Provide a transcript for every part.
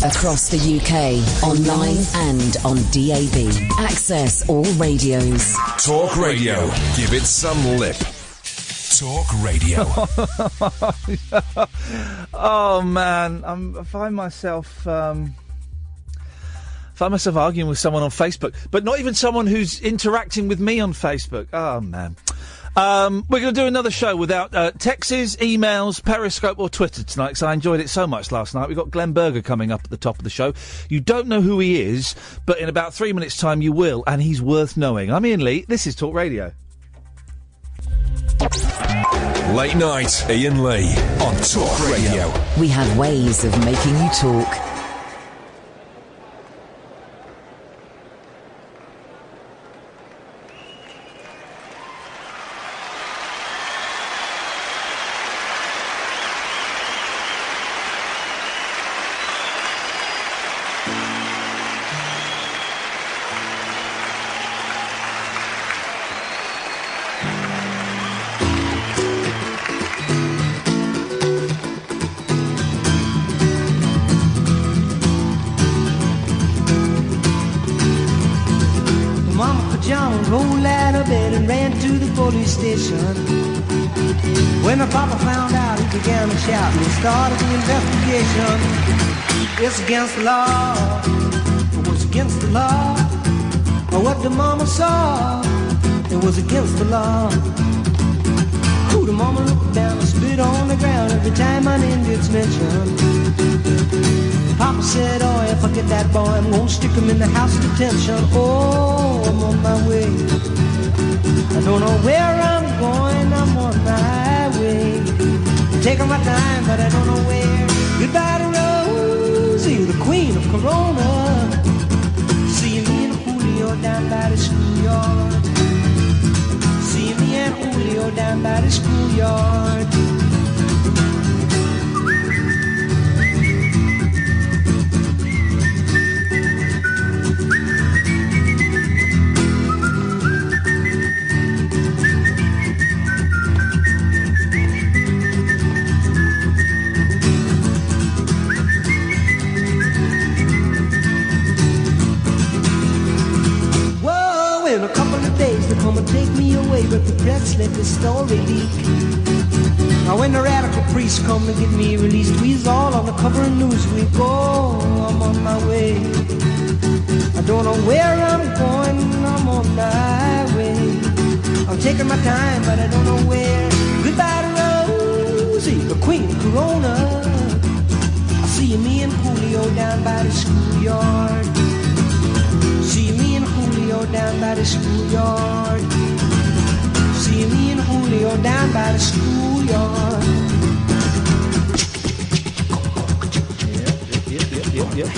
Across the UK, online and on DAB. Access all radios. Talk Radio. Give it some lip. Talk Radio. Oh man, I find myself arguing with someone on Facebook, but not even someone who's interacting with me on Facebook. Oh man. We're going to do another show without texts, emails, Periscope or Twitter tonight, because I enjoyed it so much last night. We've got Glenn Berger coming up at the top of the show. You don't know who he is, but in about 3 minutes' time you will, and he's worth knowing. I'm Iain Lee. This is Talk Radio. Late night, Iain Lee on Talk Radio. We have ways of making you talk. When the papa found out, he began to shout and he started the investigation. It's against the law. It was against the law. Or what the mama saw, it was against the law. Ooh, the mama looked down and spit on the ground every time my name gets mentioned. Papa said, oh, if I get that boy, I'm gonna stick him in the house of detention. Oh, I'm on my way. I don't know where I'm going, I'm on my way. I'm taking my time, but I don't know where. Goodbye to Rosie, the queen of Corona. See me and Julio down by the schoolyard. See me and Julio down by the schoolyard. In a couple of days they come and take me away, but the press let the story leak. Now when the radical priests come to get me released, we's all on the cover of Newsweek. Oh, I'm on my way. I don't know where I'm going, I'm on my way. I'm taking my time, but I don't know where. Goodbye to Rosie, the queen of Corona. I see me and Julio down by the schoolyard. See me and Julio down by the schoolyard. See me and Julio down by the schoolyard. Yep.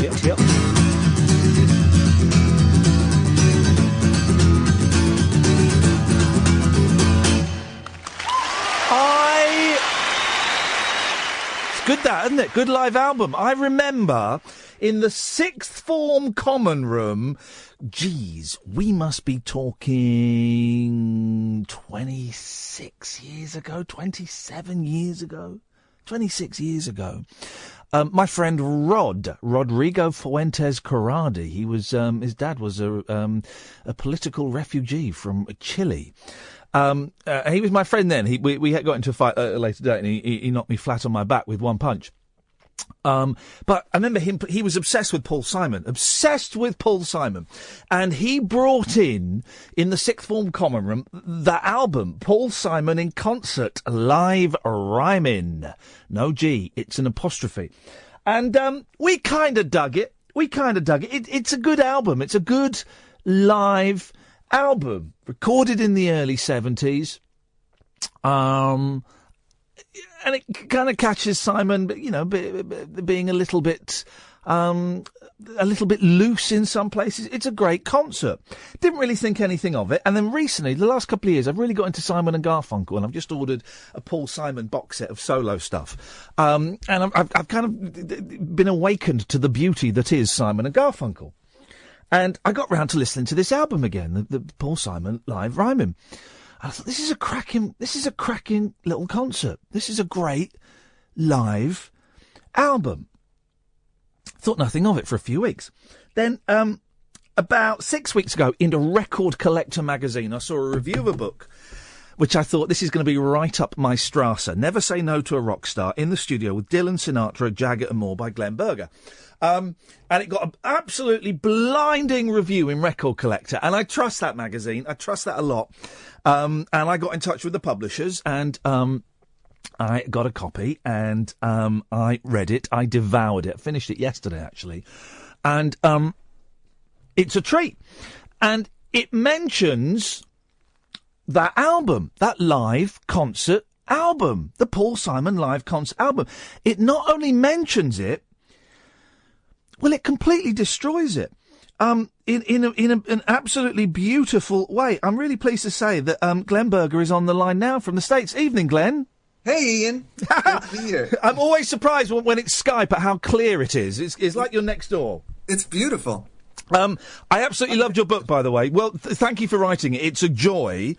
It's good that, isn't it? Good live album. I remember in the sixth form common room, geez, we must be talking 26 years ago, 27 years ago, 26 years ago. My friend Rodrigo Fuentes Corradi, he was, his dad was a political refugee from Chile. He was my friend then. We got into a fight at a later date, and he knocked me flat on my back with one punch. But I remember he was obsessed with Paul Simon, and he brought in the sixth form common room, the album, Paul Simon in concert, live rhyming. No G, it's an apostrophe. And, we kinda dug it. It's a good album. It's a good live album, recorded in the early 70s. And it kind of catches Simon, being a little bit loose in some places. It's a great concert. Didn't really think anything of it. And then recently, the last couple of years, I've really got into Simon and Garfunkel, and I've just ordered a Paul Simon box set of solo stuff. And I've kind of been awakened to the beauty that is Simon and Garfunkel. And I got round to listening to this album again, the Paul Simon live rhyming. I thought, this is a cracking little concert. This is a great live album. Thought nothing of it for a few weeks. Then, about 6 weeks ago, in a Record Collector magazine, I saw a review of a book, which I thought, this is going to be right up my strasser. Never Say No to a Rock Star, in the studio with Dylan, Sinatra, Jagger and more by Glenn Berger. And it got an absolutely blinding review in Record Collector. And I trust that magazine. I trust that a lot. And I got in touch with the publishers and I got a copy and I read it. I devoured it. Finished it yesterday, actually. And it's a treat. And it mentions that album, that live concert album, the Paul Simon live concert album. It not only mentions it, well, it completely destroys it. In an absolutely beautiful way. I'm really pleased to say that Glenn Berger is on the line now from the States. Evening, Glenn. Hey, Ian. Good to be here. I'm always surprised when it's Skype at how clear it is. It's like you're next door. It's beautiful. I absolutely loved your book, by the way. Well, thank you for writing it. It's a joy.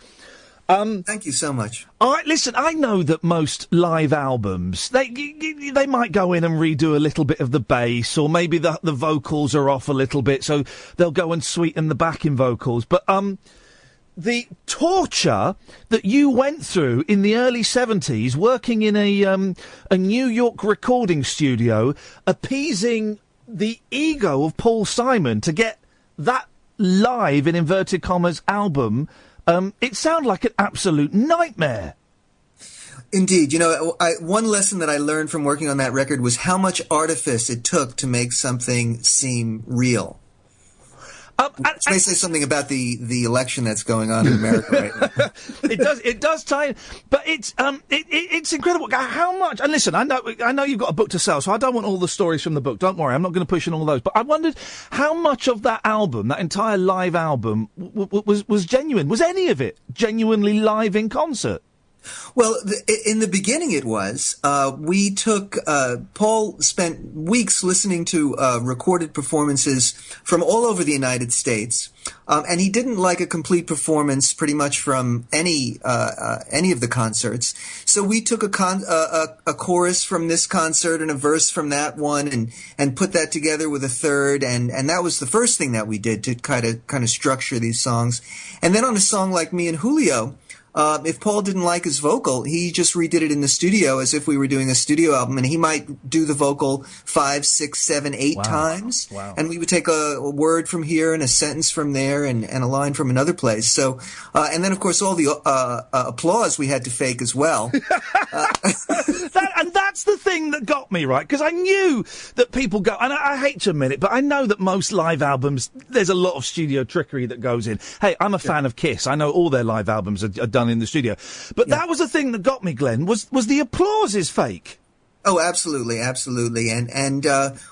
Thank you so much. All right, listen, I know that most live albums, they might go in and redo a little bit of the bass, or maybe the vocals are off a little bit, so they'll go and sweeten the backing vocals. But the torture that you went through in the early 70s, working in a New York recording studio, appeasing the ego of Paul Simon to get that live, in inverted commas, album, it sounded like an absolute nightmare. Indeed. You know, one lesson that I learned from working on that record was how much artifice it took to make something seem real. Which may say something about the election that's going on in America right now. It does tie in, but it's incredible how much. And listen, I know you've got a book to sell, so I don't want all the stories from the book. Don't worry, I'm not going to push in all those. But I wondered how much of that album, that entire live album, was genuine. Was any of it genuinely live in concert? Well, in the beginning it was. We took, Paul spent weeks listening to recorded performances from all over the United States, and he didn't like a complete performance pretty much from any of the concerts. So we took a chorus from this concert and a verse from that one and put that together with a third, and that was the first thing that we did to kind of structure these songs. And then on a song like Me and Julio, if Paul didn't like his vocal, he just redid it in the studio as if we were doing a studio album, and he might do the vocal 5, 6, 7, 8 times. Wow. And we would take a word from here and a sentence from there and a line from another place. So, and then of course all the applause we had to fake as well. And that's the thing that got me, right? Because I knew that people go, and I hate to admit it, but I know that most live albums, there's a lot of studio trickery that goes in. Hey, I'm a fan of Kiss. I know all their live albums are done in the studio. But that was the thing that got me, Glenn, was the applause is fake. Oh, absolutely, absolutely. And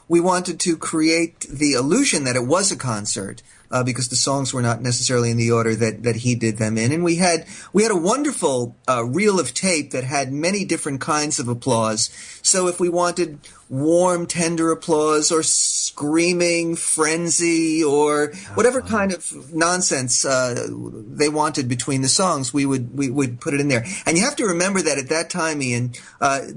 we wanted to create the illusion that it was a concert, because the songs were not necessarily in the order that he did them in. And we had a wonderful reel of tape that had many different kinds of applause. So if we wanted warm, tender applause or screaming frenzy or whatever kind of nonsense they wanted between the songs, we would put it in there. And you have to remember that at that time, Ian,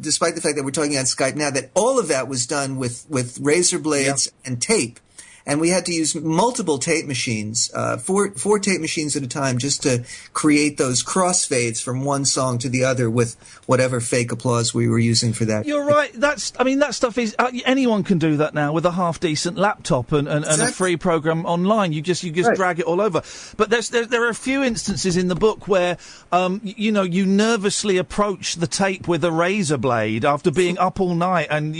despite the fact that we're talking on Skype now, that all of that was done with razor blades and tape. And we had to use multiple tape machines, four tape machines at a time, just to create those crossfades from one song to the other with whatever fake applause we were using for that. You're right. That stuff is anyone can do that now with a half decent laptop and a free program online. You just drag it all over. But there are a few instances in the book where you nervously approach the tape with a razor blade after being up all night and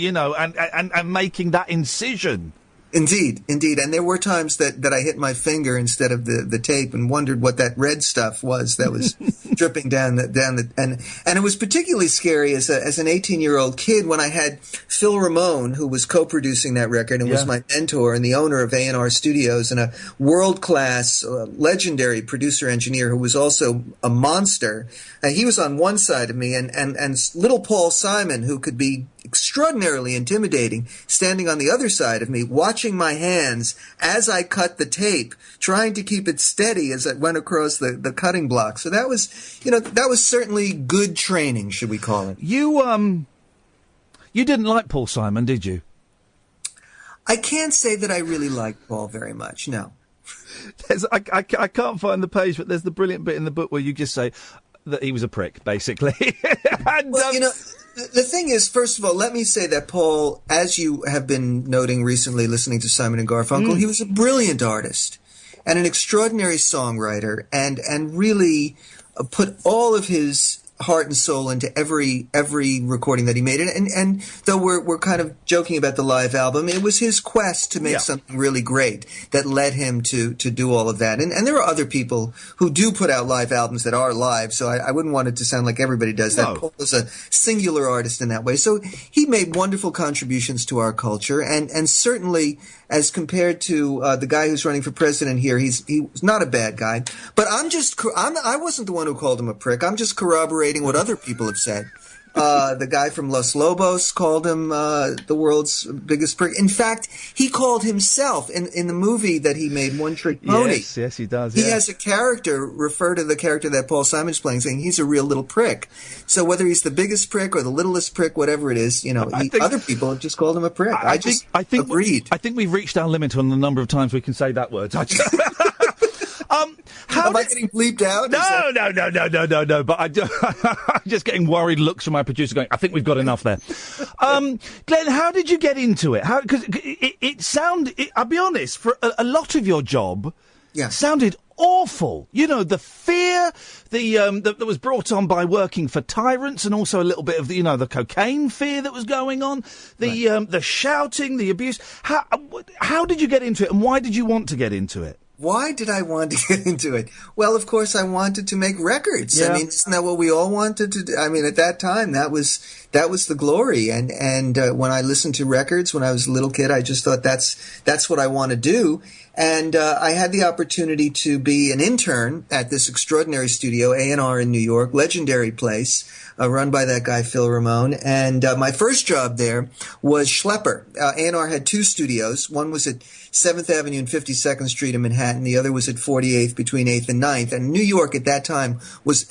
making that incision. Indeed. And there were times that I hit my finger instead of the tape and wondered what that red stuff was that was dripping down and it was particularly scary as an 18-year-old kid when I had Phil Ramone, who was co-producing that record and was my mentor and the owner of A&R Studios and a world-class, legendary producer-engineer who was also a monster. He was on one side of me and little Paul Simon, who could be extraordinarily intimidating, standing on the other side of me, watching my hands as I cut the tape, trying to keep it steady as it went across the cutting block. So that was certainly good training, should we call it. You didn't like Paul Simon, did you? I can't say that I really like Paul very much, no. I can't find the page, but there's the brilliant bit in the book where you just say that he was a prick, basically. Well, the thing is, first of all, let me say that Paul, as you have been noting recently listening to Simon and Garfunkel, he was a brilliant artist and an extraordinary songwriter and really put all of his heart and soul into every recording that he made. And though we're kind of joking about the live album, it was his quest to make something really great that led him to do all of that. And there are other people who do put out live albums that are live, so I wouldn't want it to sound like everybody does that. Paul is a singular artist in that way. So he made wonderful contributions to our culture, and certainly as compared to the guy who's running for president here, he's not a bad guy. But I wasn't the one who called him a prick. I'm just corroborating what other people have said. The guy from Los Lobos called him the world's biggest prick. In fact, he called himself in the movie that he made, One Trick Pony. Yes, he does. He has a character refer to the character that Paul Simon's playing, saying he's a real little prick. So whether he's the biggest prick or the littlest prick, whatever it is, other people have just called him a prick. I think agreed. I think we've reached our limit on the number of times we can say that word. Am I getting bleeped out? No. But I'm just getting worried looks from my producer going, I think we've got enough there. Glenn, how did you get into it? Because it sounded, I'll be honest, for a lot of your job, sounded awful. The fear that was brought on by working for tyrants, and also a little bit of the cocaine fear that was going on, the shouting, the abuse. How did you get into it, and why did you want to get into it? Why did I want to get into it? Well, of course, I wanted to make records. Yeah. I mean, isn't that what we all wanted to do? I mean, at that time, that was the glory. And when I listened to records when I was a little kid, I just thought that's what I want to do. And I had the opportunity to be an intern at this extraordinary studio, A&R in New York, legendary place, run by that guy Phil Ramone. And my first job there was Schlepper. A&R had two studios. One was at 7th Avenue and 52nd Street in Manhattan. The other was at 48th between 8th and 9th. And New York at that time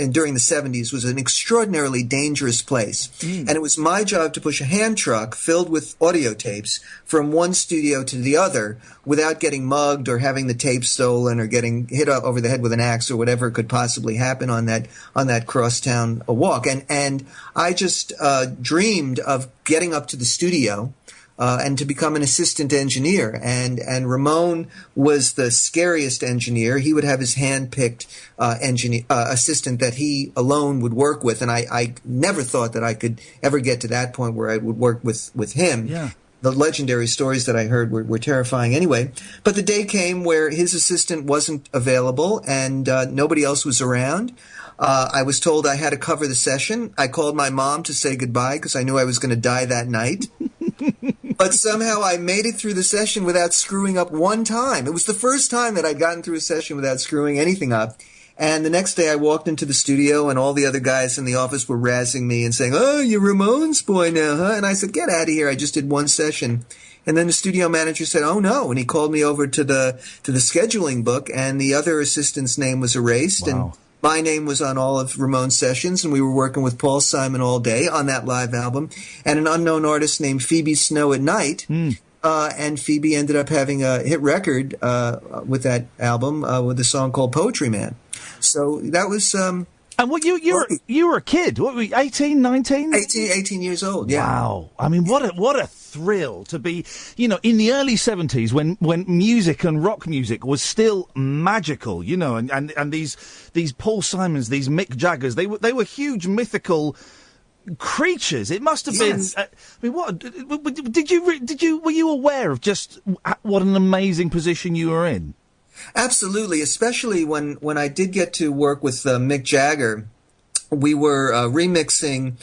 and during the 70s, was an extraordinarily dangerous place. And it was my job to push a hand truck filled with audio tapes from one studio to the other without getting mugged or having the tape stolen or getting hit over the head with an axe or whatever could possibly happen on that crosstown walk. And I just dreamed of getting up to the studio and to become an assistant engineer. And Ramone was the scariest engineer. He would have his hand-picked assistant that he alone would work with. And I never thought that I could ever get to that point where I would work with him. Yeah. The legendary stories that I heard were terrifying anyway. But the day came where his assistant wasn't available and nobody else was around. I was told I had to cover the session. I called my mom to say goodbye because I knew I was going to die that night. But somehow I made it through the session without screwing up one time. It was the first time that I'd gotten through a session without screwing anything up. And the next day I walked into the studio and all the other guys in the office were razzing me and saying, "Oh, you're Ramone's boy now, huh?" And I said, "Get out of here. I just did one session." And then the studio manager said, "Oh, no." And he called me over to the scheduling book, and the other assistant's name was erased. Wow. And my name was on all of Ramone's sessions, and we were working with Paul Simon all day on that live album, and an unknown artist named Phoebe Snow at Night. And Phoebe ended up having a hit record with that album with a song called Poetry Man. So that was... and what you were a kid? What were you, 18, 19? 18 years old, yeah. Wow. I mean, what a thrill to be, in the early 70s when music and rock music was still magical, and these Paul Simons, these Mick Jaggers, they were huge mythical creatures. It must have been. I mean, what were you aware of just what an amazing position you were in? Absolutely, especially when I did get to work with Mick Jagger. We were remixing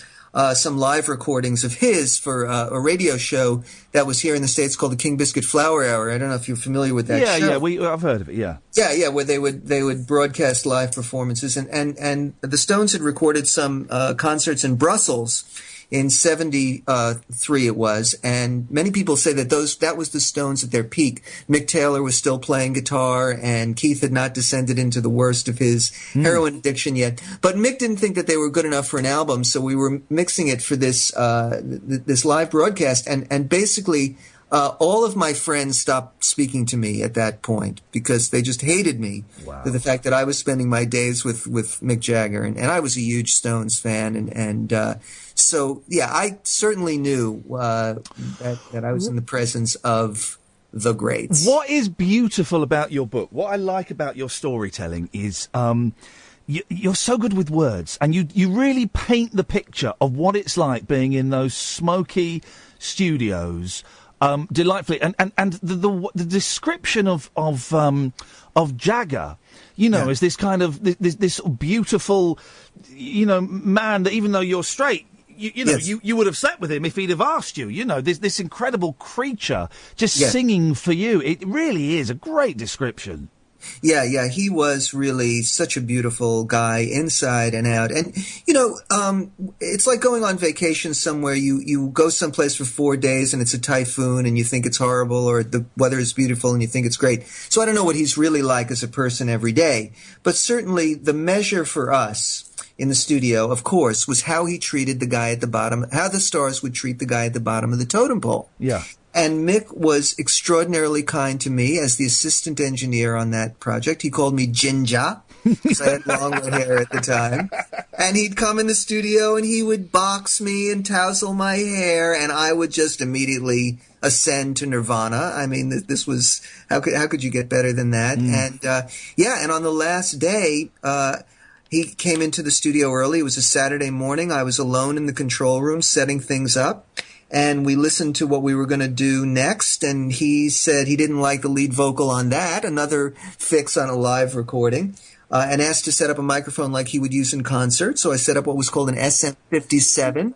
some live recordings of his for a radio show that was here in the States called the King Biscuit Flower Hour. I don't know if you're familiar with that show. Yeah, I've heard of it, yeah. Yeah, where they would broadcast live performances. And the Stones had recorded some concerts in Brussels in 73 it was, and many people say that that was the Stones at their peak. Mick Taylor was still playing guitar, and Keith had not descended into the worst of his heroin addiction yet. But Mick didn't think that they were good enough for an album, so we were mixing it for this live broadcast, and basically all of my friends stopped speaking to me at that point because they just hated me for the fact that I was spending my days with Mick Jagger, and I was a huge Stones fan, and so yeah, I certainly knew that I was in the presence of the greats. What is beautiful about your book, what I like about your storytelling is you're so good with words, and you really paint the picture of what it's like being in those smoky studios, delightfully, and the description of Jagger, as this kind of this beautiful, man that even though you're straight, you would have slept with him if he'd have asked you. This incredible creature just singing for you. It really is a great description. Yeah, he was really such a beautiful guy inside and out. And, it's like going on vacation somewhere. You go someplace for 4 days and it's a typhoon and you think it's horrible, or the weather is beautiful and you think it's great. So I don't know what he's really like as a person every day. But certainly the measure for us in the studio, of course, was how he treated the guy at the bottom, how the stars would treat the guy at the bottom of the totem pole. Yeah. And Mick was extraordinarily kind to me as the assistant engineer on that project. He called me Ginger, because I had long red hair at the time. And he'd come in the studio and he would box me and tousle my hair, and I would just immediately ascend to nirvana. I mean, this was, how could you get better than that? And and on the last day, he came into the studio early. It was a Saturday morning. I was alone in the control room setting things up. And we listened to what we were going to do next, and he said he didn't like the lead vocal on that, another fix on a live recording, and asked to set up a microphone like he would use in concert. So I set up what was called an SM57,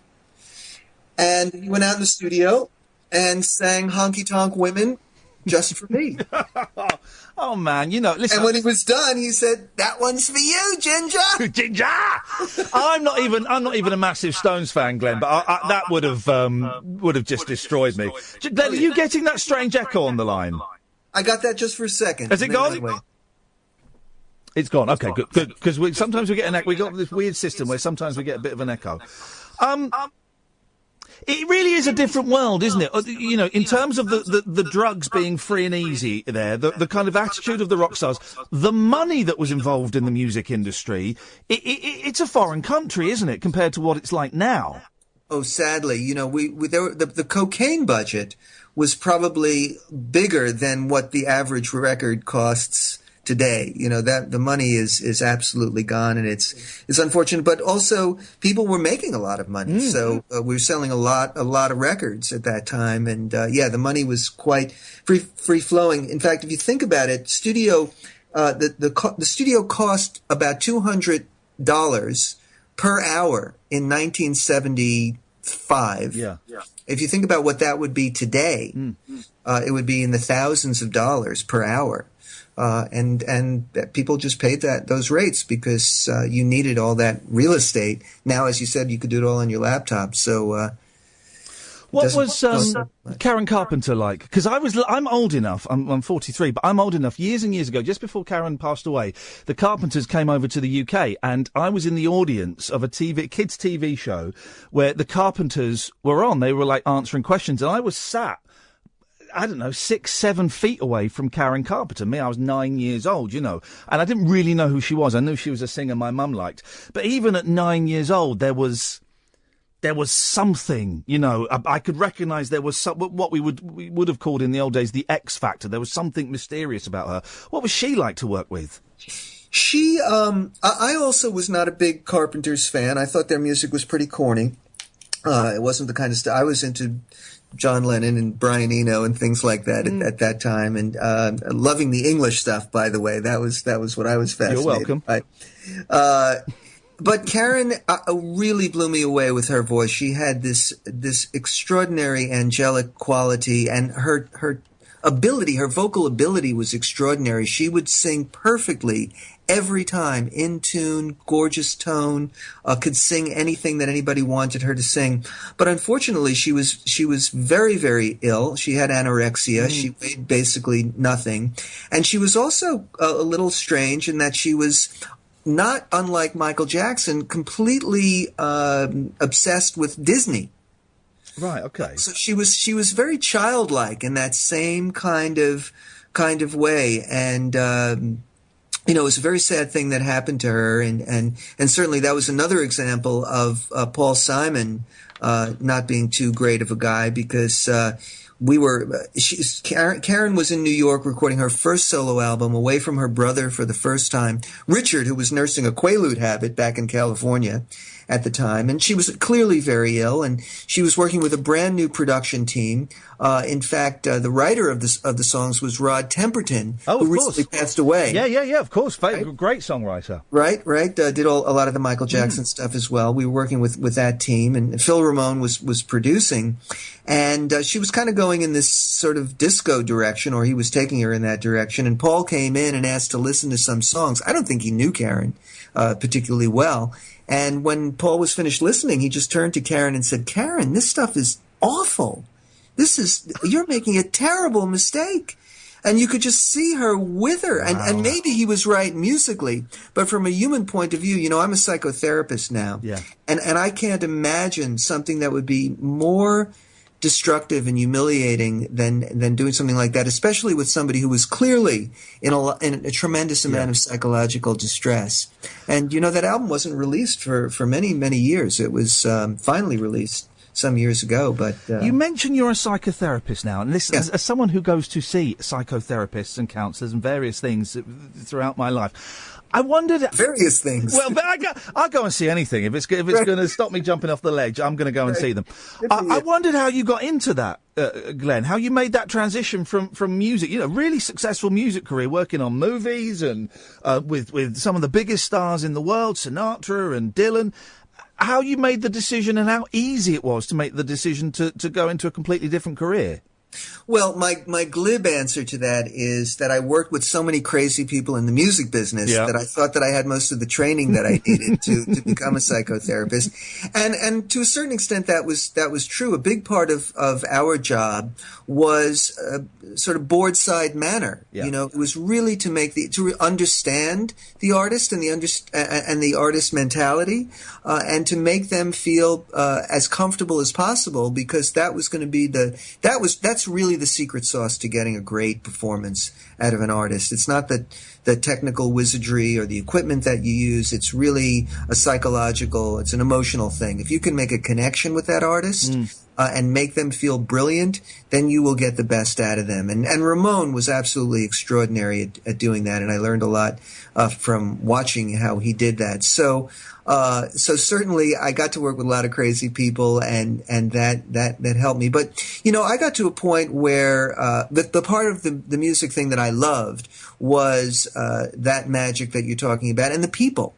and he went out in the studio and sang Honky Tonk Women just for me. Oh, man, listen. And when he was done, he said, "That one's for you, Ginger." Ginger! I'm not even a massive Stones fan, Glenn, but that would have just destroyed me. Glenn, are you getting that strange echo on the line? I got that just for a second. Has it gone? It's gone. Okay, good. Because sometimes we get an echo. We got this weird system where sometimes we get a bit of an echo. It really is a different world, isn't it? In terms of the drugs being free and easy there, the kind of attitude of the rock stars, the money that was involved in the music industry, it's a foreign country, isn't it, compared to what it's like now? Oh, sadly, the cocaine budget was probably bigger than what the average record costs today. That the money is absolutely gone, and it's unfortunate. But also, people were making a lot of money, so we were selling a lot of records at that time, and the money was quite free flowing. In fact, if you think about it, the studio cost about $200 per hour in 1975. Yeah. If you think about what that would be today, it would be in the thousands of dollars per hour. And people just paid those rates because you needed all that real estate. Now, as you said, you could do it all on your laptop. So, what was Karen Carpenter like? Because I'm old enough. I'm 43, but I'm old enough. Years and years ago, just before Karen passed away, the Carpenters came over to the UK, and I was in the audience of a kids' TV show where the Carpenters were on. They were like answering questions, and I was sat, I don't know, 6-7 feet away from Karen Carpenter. I was 9 years old, and I didn't really know who she was. I knew she was a singer my mum liked. But even at 9 years old, there was something, I could recognise there was what we would have called in the old days the X Factor. There was something mysterious about her. What was she like to work with? She, I also was not a big Carpenters fan. I thought their music was pretty corny. It wasn't the kind of stuff I was into. John Lennon and Brian Eno and things like that at that time, and loving the English stuff. By the way, that was what I was fascinated. You're welcome. By. But Karen really blew me away with her voice. She had this extraordinary angelic quality, and her ability, her vocal ability, was extraordinary. She would sing perfectly every time, in tune, gorgeous tone, could sing anything that anybody wanted her to sing. But unfortunately, she was very, very ill. She had anorexia. She weighed basically nothing. And she was also a little strange in that she was, not unlike Michael Jackson, completely obsessed with Disney. Right. Okay. So she was very childlike in that same kind of way, and it was a very sad thing that happened to her, and certainly that was another example of Paul Simon not being too great of a guy, because Karen was in New York recording her first solo album, away from her brother for the first time, Richard, who was nursing a Quaalude habit back in California at the time, and she was clearly very ill, and she was working with a brand new production team. In fact, the writer of the songs was Rod Temperton, who recently passed away. Yeah, of course. Great songwriter. Right. Did a lot of the Michael Jackson stuff as well. We were working with that team, and Phil Ramone was producing, and she was kind of going in this sort of disco direction, or he was taking her in that direction, and Paul came in and asked to listen to some songs. I don't think he knew Karen particularly well. And when Paul was finished listening, he just turned to Karen and said, "Karen, this stuff is awful. You're making a terrible mistake." And you could just see her wither. Wow. And maybe he was right musically, but from a human point of view, I'm a psychotherapist now. Yeah. And I can't imagine something that would be more destructive and humiliating than doing something like that, especially with somebody who was clearly in a tremendous amount of psychological distress. And that album wasn't released for many, many years. It was finally released some years ago. But you mentioned you're a psychotherapist now, and this, as someone who goes to see psychotherapists and counsellors and various things throughout my life, I wondered various things. Well, but I'll go and see anything if it's going to stop me jumping off the ledge. I'm going to go and see them. I wondered how you got into that, Glenn. How you made that transition from music, really successful music career, working on movies and with some of the biggest stars in the world, Sinatra and Dylan. How you made the decision, and how easy it was to make the decision to go into a completely different career. Well, my glib answer to that is that I worked with so many crazy people in the music business that I thought that I had most of the training that I needed to become a psychotherapist. And to a certain extent that was true. A big part of our job was sort of board side manner. Yeah. It was really to understand the artist and the artist mentality, and to make them feel as comfortable as possible, because that was going to be that's really the secret sauce to getting a great performance out of an artist. It's not the technical wizardry or the equipment that you use. It's really it's an emotional thing. If you can make a connection with that artist and make them feel brilliant, then you will get the best out of them. And Ramon was absolutely extraordinary at doing that, and I learned a lot from watching how he did that. So certainly I got to work with a lot of crazy people, and that helped me. But, I got to a point where the part of the music thing that I loved was that magic that you're talking about, and the people.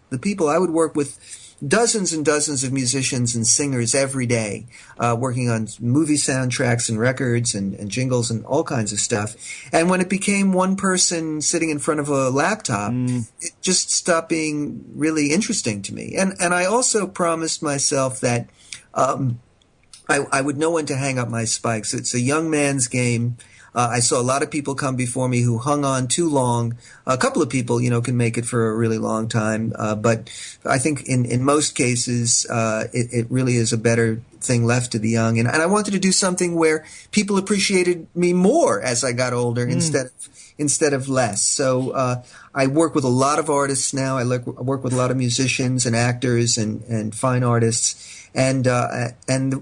I would work with dozens and dozens of musicians and singers every day, working on movie soundtracks and records and jingles and all kinds of stuff. And when it became one person sitting in front of a laptop, it just stopped being really interesting to me. And I also promised myself that I would know when to hang up my spikes. It's a young man's game. I saw a lot of people come before me who hung on too long. A couple of people, can make it for a really long time. But I think in most cases, it really is a better thing left to the young. And I wanted to do something where people appreciated me more as I got older instead of less. So I work with a lot of artists now. I work with a lot of musicians and actors and fine artists. And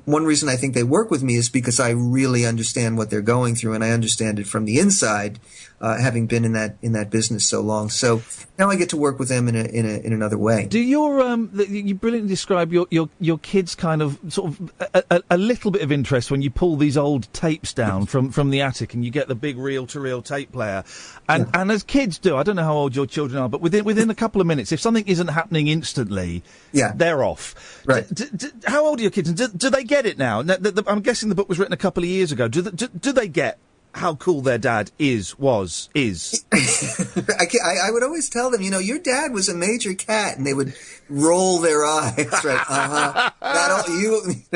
one reason I think they work with me is because I really understand what they're going through, and I understand it from the inside, having been in that business so long. So now I get to work with them in another way. Do you brilliantly describe your kids' kind of sort of a little bit of interest when you pull these old tapes down from the attic and you get the big reel-to-reel tape player, and as kids do, I don't know how old your children are, but within a couple of minutes, if something isn't happening instantly, they're off. Right. How old are your kids? And do they get it now? I'm guessing the book was written a couple of years ago. Do they get how cool their dad was? I would always tell them, your dad was a major cat, and they would roll their eyes. Right?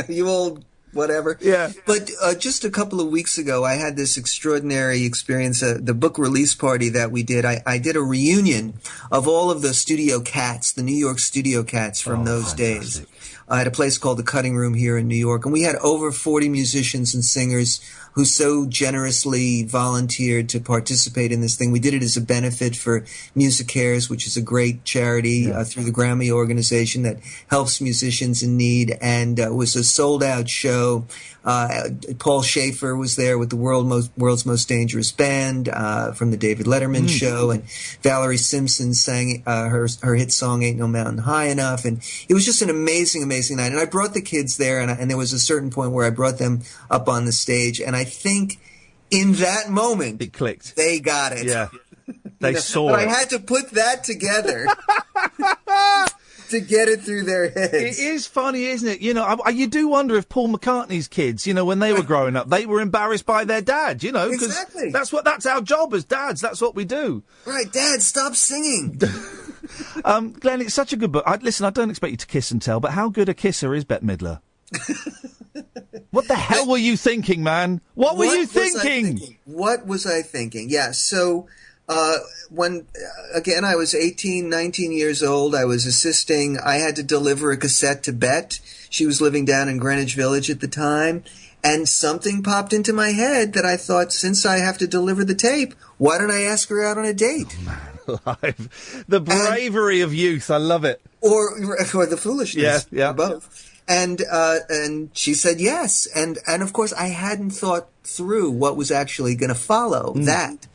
You old whatever. Yeah. But just a couple of weeks ago, I had this extraordinary experience, the book release party that we did. I did a reunion of all of the studio cats, the New York studio cats from those days. I had a place called the Cutting Room here in New York, and we had over 40 musicians and singers who so generously volunteered to participate in this thing. We did it as a benefit for Music Cares, which is a great charity through the Grammy organization that helps musicians in need, and it was a sold-out show. Paul Schaefer was there with the World's Most Dangerous Band from the David Letterman show, and Valerie Simpson sang her hit song "Ain't No Mountain High Enough," and it was just an amazing night. And I brought the kids there, and there was a certain point where I brought them up on the stage, and I think in that moment it clicked. They got it. Yeah, they saw but it. I had to put that together. To get it through their heads. It is funny, isn't it? You know, you do wonder if Paul McCartney's kids, you know, when they were growing up, they were embarrassed by their dad, you know, because exactly. That's our job as dads. That's what we do. Right, Dad, stop singing. Glenn, it's such a good book. Listen, I don't expect you to kiss and tell, but how good a kisser is Bette Midler? What the hell were you thinking, man? What were you thinking? What was I thinking? Yeah, so when, again, I was 18, 19 years old, I was assisting. I had to deliver a cassette to Bette. She was living down in Greenwich Village at the time. And something popped into my head that I thought, since I have to deliver the tape, why don't I ask her out on a date? Oh, man, alive. The bravery of youth. I love it. Or the foolishness. Yeah. Both. And she said yes. And of course, I hadn't thought through what was actually going to follow that.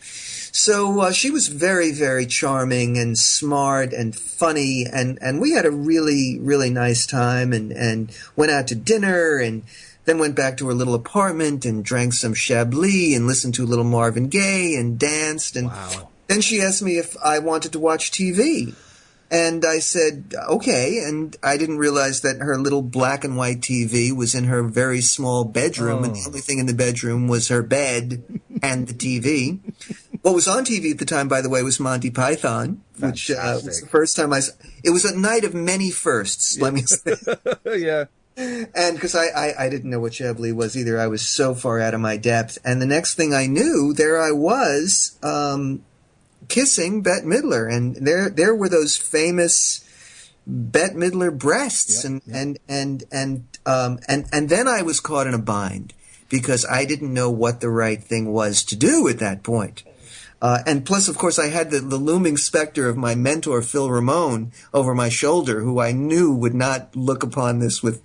So she was very, very charming and smart and funny, and we had a really, really nice time, and went out to dinner, and then went back to her little apartment and drank some Chablis and listened to a little Marvin Gaye and danced. And then she asked me if I wanted to watch TV. And I said, okay, and I didn't realize that her little black and white TV was in her very small bedroom, and the only thing in the bedroom was her bed and the TV. What was on TV at the time, by the way, was Monty Python, which was the first time it was a night of many firsts, let me say. Yeah. And because I didn't know what Chablis was either, I was so far out of my depth. And the next thing I knew, there I was, kissing Bette Midler, and there were those famous Bette Midler breasts, and then I was caught in a bind because I didn't know what the right thing was to do at that point. And plus, of course, I had the looming specter of my mentor, Phil Ramone, over my shoulder, who I knew would not look upon this with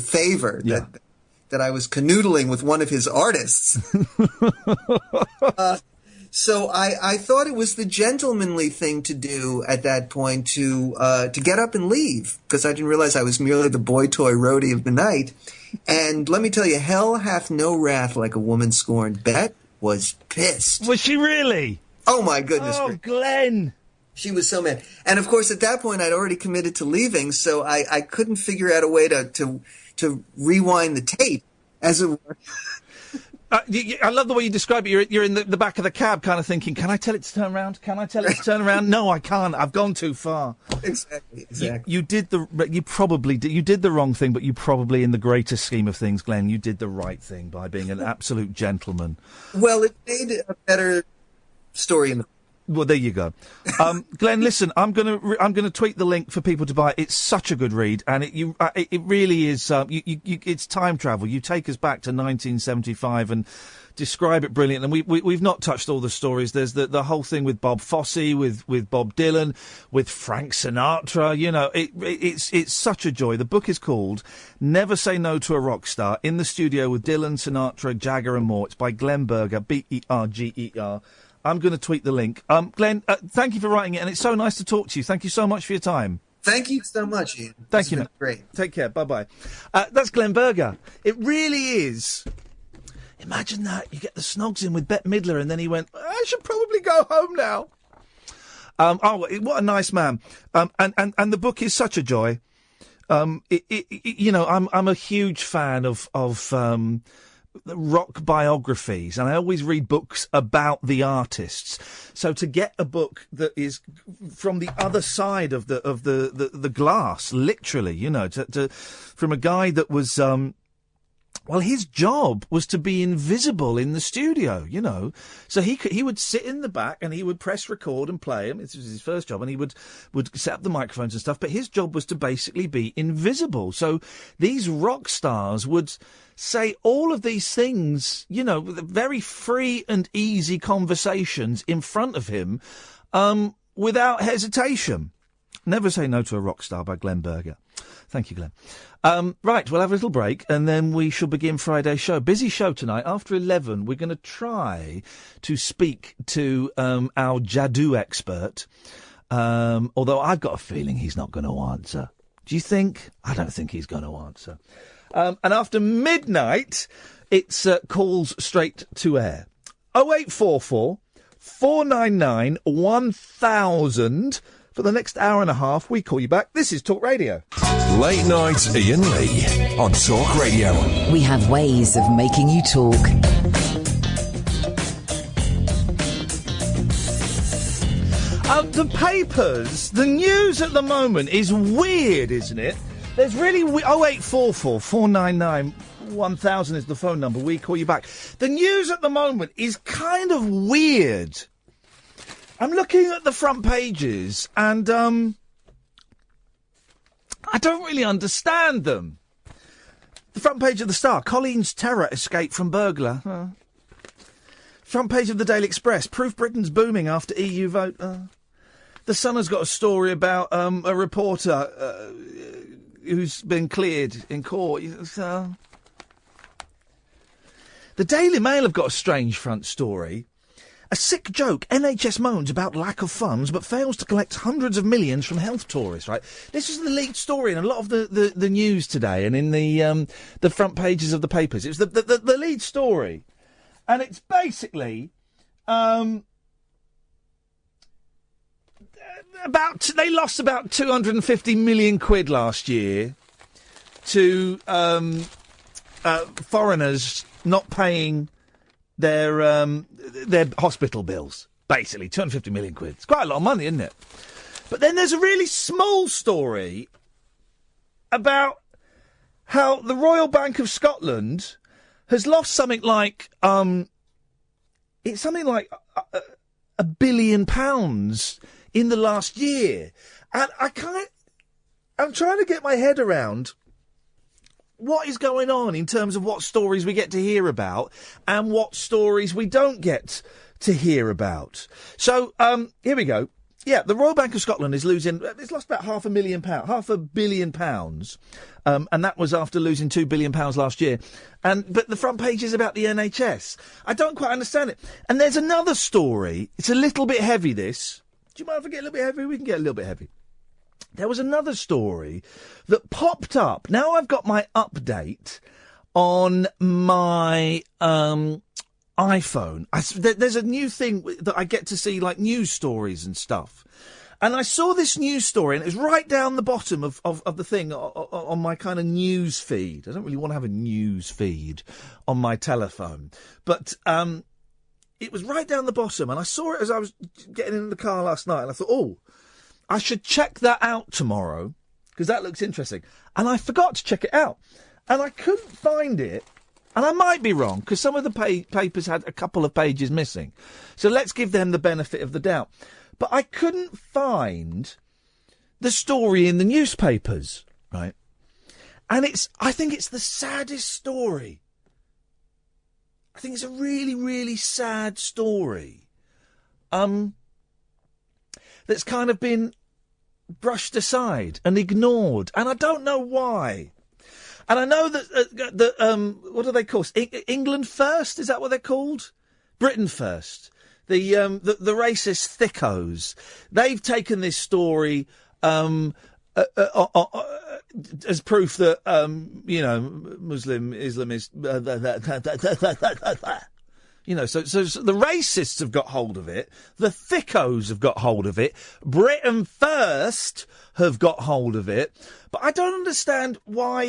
favor, that I was canoodling with one of his artists. So I thought it was the gentlemanly thing to do at that point to get up and leave, because I didn't realize I was merely the boy toy roadie of the night. And let me tell you, hell hath no wrath like a woman scorned. Bette was pissed. Was she really? Oh, my goodness. Oh, Glenn. She was so mad. And, of course, at that point, I'd already committed to leaving, so I couldn't figure out a way to rewind the tape, as it were. I love the way you describe it. You're in the back of the cab kind of thinking, can I tell it to turn around? Can I tell it to turn around? No, I can't. I've gone too far. Exactly. You did the wrong thing, but you probably, in the greater scheme of things, Glenn, you did the right thing by being an absolute gentleman. Well, it made a better story in the... Well, there you go. Glenn, listen, I'm gonna tweet the link for people to buy. It's such a good read, and it really is. It's time travel. You take us back to 1975 and describe it brilliantly. And we've not touched all the stories. There's the whole thing with Bob Fosse, with Bob Dylan, with Frank Sinatra. You know, it's such a joy. The book is called Never Say No to a Rock Star, in the studio with Dylan, Sinatra, Jagger, and more. It's by Glenn Berger, Berger. I'm going to tweet the link. Glenn, thank you for writing it, and it's so nice to talk to you. Thank you so much for your time. Thank you so much, Iain. Thank you, mate. Great. Take care. Bye-bye. That's Glenn Berger. It really is. Imagine that. You get the snogs in with Bette Midler, and then he went, I should probably go home now. What a nice man. And the book is such a joy. You know, I'm a huge fan of rock biographies, and I always read books about the artists. So to get a book that is from the other side of the glass, literally, you know, from a guy that was Well, his job was to be invisible in the studio, you know. So he would sit in the back and he would press record and play him. This was his first job, and he would set up the microphones and stuff. But his job was to basically be invisible. So these rock stars would say all of these things, you know, with very free and easy conversations in front of him, without hesitation. Never Say No to a Rock Star by Glenn Berger. Thank you, Glenn. Right, we'll have a little break and then we shall begin Friday's show. Busy show tonight. After 11, we're going to try to speak to our Jadoo expert, although I've got a feeling he's not going to answer. Do you think? I don't think he's going to answer. And after midnight, it's calls straight to air. 0844 499 1000. For the next hour and a half, we call you back. This is Talk Radio. Late night Iain Lee on Talk Radio. We have ways of making you talk. The papers, the news at the moment is weird, isn't it? There's really 0844 499 1000 is the phone number. We call you back. The news at the moment is kind of weird. I'm looking at the front pages and I don't really understand them. The front page of the Star, Colleen's terror escape from burglar. Front page of the Daily Express, proof Britain's booming after EU vote. The Sun has got a story about a reporter who's been cleared in court. The Daily Mail have got a strange front story. A sick joke. NHS moans about lack of funds, but fails to collect hundreds of millions from health tourists. Right. This is the lead story in a lot of the news today, and in the front pages of the papers. It was the lead story, and it's basically they lost about 250 million quid last year to foreigners not paying their hospital bills, basically 250 million quid. It's quite a lot of money, isn't it? But then there's a really small story about how the Royal Bank of Scotland has lost something like it's something like £1 billion in the last year, and I'm trying to get my head around what is going on in terms of what stories we get to hear about and what stories we don't get to hear about. So, here we go. Yeah, the Royal Bank of Scotland is losing, it's lost about £500 million, £500 million. And that was after losing £2 billion last year. But the front page is about the NHS. I don't quite understand it. And there's another story. It's a little bit heavy, this. Do you mind if I get a little bit heavy? We can get a little bit heavy. There was another story that popped up. Now I've got my update on my iPhone. There's a new thing that I get to see, like news stories and stuff. And I saw this news story, and it was right down the bottom of the thing on my kind of news feed. I don't really want to have a news feed on my telephone. But it was right down the bottom, and I saw it as I was getting in the car last night, and I thought, oh, I should check that out tomorrow, because that looks interesting. And I forgot to check it out. And I couldn't find it. And I might be wrong, because some of the papers had a couple of pages missing. So let's give them the benefit of the doubt. But I couldn't find the story in the newspapers, right? And I think it's the saddest story. I think it's a really, really sad story. That's kind of been brushed aside and ignored, and I don't know why. And I know that what are they called? England First, is that what they're called? Britain First. The racist thickos. They've taken this story as proof that Muslim Islamist. So the racists have got hold of it. The thickos have got hold of it. Britain First have got hold of it. But I don't understand why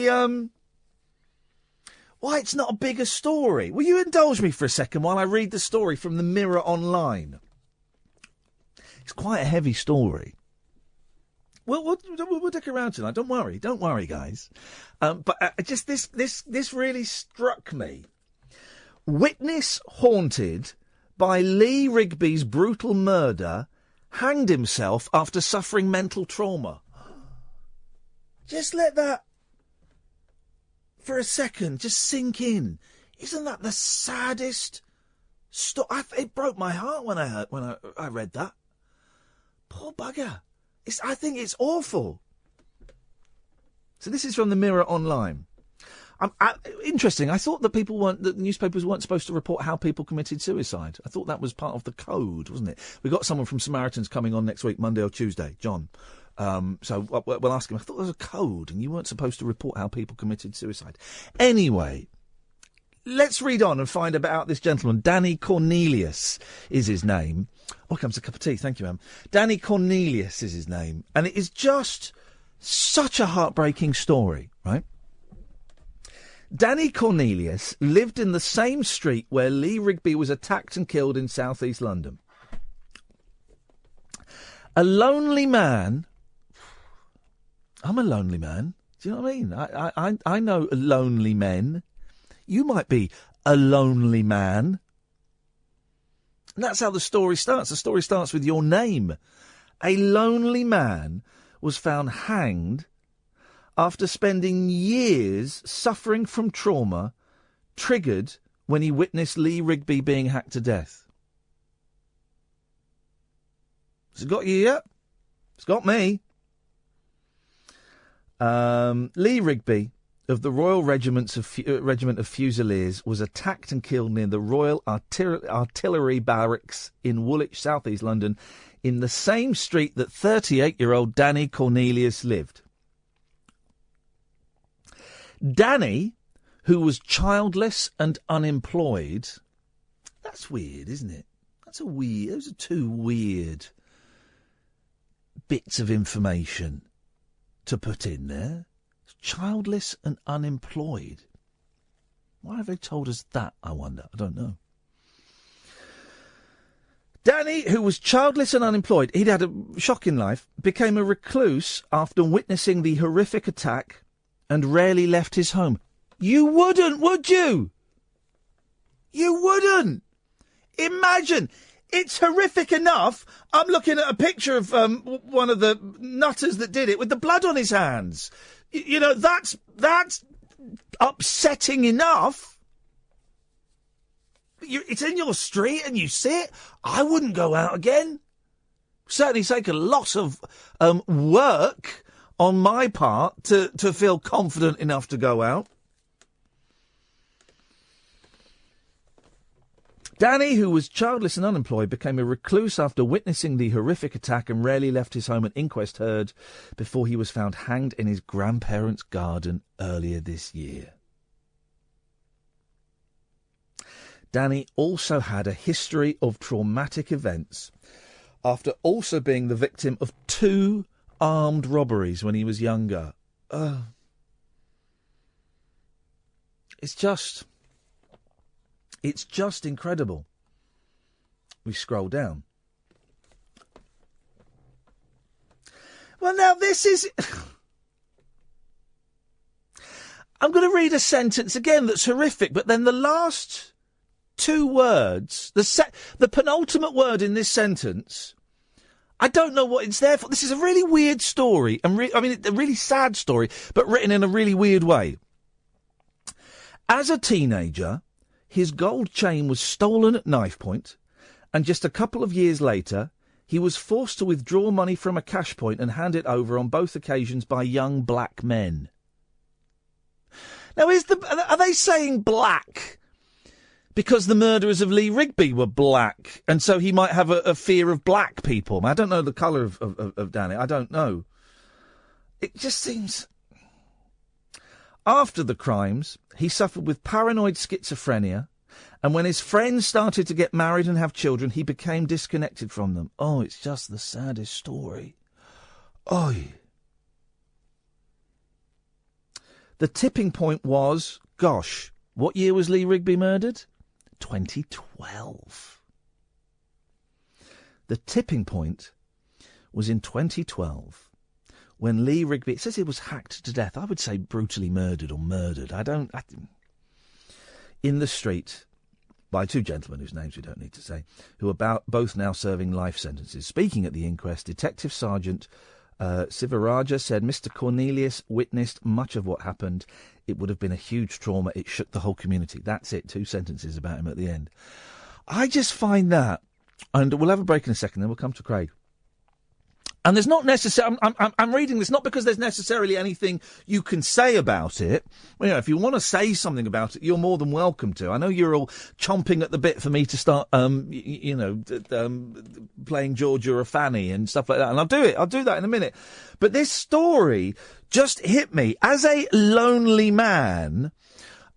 it's not a bigger story. Will you indulge me for a second while I read the story from the Mirror Online? It's quite a heavy story. We'll dick around tonight. Don't worry, guys. But just this really struck me. Witness haunted by Lee Rigby's brutal murder hanged himself after suffering mental trauma. Just let that, for a second, just sink in. Isn't that the saddest story? It broke my heart when I read that. Poor bugger. I think it's awful. So this is from the Mirror Online. Interesting. I thought that the newspapers weren't supposed to report how people committed suicide. I thought that was part of the code, wasn't it? We got someone from Samaritans coming on next week, Monday or Tuesday, John. So we'll ask him. I thought there was a code, and you weren't supposed to report how people committed suicide. Anyway, let's read on and find about this gentleman. Danny Cornelius is his name. Oh, comes a cup of tea. Thank you, ma'am. Danny Cornelius is his name, and it is just such a heartbreaking story, right? Danny Cornelius lived in the same street where Lee Rigby was attacked and killed in South East London. A lonely man. I'm a lonely man. Do you know what I mean? I know lonely men. You might be a lonely man. And that's how the story starts. The story starts with your name. A lonely man was found hanged after spending years suffering from trauma triggered when he witnessed Lee Rigby being hacked to death. Has it got you yet? It's got me. Lee Rigby of the Royal Regiment of Fusiliers was attacked and killed near the Royal Artillery Barracks in Woolwich, South East London, in the same street that 38-year-old Danny Cornelius lived. Danny, who was childless and unemployed... That's weird, isn't it? Those are two weird bits of information to put in there. Childless and unemployed. Why have they told us that, I wonder? I don't know. Danny, who was childless and unemployed, he'd had a shock in life, became a recluse after witnessing the horrific attack and rarely left his home. You wouldn't, would you? You wouldn't. Imagine. It's horrific enough. I'm looking at a picture of one of the nutters that did it with the blood on his hands. You know, that's upsetting enough. It's in your street and you see it. I wouldn't go out again. Certainly take a lot of work on my part to feel confident enough to go out. Danny, who was childless and unemployed, became a recluse after witnessing the horrific attack and rarely left his home, an inquest heard before he was found hanged in his grandparents' garden earlier this year. Danny also had a history of traumatic events after also being the victim of 2 armed robberies when he was younger. It's just incredible. We scroll down. Well, now this is... I'm going to read a sentence again that's horrific, but then the last 2 words, the penultimate word in this sentence, I don't know what it's there for. This is a really weird story, and a really sad story, but written in a really weird way. As a teenager, his gold chain was stolen at knife point, and just a couple of years later, he was forced to withdraw money from a cash point and hand it over on both occasions by young black men. Now, are they saying black because the murderers of Lee Rigby were black, and so he might have a fear of black people? I don't know the colour of Danny. I don't know. It just seems... After the crimes, he suffered with paranoid schizophrenia, and when his friends started to get married and have children, he became disconnected from them. Oh, it's just the saddest story. Oh. The tipping point was, gosh, what year was Lee Rigby murdered? 2012. The tipping point was in 2012, when Lee Rigby, it says he was hacked to death. I would say brutally murdered or murdered. In the street by two gentlemen whose names we don't need to say, who are both now serving life sentences. Speaking at the inquest, Detective Sergeant Sivaraja said Mr. Cornelius witnessed much of what happened. It would have been a huge trauma. It shook the whole community. That's it. 2 sentences about him at the end. I just find that, and we'll have a break in a second, then we'll come to Craig. And there's not necessarily, I'm reading this not because there's necessarily anything you can say about it. Well, if you want to say something about it, you're more than welcome to. I know you're all chomping at the bit for me to start, playing Georgia or Fanny and stuff like that. And I'll do it. I'll do that in a minute. But this story just hit me as a lonely man.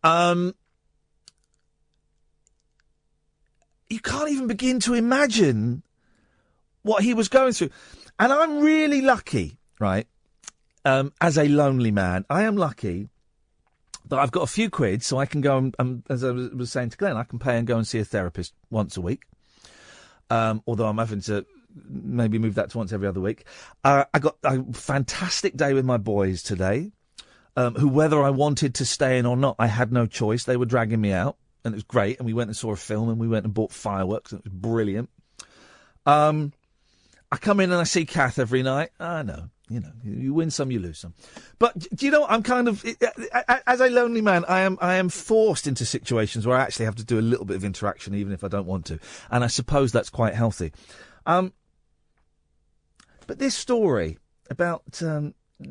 You can't even begin to imagine what he was going through. And I'm really lucky, right, as a lonely man. I am lucky that I've got a few quid so I can go and as I was saying to Glenn, I can pay and go and see a therapist once a week, although I'm having to maybe move that to once every other week. I got a fantastic day with my boys today, who, whether I wanted to stay in or not, I had no choice. They were dragging me out, and it was great, and we went and saw a film, and we went and bought fireworks, and it was brilliant. I come in and I see Kath every night. I know, you win some, you lose some. But do you know, I'm kind of, as a lonely man, I am forced into situations where I actually have to do a little bit of interaction, even if I don't want to. And I suppose that's quite healthy. But this story about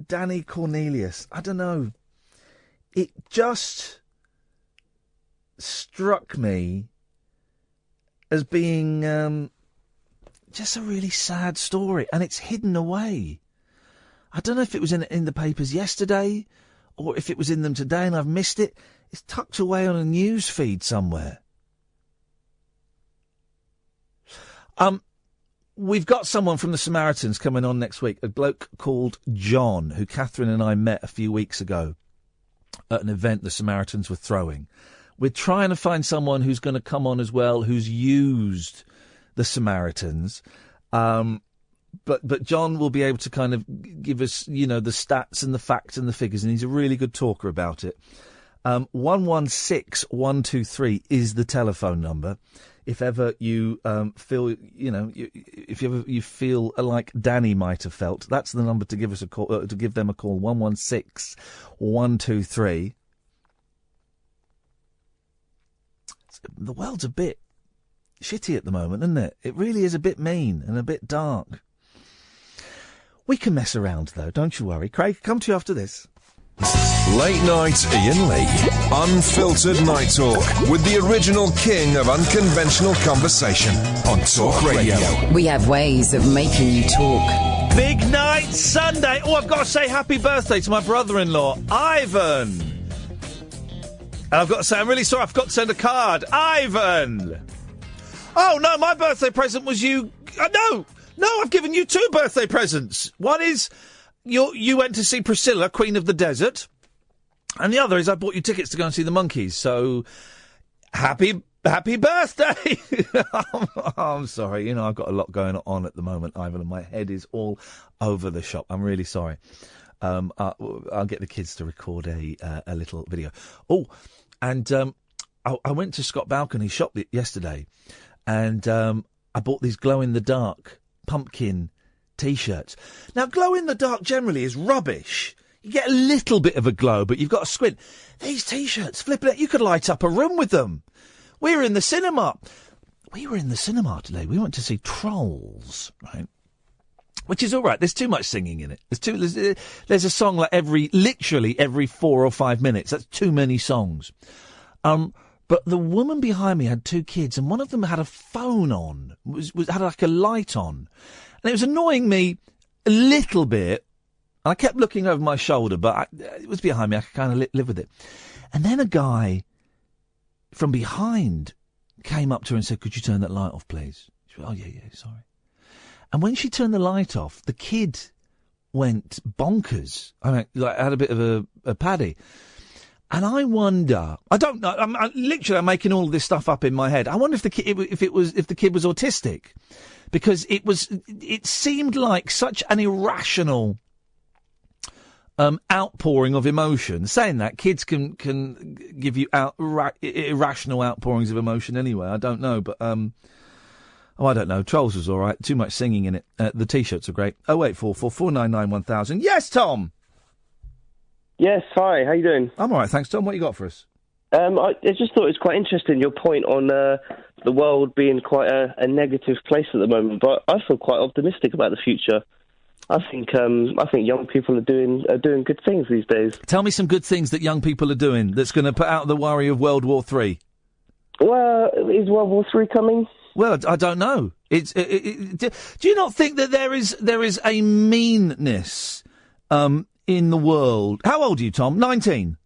Danny Cornelius, I don't know, it just struck me as being just a really sad story, and it's hidden away. I don't know if it was in the papers yesterday or if it was in them today and I've missed it. It's tucked away on a news feed somewhere. We've got someone from the Samaritans coming on next week, a bloke called John, who Catherine and I met a few weeks ago at an event the Samaritans were throwing. We're trying to find someone who's going to come on as well, who's used the Samaritans, but John will be able to kind of give us, the stats and the facts and the figures, and he's a really good talker about it. 116-123 is the telephone number. If ever you feel, if you feel like Danny might have felt, that's the number to give us a call. To give them a call. 116-123. The world's a bit shitty at the moment, isn't it? It really is a bit mean and a bit dark. We can mess around, though, don't you worry. Craig, come to you after this. Late Night Iain Lee. Unfiltered night talk with the original king of unconventional conversation on Talk Radio. We have ways of making you talk. Big night Sunday. Oh, I've got to say happy birthday to my brother-in-law, Ivan. And I've got to say, I'm really sorry, I forgot to send a card. Ivan! Oh, no, my birthday present was you... No, I've given you 2 birthday presents. One is you went to see Priscilla, Queen of the Desert. And the other is I bought you tickets to go and see the Monkees. So, happy birthday! I'm sorry. I've got a lot going on at the moment, Ivan, and my head is all over the shop. I'm really sorry. I'll get the kids to record a little video. Oh, and I went to Scott Balcony's shop yesterday. And I bought these glow-in-the-dark pumpkin T-shirts. Now, glow-in-the-dark generally is rubbish. You get a little bit of a glow, but you've got to squint. These T-shirts, flipping it, you could light up a room with them. We were in the cinema today. We went to see Trolls, right? Which is all right. There's too much singing in it. There's a song like literally every 4 or 5 minutes. That's too many songs. But the woman behind me had 2 kids, and one of them had a phone on, had like a light on. And it was annoying me a little bit. And I kept looking over my shoulder, but it was behind me. I could kind of live with it. And then a guy from behind came up to her and said, "Could you turn that light off, please?" She went, "Oh, yeah, sorry." And when she turned the light off, the kid went bonkers. I mean, had a bit of a paddy. And I wonder, I don't know, I'm making all of this stuff up in my head. I wonder if the kid was autistic, because it seemed like such an irrational outpouring of emotion. Saying that, kids can give you irrational outpourings of emotion anyway. I don't know, but I don't know. Trolls was all right. Too much singing in it. The T-shirts are great. 0844 499 1000. Yes, Tom. Yes, hi. How you doing? I'm all right, thanks, Tom. What you got for us? I just thought it was quite interesting, your point on the world being quite a negative place at the moment, but I feel quite optimistic about the future. I think young people are doing good things these days. Tell me some good things that young people are doing that's going to put out the worry of World War III. Well, is World War III coming? Well, I don't know. Do you not think that there is a meanness in the world? How old are you, Tom? 19?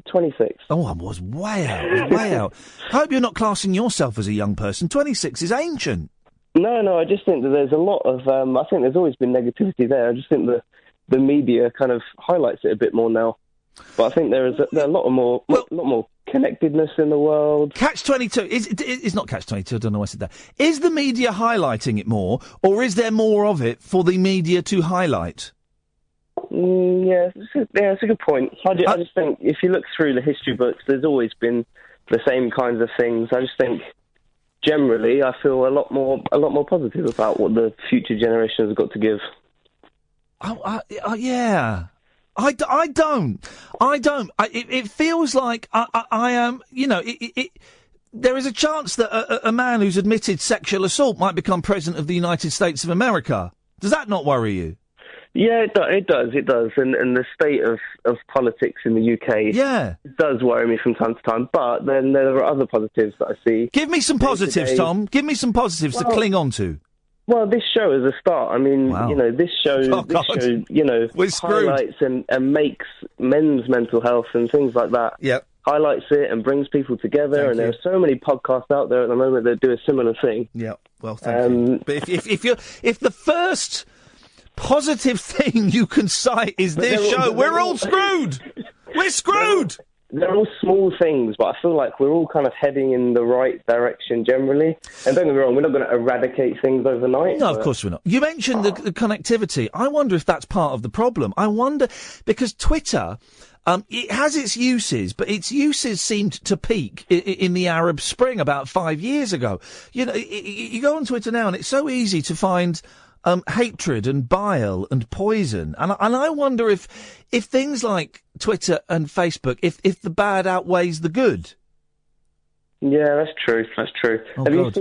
26. Oh, I was way out. I hope you're not classing yourself as a young person. 26 is ancient. No, I just think that there's a lot of... I think there's always been negativity there. I just think the media kind of highlights it a bit more now. But I think there are a lot more connectedness in the world. Catch-22. It's not Catch-22, I don't know why I said that. Is the media highlighting it more, or is there more of it for the media to highlight? Yeah, it's a good point. I just think if you look through the history books, there's always been the same kinds of things. I just think... Generally, I feel a lot more positive about what the future generations have got to give. Yeah. I don't. It feels like I am, there is a chance that a man who's admitted sexual assault might become president of the United States of America. Does that not worry you? Yeah, it does. And the state of politics in the UK does worry me from time to time. But then there are other positives that I see. Give me some positives, Tom. Give me some positives to cling on to. Well, this show is a start. I mean, this show, highlights and makes men's mental health and things like that. Yep. Highlights it and brings people together. There are so many podcasts out there at the moment that do a similar thing. Yeah. Well, thank you. But if the first positive thing you can cite is this show, we're all screwed. We're screwed. They're all small things, but I feel like we're all kind of heading in the right direction generally. And don't get me wrong, we're not going to eradicate things overnight. No, of course we're not. You mentioned the connectivity. I wonder if that's part of the problem. I wonder, because Twitter, it has its uses, but its uses seemed to peak in the Arab Spring about 5 years ago. You go on Twitter now and it's so easy to find hatred and bile and poison. And I wonder if things like Twitter and Facebook, if the bad outweighs the good. Yeah, that's true. Oh, have you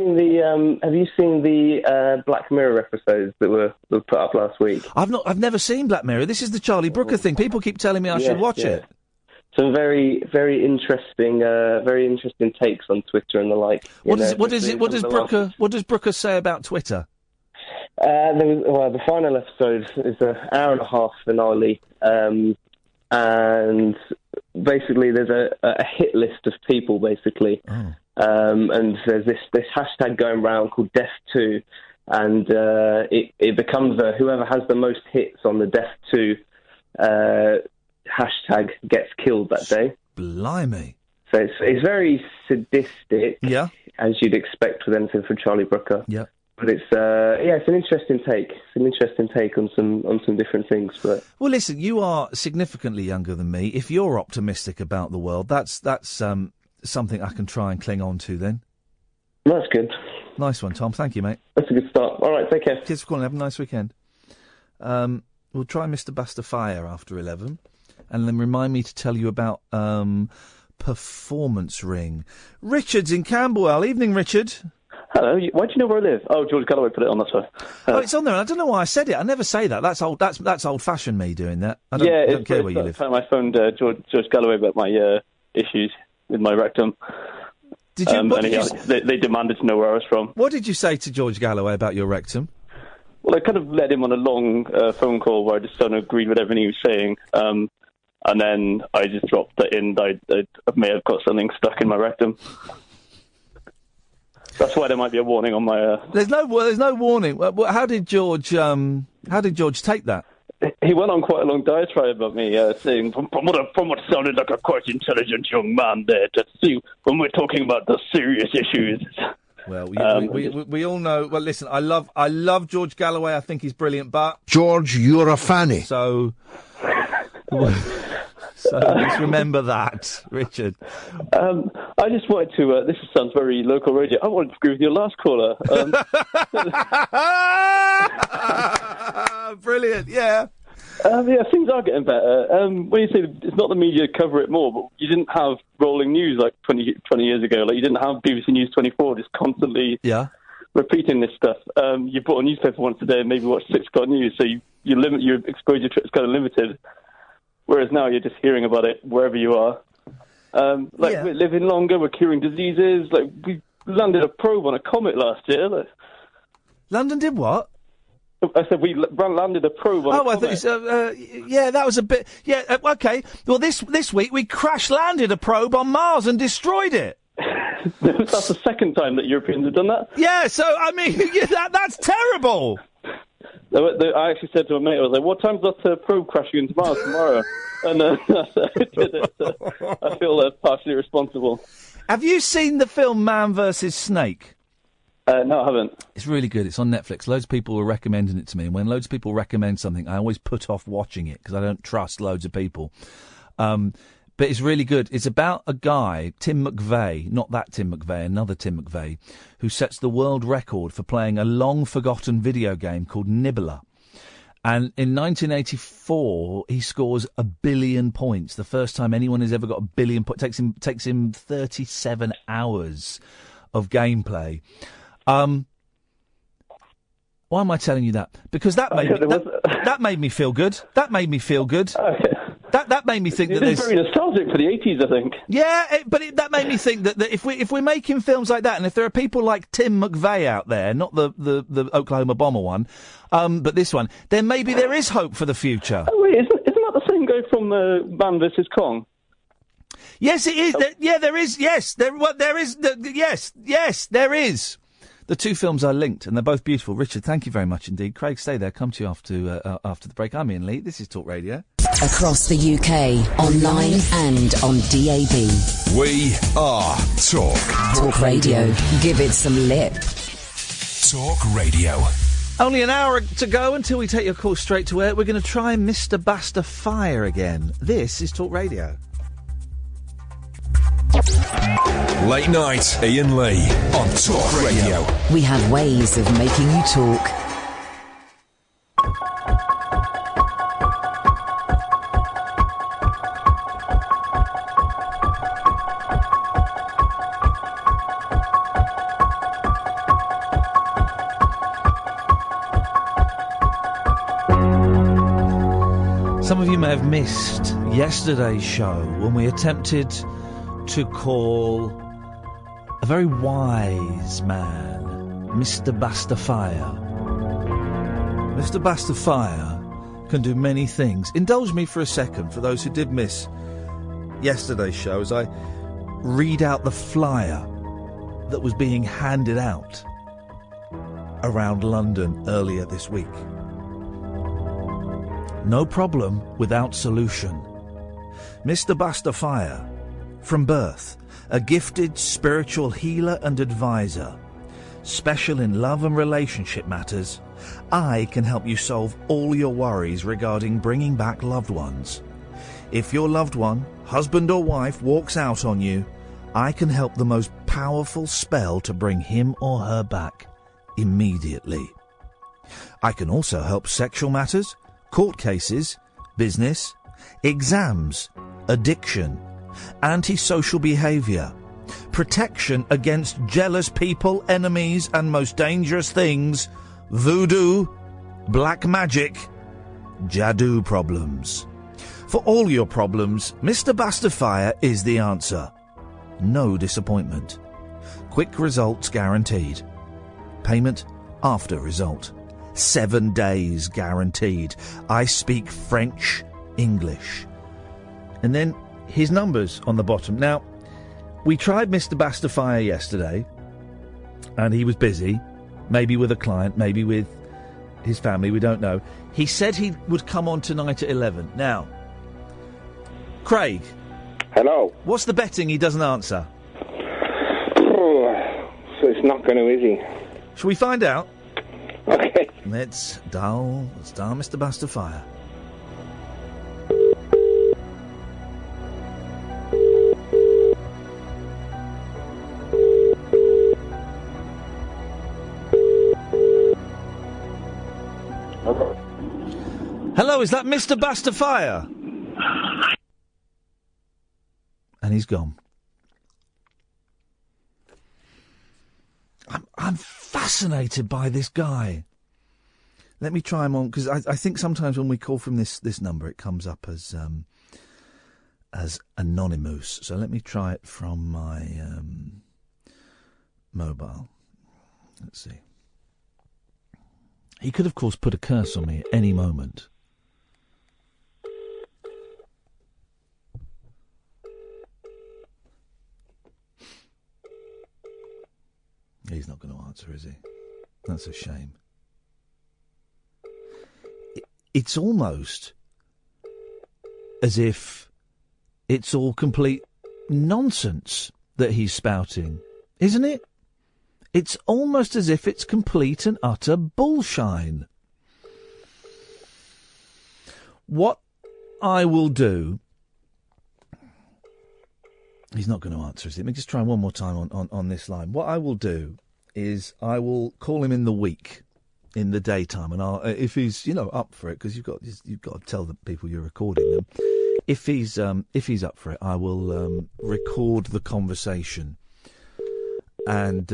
seen the Black Mirror episodes that were put up last week? I've never seen Black Mirror. This is the Charlie Brooker thing. People keep telling me I should watch it. Some very, very interesting takes on Twitter and the like. What does Brooker say about Twitter? The final episode is an hour-and-a-half finale, and basically there's a hit list of people, basically. Oh. And there's this hashtag going around called Death2, and it becomes whoever has the most hits on the Death2 hashtag gets killed that day. Blimey. So it's very sadistic, as you'd expect with anything from Charlie Brooker. Yeah. But it's an interesting take. It's an interesting take on some different things. But well, listen, you are significantly younger than me. If you're optimistic about the world, that's something I can try and cling on to. Then that's good. Nice one, Tom. Thank you, mate. That's a good start. All right, take care. Cheers for calling. Have a nice weekend. We'll try Mr. Buster Fire after 11, and then remind me to tell you about Performance Ring. Richard's in Camberwell. Evening, Richard. Hello. Why do you know where I live? Oh, George Galloway put it on, that's why. Oh, it's on there. I don't know why I said it. I never say that. That's old-fashioned me doing that. I don't care where you live. I phoned George Galloway about my issues with my rectum. Did you? They demanded to know where I was from. What did you say to George Galloway about your rectum? Well, I kind of led him on a long phone call where I just sort of agreed with everything he was saying. And then I just dropped that in. I may have got something stuck in my rectum. That's why there might be a warning on my. There's no warning. How did George take that? He went on quite a long diatribe about me, saying from what sounded like a quite intelligent young man there to see when we're talking about the serious issues. Well, we all know. Well, listen, I love George Galloway. I think he's brilliant, but George, you're a fanny. So So let's remember that, Richard. I just wanted to, this sounds very local radio, I wanted to agree with your last caller. Brilliant, yeah. Yeah, things are getting better. When you say it's not the media cover it more, but you didn't have rolling news like 20 years ago. Like, you didn't have BBC News 24 just constantly repeating this stuff. You bought a newspaper once a day and maybe watched 6 o'clock news, so your exposure to it's kind of limited. Whereas now you're just hearing about it wherever you are. We're living longer, we're curing diseases. Like, we landed a probe on a comet last year. London did what? I said we landed a probe on a comet. I thought you said, that was a bit... Yeah, okay. Well, this week we crash-landed a probe on Mars and destroyed it. That's the second time that Europeans have done that. Yeah, so, I mean, that's terrible. I actually said to a mate, I was like, what time's that probe crashing into Mars tomorrow? And I did it. I feel partially responsible. Have you seen the film Man vs. Snake? No, I haven't. It's really good. It's on Netflix. Loads of people were recommending it to me. And when loads of people recommend something, I always put off watching it because I don't trust loads of people. But it's really good. It's about a guy, Tim McVeigh, not that Tim McVeigh, another Tim McVeigh, who sets the world record for playing a long-forgotten video game called Nibbler. And in 1984, he scores 1 billion points. The first time anyone has ever got 1 billion points. Takes him 37 hours of gameplay. Why am I telling you that? Because that made me feel good. That made me feel good. Okay. That made me think that there's... It's very nostalgic for the 80s, I think. Yeah, that made me think that if we're making films like that, and if there are people like Tim McVeigh out there, not the Oklahoma bomber one, but this one, then maybe there is hope for the future. Oh, wait, isn't that the same guy from Man vs. Kong? Yes, it is. There is. Yes, there is. Yes, there is. The two films are linked, and they're both beautiful. Richard, thank you very much indeed. Craig, stay there. Come to you after the break. I'm Iain Lee. This is Talk Radio. Across the UK, online and on DAB. We are Talk. Talk Radio. Give it some lip. Talk Radio. Only an hour to go until we take your call straight to air. We're going to try Mr. Basta Fire again. This is Talk Radio. Late night, Iain Lee on Talk Radio. We have ways of making you talk. Some of you may have missed yesterday's show when we attempted to call a very wise man Mr. Bastafire. Mr. Bastafire can do many things. Indulge me for a second, for those who did miss yesterday's show, as I read out the flyer that was being handed out around London earlier this week. No problem without solution. Mr. Bastafire, from birth, a gifted spiritual healer and advisor, special in love and relationship matters, I can help you solve all your worries regarding bringing back loved ones. If your loved one, husband or wife, walks out on you, I can help the most powerful spell to bring him or her back immediately. I can also help sexual matters, court cases, business, exams, addiction, antisocial behaviour, protection against jealous people, enemies and most dangerous things, voodoo, black magic, jadoo problems. For all your problems, Mr. Bastafire is the answer. No disappointment. Quick results guaranteed. Payment after result. 7 days guaranteed. I speak French, English. And then his numbers on the bottom. Now, we tried Mr. Bastafire yesterday, and he was busy, maybe with a client, maybe with his family, we don't know. He said he would come on tonight at 11. Now, Craig. Hello. What's the betting he doesn't answer? So it's not going to, is he? Shall we find out? Okay. Let's dial Mr. Bastafire. Hello, is that Mr. Bastafire? And he's gone. I'm fascinated by this guy. Let me try him on, because I think sometimes when we call from this number, it comes up as anonymous. So let me try it from my mobile. Let's see. He could, of course, put a curse on me at any moment. He's not going to answer, is he? That's a shame. It's almost as if it's all complete nonsense that he's spouting, isn't it? It's almost as if it's complete and utter bullshine. What I will do... He's not going to answer, is he? Let me just try one more time on this line. What I will do is I will call him in the week, in the daytime, and I'll if he's up for it, because you've got to tell the people you're recording them. If he's up for it, I will record the conversation. And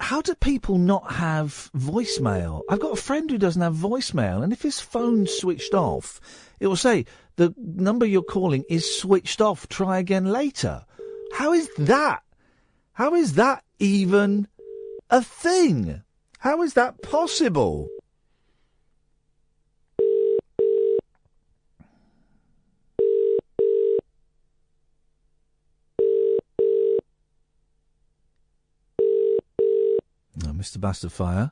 how do people not have voicemail? I've got a friend who doesn't have voicemail, and if his phone's switched off, it will say the number you're calling is switched off. Try again later. How is that? How is that even a thing? How is that possible? Now, Mr. Bastafire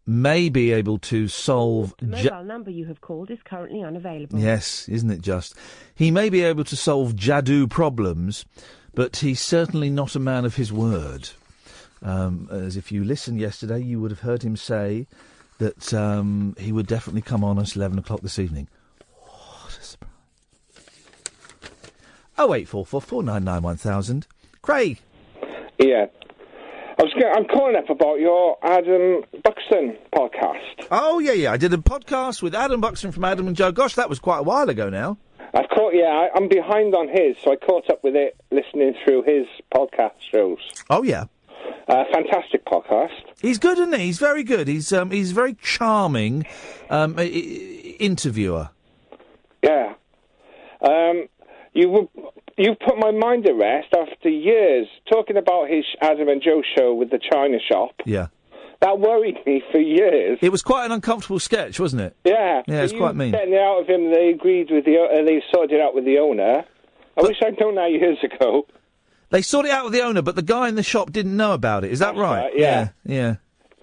may be able to solve... The mobile number you have called is currently unavailable. Yes, isn't it just? He may be able to solve Jadoo problems, but he's certainly not a man of his word. As if you listened yesterday, you would have heard him say that he would definitely come on us 11 o'clock this evening. What a surprise. 08444 499 1000. Craig. Yeah. I'm calling up about your Adam Buxton podcast. Oh, yeah. I did a podcast with Adam Buxton from Adam and Joe. Gosh, that was quite a while ago now. I'm behind on his, so I caught up with it listening through his podcast shows. Oh, yeah. Fantastic podcast. He's good, isn't he? He's very good. He's a very charming interviewer. Yeah. You've put my mind at rest after years talking about his Adam and Joe show with the China shop. Yeah. That worried me for years. It was quite an uncomfortable sketch, wasn't it? Yeah. Yeah, it's quite mean. Getting it out of him, they agreed with they sorted it out with the owner. I wish I'd known that years ago. They sorted it out with the owner, but the guy in the shop didn't know about it. Is that right? Yeah.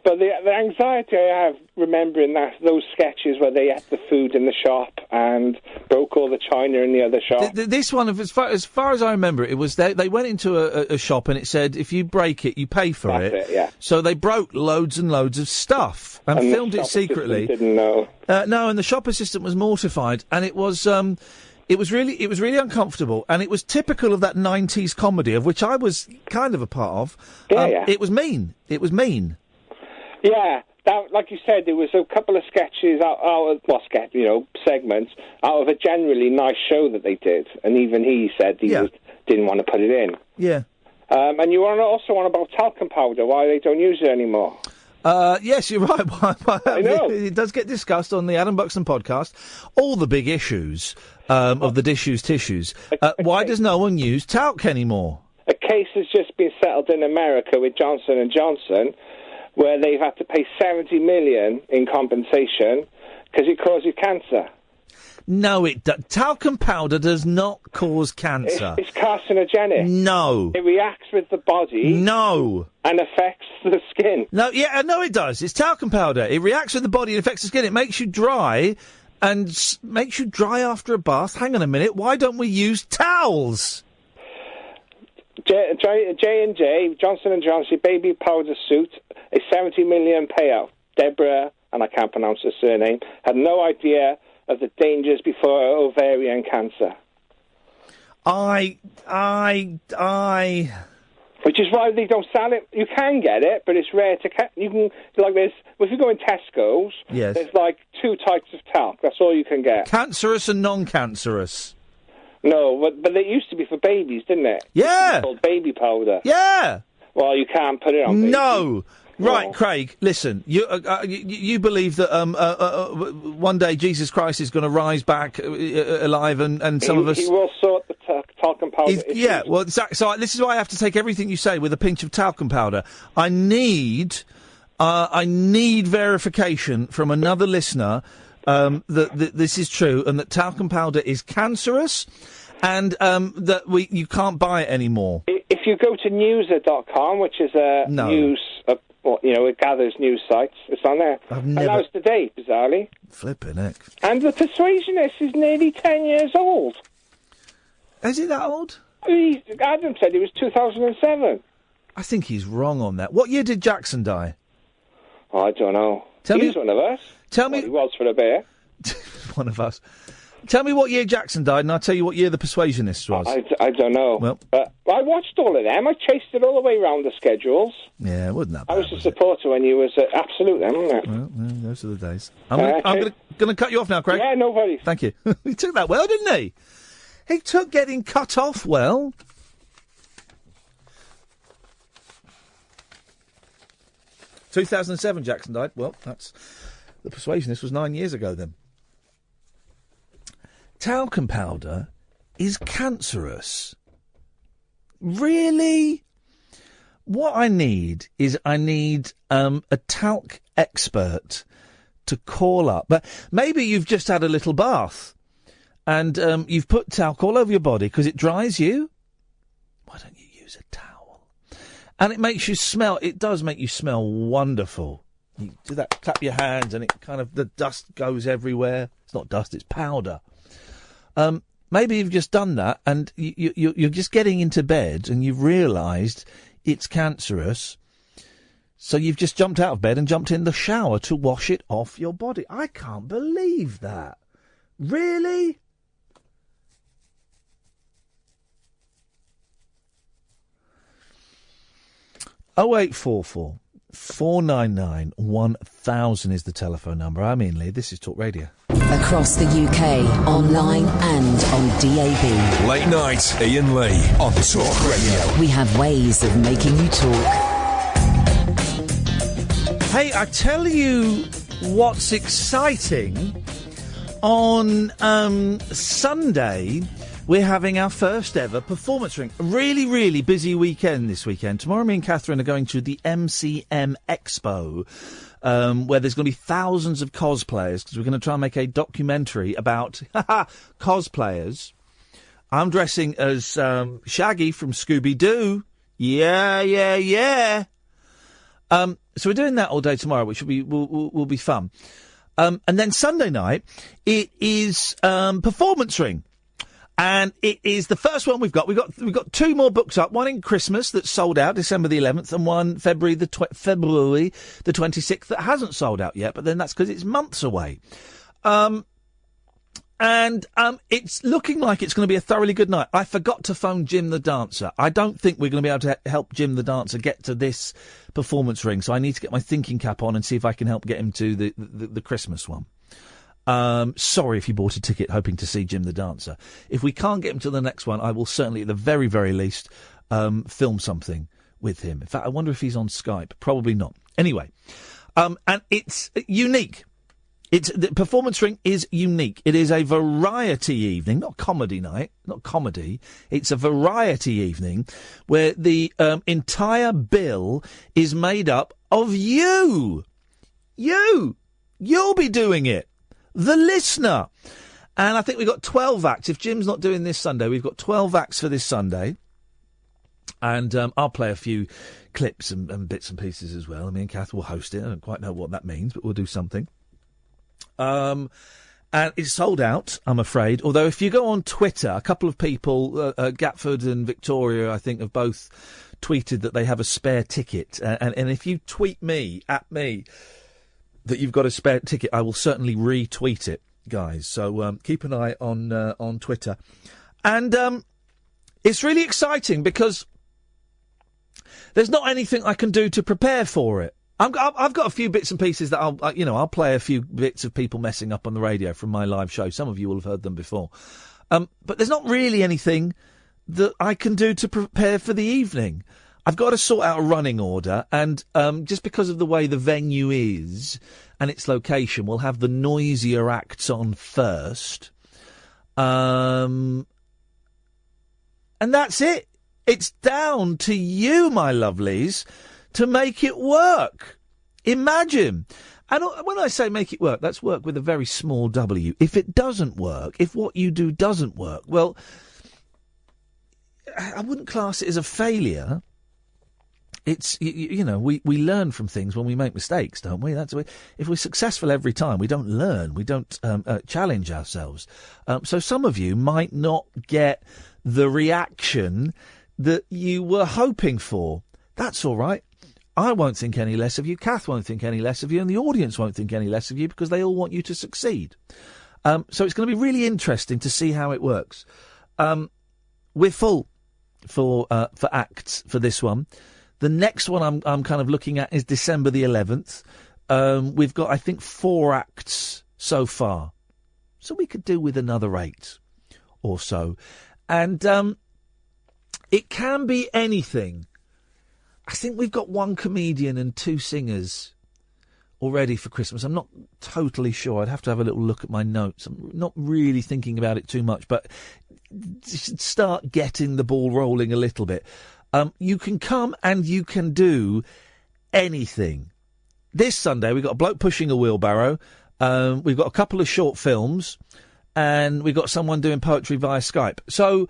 But the anxiety I have remembering those sketches where they ate the food in the shop and broke all the china in the other shop. This one, as far as I remember, it was they went into a shop and it said if you break it, you pay for That's it. Yeah. So they broke loads and loads of stuff and filmed it secretly. Didn't know. No, and the shop assistant was mortified, and it was really uncomfortable, and it was typical of that 90s comedy of which I was kind of a part of. Yeah. It was mean. Yeah, that, like you said, there was a couple of sketches segments out of a generally nice show that they did, and even he said didn't want to put it in. Yeah. And you were also on about talcum powder, why they don't use it anymore. Yes, you're right. I know. It does get discussed on the Adam Buxton podcast. All the big issues of the dishes tissues. Why does no one use talc anymore? A case has just been settled in America with Johnson & Johnson, where they've had to pay $70 million in compensation because it causes cancer. No, talcum powder does not cause cancer. It's carcinogenic. No. It reacts with the body. No. And affects the skin. No, it does. It's talcum powder. It reacts with the body and affects the skin. It makes you dry, and makes you dry after a bath. Hang on a minute. Why don't we use towels? J&J, Johnson & Johnson baby powder suit, a $70 million payout. Deborah, and I can't pronounce her surname, had no idea of the dangers before ovarian cancer. Which is why they don't sell it. You can get it, but it's rare to get. You can, like, there's, if you go in Tesco's, Yes. there's like 2 types of talc. That's all you can get. Cancerous and non-cancerous. No, but it used to be for babies, didn't it? Yeah. It's called baby powder. Yeah. Well, you can't put it on babies. No. Right, No. Craig, listen, you believe that one day Jesus Christ is going to rise back alive and some of us... He will sort the talcum powder issue. Yeah, well, exactly. So this is why I have to take everything you say with a pinch of talcum powder. I need verification from another listener that this is true and that talcum powder is cancerous and that you can't buy it anymore. If you go to newser.com, which is a news... it gathers news sites. It's on there. And now it's today, bizarrely. Flipping heck. And The Persuasionist is nearly 10 years old. Is it that old? Adam said it was 2007. I think he's wrong on that. What year did Jackson die? Oh, I don't know. He's one of us. Tell me. He was for a bit. One of us. Tell me what year Jackson died, and I'll tell you what year The Persuasionist was. I don't know. Well, but I watched all of them. I chased it all the way around the schedules. Yeah, wasn't that bad, I was a supporter when you was absolute then, wasn't it? Well, those are the days. I'm going to cut you off now, Craig. Yeah, no worries. Thank you. He took that well, didn't he? He took getting cut off well. In 2007, Jackson died. Well, that's The Persuasionist was 9 years ago then. Talcum powder is cancerous. Really? What I need is a talc expert to call up. But maybe you've just had a little bath and you've put talc all over your body because it dries you. Why don't you use a towel? And it makes you smell. It does make you smell wonderful. You do that, clap your hands, and it kind of, the dust goes everywhere. It's not dust, it's powder. Maybe you've just done that and you're just getting into bed and you've realised it's cancerous. So you've just jumped out of bed and jumped in the shower to wash it off your body. I can't believe that. Really? Oh 0844 499 1000 is the telephone number. I'm Iain Lee. This is Talk Radio. Across the UK, online and on DAB. Late night, Iain Lee on Talk Radio. We have ways of making you talk. Hey, I tell you what's exciting. On Sunday, we're having our first ever performance ring. Really, really busy weekend this weekend. Tomorrow, me and Catherine are going to the MCM Expo, where there's going to be thousands of cosplayers, because we're going to try and make a documentary about cosplayers. I'm dressing as Shaggy from Scooby-Doo. Yeah. So we're doing that all day tomorrow, which will be fun. And then Sunday night, it is performance ring. And it is the first one we've got. We've got 2 more books up. One in Christmas that's sold out, December the 11th, and one February the 26th that hasn't sold out yet. But then that's because it's months away. And it's looking like it's going to be a thoroughly good night. I forgot to phone Jim the Dancer. I don't think we're going to be able to help Jim the Dancer get to this performance ring, so I need to get my thinking cap on and see if I can help get him to the Christmas one. Sorry if you bought a ticket hoping to see Jim the Dancer. If we can't get him to the next one, I will certainly, at the very, very least, film something with him. In fact, I wonder if he's on Skype. Probably not. Anyway, and it's unique. The performance ring is unique. It is a variety evening, not comedy night, not comedy. It's a variety evening where the entire bill is made up of you. You'll be doing it. The listener. And I think we've got 12 acts. If Jim's not doing this Sunday, we've got 12 acts for this Sunday. And I'll play a few clips and bits and pieces as well. I mean, Kath will host it. I don't quite know what that means, but we'll do something. And it's sold out, I'm afraid. Although if you go on Twitter, a couple of people, Gatford and Victoria, I think, have both tweeted that they have a spare ticket. And if you tweet me, at me, that you've got a spare ticket, I will certainly retweet it, guys. So keep an eye on Twitter. And it's really exciting because There's not anything I can do to prepare for it. I've got a few bits and pieces that I'll play a few bits of people messing up on the radio from my live show. Some of you will have heard them before. But there's not really anything that I can do to prepare for the evening. I've got to sort out a running order, and just because of the way the venue is and its location, we'll have the noisier acts on first. And that's it. It's down to you, my lovelies, to make it work. Imagine. And when I say make it work, that's work with a very small W. If it doesn't work, if what you do doesn't work, well, I wouldn't class it as a failure. It's, we learn from things when we make mistakes, don't we? If we're successful every time, we don't learn. We don't challenge ourselves. So some of you might not get the reaction that you were hoping for. That's all right. I won't think any less of you, Kath won't think any less of you, and the audience won't think any less of you because they all want you to succeed. So it's going to be really interesting to see how it works. We're full for acts for this one. The next one I'm kind of looking at is December the 11th. We've got, I think, 4 acts so far. So we could do with another 8 or so. And it can be anything. I think we've got 1 comedian and 2 singers already for Christmas. I'm not totally sure. I'd have to have a little look at my notes. I'm not really thinking about it too much, but start getting the ball rolling a little bit. You can come and you can do anything. This Sunday, we've got a bloke pushing a wheelbarrow. We've got a couple of short films, and we've got someone doing poetry via Skype. So,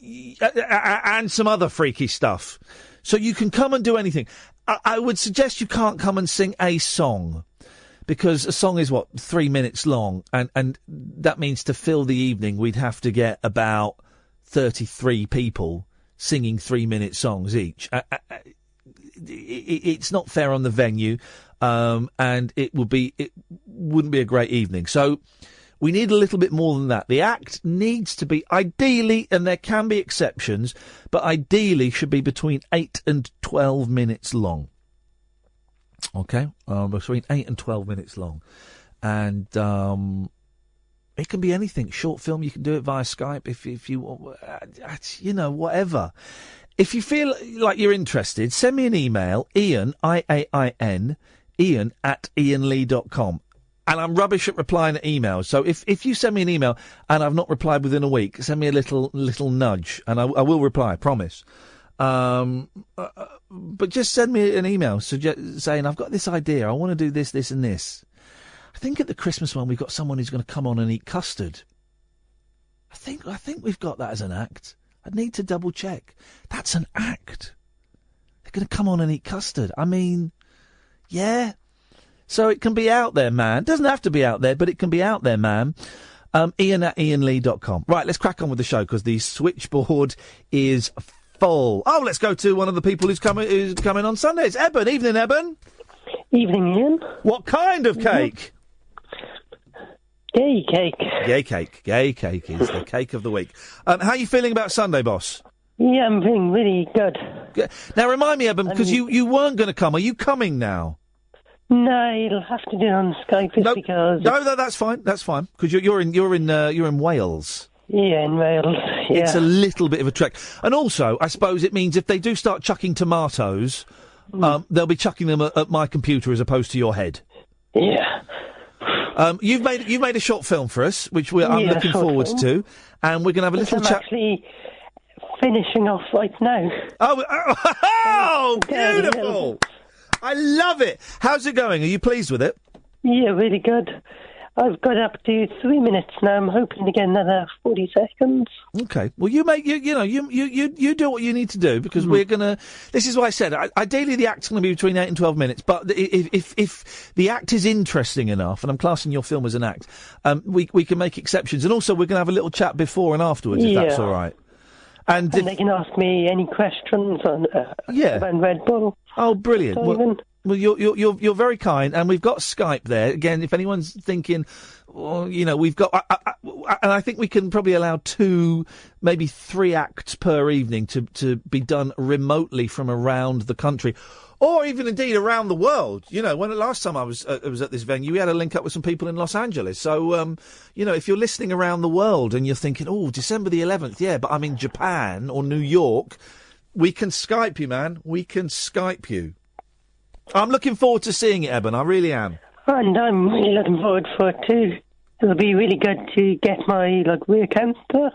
and some other freaky stuff. So you can come and do anything. I would suggest you can't come and sing a song, because a song is, 3 minutes long, and that means to fill the evening we'd have to get about 33 people singing 3-minute songs each. It's not fair on the venue, and it wouldn't be a great evening. So we need a little bit more than that. The act needs to be, ideally, and there can be exceptions, but ideally should be between 8 and 12 minutes long. Okay? Between 8 and 12 minutes long. And it can be anything. Short film, you can do it via Skype if you whatever. If you feel like you're interested, send me an email, Iain, Iain, Iain at iainlee.com. And I'm rubbish at replying to emails. So if you send me an email and I've not replied within a week, send me a little nudge and I will reply, I promise. But just send me an email saying, I've got this idea, I want to do this, this and this. I think at the Christmas one we've got someone who's going to come on and eat custard. I think we've got that as an act. I'd need to double check. That's an act. They're going to come on and eat custard. I mean, yeah. So it can be out there, man. It doesn't have to be out there, but it can be out there, man. Iain at iainlee.com. Right, let's crack on with the show because the switchboard is full. Oh, let's go to one of the people who's coming on Sunday. It's Eben. Evening, Eben. Evening, Ian. What kind of cake? Gay cake. Gay cake. Gay cake is the cake of the week. How are you feeling about Sunday, boss? Yeah, I'm feeling really good. Now, remind me, Eben, because you weren't going to come. Are you coming now? No, you'll have to do it on Skype because... No, that's fine. That's fine. Because you're in Wales. Yeah, in Wales, yeah. It's a little bit of a trek. And also, I suppose it means if they do start chucking tomatoes, they'll be chucking them at my computer as opposed to your head. Yeah. You've made a short film for us, which I'm looking forward to, and we're going to have a little chat. I'm actually finishing off right now. Oh, beautiful! I love it. How's it going? Are you pleased with it? Yeah, really good. I've got up to 3 minutes now. I'm hoping to get another 40 seconds. Okay. Well, you do what you need to do because we're gonna. This is why I said ideally the act's going to be between 8 and 12 minutes. But if the act is interesting enough, and I'm classing your film as an act, we can make exceptions. And also we're going to have a little chat before and afterwards, if that's all right. And they can ask me any questions on about Red Bull. Oh, brilliant! Well, you're very kind, and we've got Skype there. Again, if anyone's thinking, well, we've got, and I think we can probably allow 2, maybe 3 acts per evening to be done remotely from around the country. Or even, indeed, around the world. When last time I was at this venue, we had a link up with some people in Los Angeles. So, if you're listening around the world and you're thinking, oh, December the 11th, yeah, but I'm in Japan or New York, we can Skype you, man. We can Skype you. I'm looking forward to seeing it, Eben. I really am. And I'm really looking forward for it, too. It'll be really good to get my, rear camper.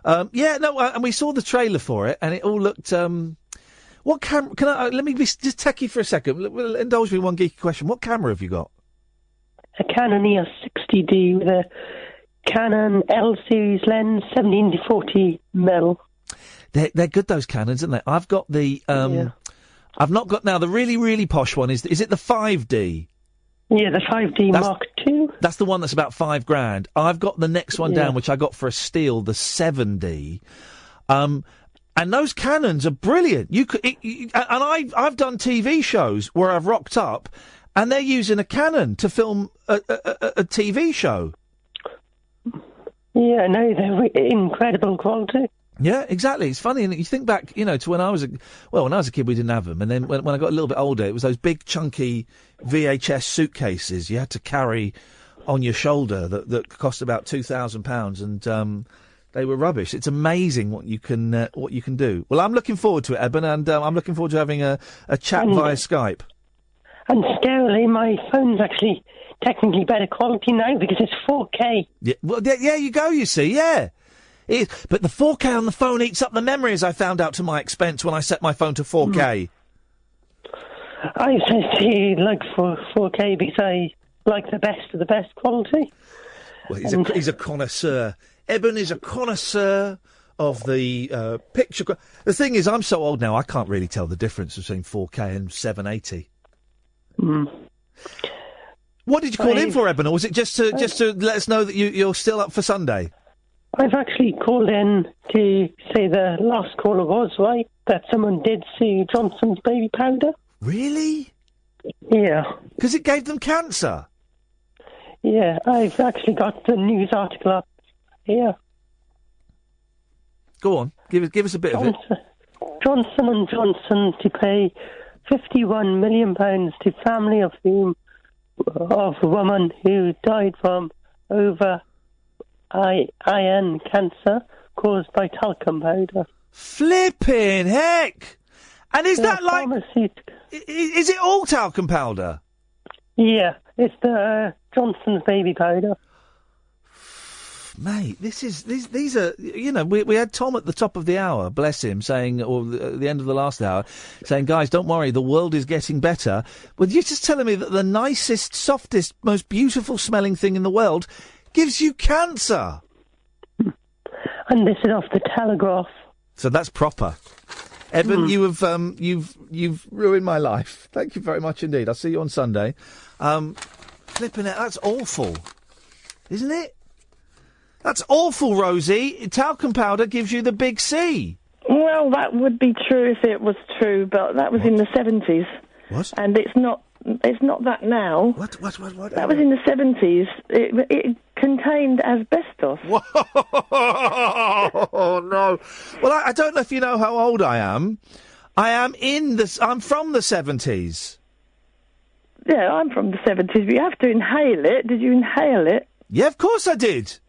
And we saw the trailer for it, and it all looked... What camera? Can I? Let me be just techie for a second. Indulge me in one geeky question. What camera have you got? A Canon EOS 60D with a Canon L series lens, 17-40 mm. They're good, those Canons, aren't they? I've got the. I've not got now the really really posh one. Is it the 5D? Yeah, the 5D Mark II. That's the one that's about $5,000. I've got the next one down, which I got for a steal, the 7D. And those Canons are brilliant. I've done TV shows where I've rocked up, and they're using a Canon to film a TV show. Yeah, no, they're incredible quality. Yeah, exactly. It's funny, and you think back, to when I was a kid, we didn't have them, and then when I got a little bit older, it was those big chunky VHS suitcases you had to carry on your shoulder that cost about £2,000, and they were rubbish. It's amazing what you can do. Well, I'm looking forward to it, Eben, and I'm looking forward to having a chat via Skype. And scarily, my phone's actually technically better quality now because it's 4K. Yeah, well, there you go. You see, yeah. But the 4K on the phone eats up the memory, as I found out to my expense when I set my phone to 4K. I say like 4K because I like the best of the best quality. Well, he's a connoisseur. Eben is a connoisseur of the picture. The thing is, I'm so old now, I can't really tell the difference between 4K and 780. What did you call in for, Eben, or was it just to let us know that you're still up for Sunday? I've actually called in to say the last caller was right, that someone did see Johnson's baby powder. Really? Yeah. Because it gave them cancer? Yeah, I've actually got the news article up here. Go on, give us a bit of it. Johnson & Johnson to pay £51 million to family of a woman who died from IN cancer caused by talcum powder. Flipping heck! And is that like... Is it all talcum powder? Yeah, it's the Johnson's baby powder. Mate, these are, we had Tom at the top of the hour, bless him, saying, or the end of the last hour, saying, guys, don't worry, the world is getting better. Well, you're just telling me that the nicest, softest, most beautiful smelling thing in the world gives you cancer. And this is off the Telegraph. So that's proper. Eben, you've ruined my life. Thank you very much indeed. I'll see you on Sunday. Flipping it, that's awful, isn't it? That's awful, Rosie. Talcum powder gives you the big C. Well, that would be true if it was true, but that was in the 70s. What? And it's not that now. What? That was in the 70s. It contained asbestos. Oh, no. Well, I don't know if you know how old I am. I'm from the 70s. Yeah, I'm from the 70s, but you have to inhale it. Did you inhale it? Yeah, of course I did.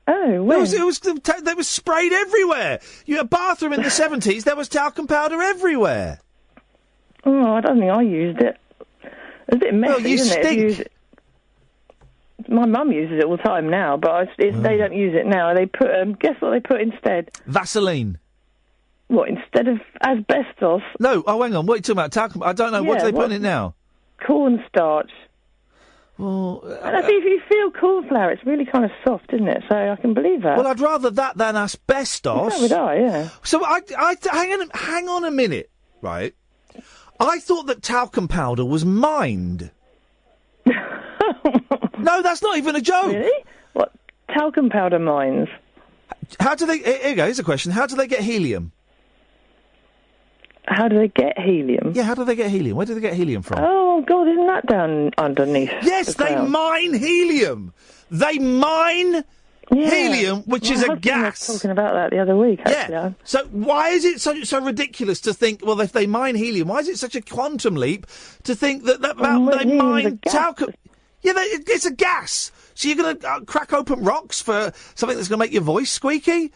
Oh, well. It was sprayed everywhere. You had a bathroom in the 70s, there was talcum powder everywhere. Oh, I don't think I used it. It's a bit messy, well, you isn't stink. it? Use it. My mum uses it all the time now, but they don't use it now. They put, guess what they put instead? Vaseline. What, instead of asbestos? No, hang on, what are you talking about? Talcum, I don't know, what do they put in it now? Cornstarch. Well, and if you feel cauliflower, it's really kind of soft, isn't it? So I can believe that. Well, I'd rather that than asbestos. So would I, yeah. So hang on a minute, right? I thought that talcum powder was mined. No, that's not even a joke. Really? What, talcum powder mines? How do they... Here you go, here's a question. How do they get helium? how do they get helium? Yeah, how do they get helium? Where do they get helium from? Oh, God, isn't that down underneath? Yes, they mine helium. They mine helium, which is a gas. I was talking about that the other week, actually. Yeah. So why is it so ridiculous to think, well, if they mine helium, why is it such a quantum leap to think that they mine talcum? Yeah, it's a gas. So you're going to crack open rocks for something that's going to make your voice squeaky?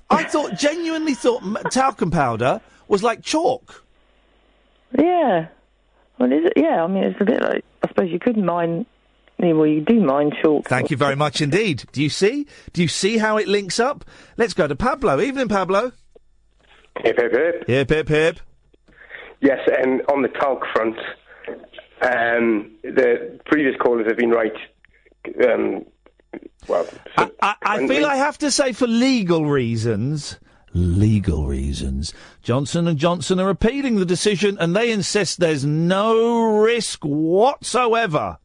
I genuinely thought talcum powder was like chalk. Yeah. Well, is it? Yeah, I mean, it's a bit like, I suppose you could mine... Well, you do mine chalk. Thank you very much indeed. Do you see? Do you see how it links up? Let's go to Pablo. Evening, Pablo. Hip, hip, hip. Hip, hip, hip. Yes, and on the talc front, the previous callers have been right. I feel I have to say, for legal reasons, Johnson & Johnson are appealing the decision, and they insist there's no risk whatsoever.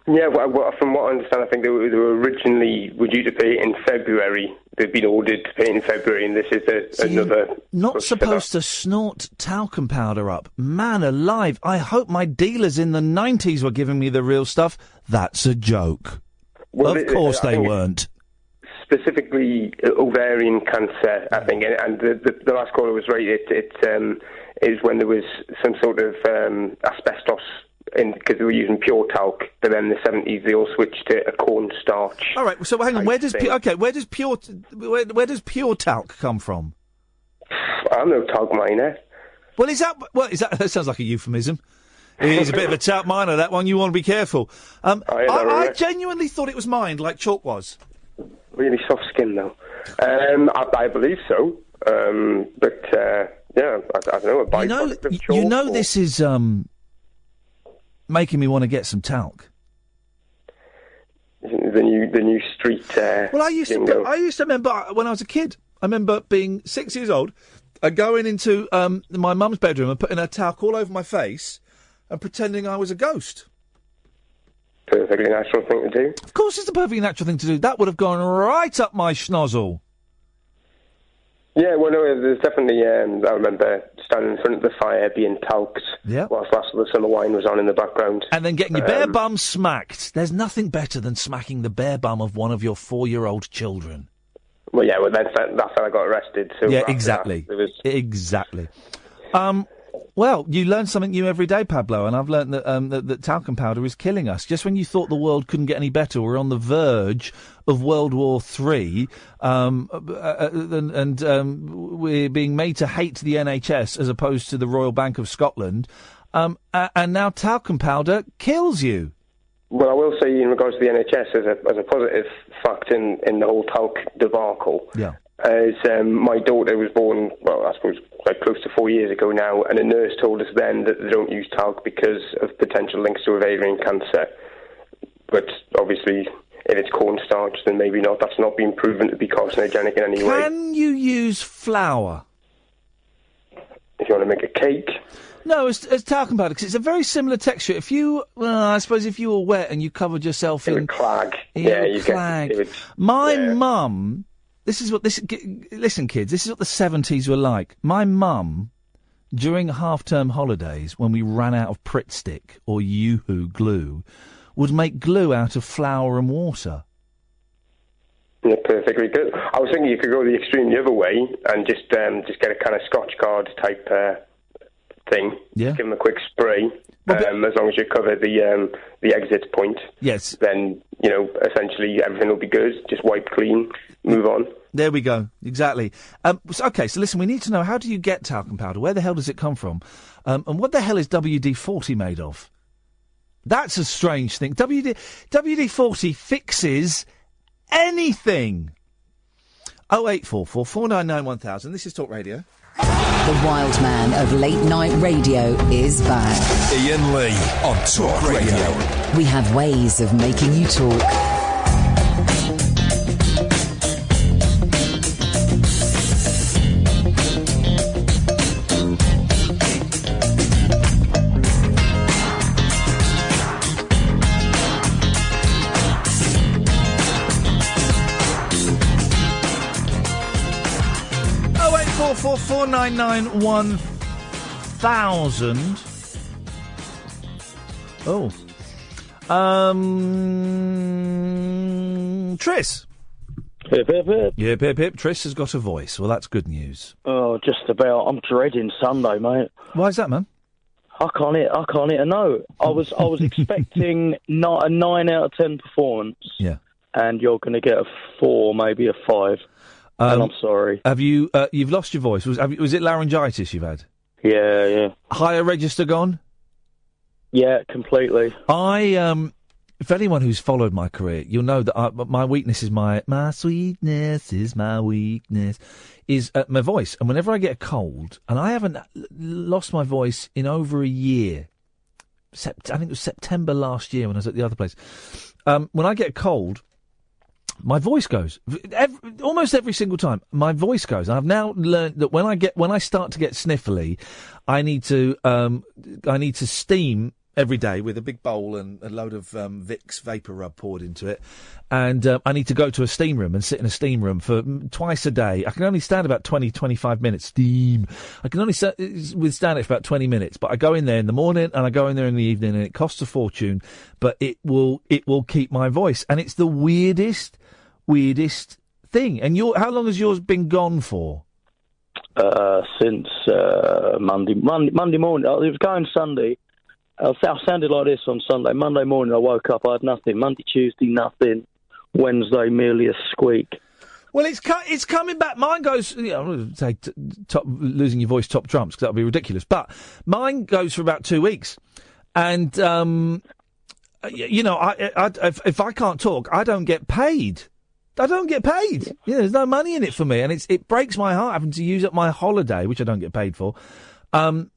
Yeah, well, from what I understand, I think they were originally due to pay in February. They've been ordered to pay in February, and this is another... Not supposed to snort talcum powder up. Man alive, I hope my dealers in the 90s were giving me the real stuff. That's a joke. Well, of course they weren't. Specifically ovarian cancer, I think, and the last caller was right. It is when there was some sort of asbestos, because they were using pure talc, but then in the 70s they all switched to a cornstarch. All right, so hang on. Where does pure talc come from? I'm no talc miner. Well, that sounds like a euphemism. He's a bit of a talc miner, that one. You want to be careful. I genuinely thought it was mined like chalk was. Really soft skin, though. I believe so. But yeah, I don't know. A byproduct of chalk. This is making me want to get some talc. The new street. Well, I used to remember when I was a kid. I remember being 6 years old and going into my mum's bedroom and putting her talc all over my face and pretending I was a ghost. Perfectly natural thing to do. Of course, it's a perfectly natural thing to do. That would have gone right up my schnozzle. Yeah, well, no, there's definitely. I remember standing in front of the fire being talked whilst Last of the Summer Wine was on in the background. And then getting your bare bum smacked. There's nothing better than smacking the bare bum of one of your 4-year-old children. Well, yeah, that's how I got arrested. So yeah, exactly. Exactly. Well, you learn something new every day, Pablo, and I've learned that that talcum powder is killing us. Just when you thought the world couldn't get any better, we're on the verge of World War III, and we're being made to hate the NHS as opposed to the Royal Bank of Scotland, and now talcum powder kills you. Well, I will say in regards to the NHS, as a positive fact in the whole talc debacle, as my daughter was born, well, I suppose like close to 4 years ago now, and a nurse told us then that they don't use talc because of potential links to ovarian cancer. But obviously, if it's cornstarch, then maybe not. That's not been proven to be carcinogenic in any way. Can you use flour? If you want to make a cake? No, as talcum powder, because it's a very similar texture. If you, I suppose if you were wet and you covered yourself it in... would clag. My mum... Listen, kids, this is what the 70s were like. My mum, during half-term holidays, when we ran out of Pritt Stick or Yoo-hoo glue, would make glue out of flour and water. Yeah, perfectly good. I was thinking you could go the extreme the other way and just get a kind of Scotch guard type thing. Yeah. Give them a quick spray. As long as you cover the exit point. Yes. Then, essentially everything will be good. Just wipe clean, move on. There we go. Exactly. Okay, so listen, we need to know, how do you get talcum powder? Where the hell does it come from? And what the hell is WD-40 made of? That's a strange thing. WD-40 fixes anything. 0844 499 1000. This is Talk Radio. The wild man of late night radio is back. Iain Lee on Talk Radio. We have ways of making you talk. For 499 1000. 1,000. Oh. Tris. Hip, hip, hip. Yep, hip, hip. Tris has got a voice. Well, that's good news. Oh, just about. I'm dreading Sunday, mate. Why is that, man? I can't hit a note. I was expecting a 9 out of 10 performance. Yeah. And you're going to get a 4, maybe a 5. And I'm sorry. Have you? You've lost your voice. Was it laryngitis you've had? Yeah. Higher register gone? Yeah, completely. If anyone who's followed my career, you'll know that my weakness is my sweetness is my weakness, is my voice. And whenever I get a cold, and I haven't lost my voice in over a year, I think it was September last year when I was at the other place. When I get a cold, my voice goes. Almost every single time, my voice goes. I've now learned that when I start to get sniffly, I need to steam every day with a big bowl and a load of Vicks vapor rub poured into it, and I need to go to a steam room and sit in a steam room for twice a day. I can only stand about 20-25 minutes steam. I can only withstand it for about 20 minutes, but I go in there in the morning and I go in there in the evening, and it costs a fortune, but it will keep my voice, and it's the weirdest thing. And how long has yours been gone for? Since Monday morning. It was going Sunday. I sounded like this on Sunday. Monday morning I woke up, I had nothing. Monday, Tuesday, nothing. Wednesday, merely a squeak. Well, it's coming back. Mine goes, I'm going to say losing your voice top trumps, because that would be ridiculous. But mine goes for about 2 weeks. And, if I can't talk, I don't get paid. There's no money in it for me. And it breaks my heart having to use up my holiday, which I don't get paid for. I'm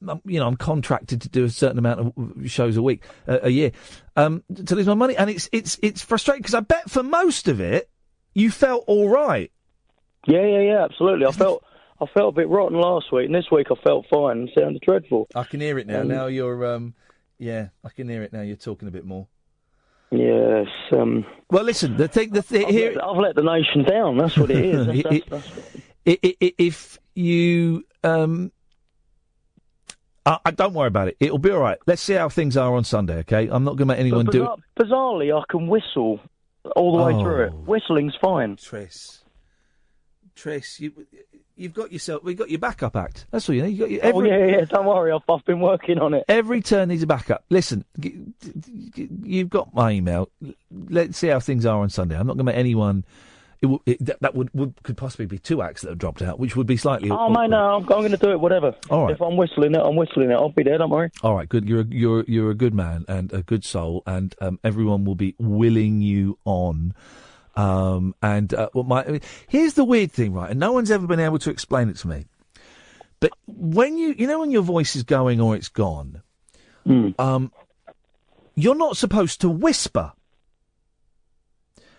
contracted to do a certain amount of shows a week, a year, to lose my money, and it's frustrating, because I bet for most of it you felt all right. Yeah, absolutely. I felt a bit rotten last week, and this week I felt fine and sounded dreadful. I can hear it now. Now you're, I can hear it now. You're talking a bit more. Yes. Well, listen. The thing here, I've let the nation down. That's what it is. If you don't worry about it. It'll be all right. Let's see how things are on Sunday, okay? I'm not going to make anyone do it. Bizarrely, I can whistle all the way through it. Whistling's fine. Tris, we've got your backup act. That's all you need. Yeah. Don't worry, I've been working on it. Every turn needs a backup. Listen, you've got my email. Let's see how things are on Sunday. I'm not going to make anyone. That could possibly be 2 acts that have dropped out, which would be slightly. Oh, mate, no, I'm going to do it. Whatever. All right. If I'm whistling it, I'm whistling it. I'll be there. Don't worry. All right, good. You're a good man and a good soul, and everyone will be willing you on. Here's the weird thing, right? And no one's ever been able to explain it to me. But when when your voice is going or it's gone, you're not supposed to whisper.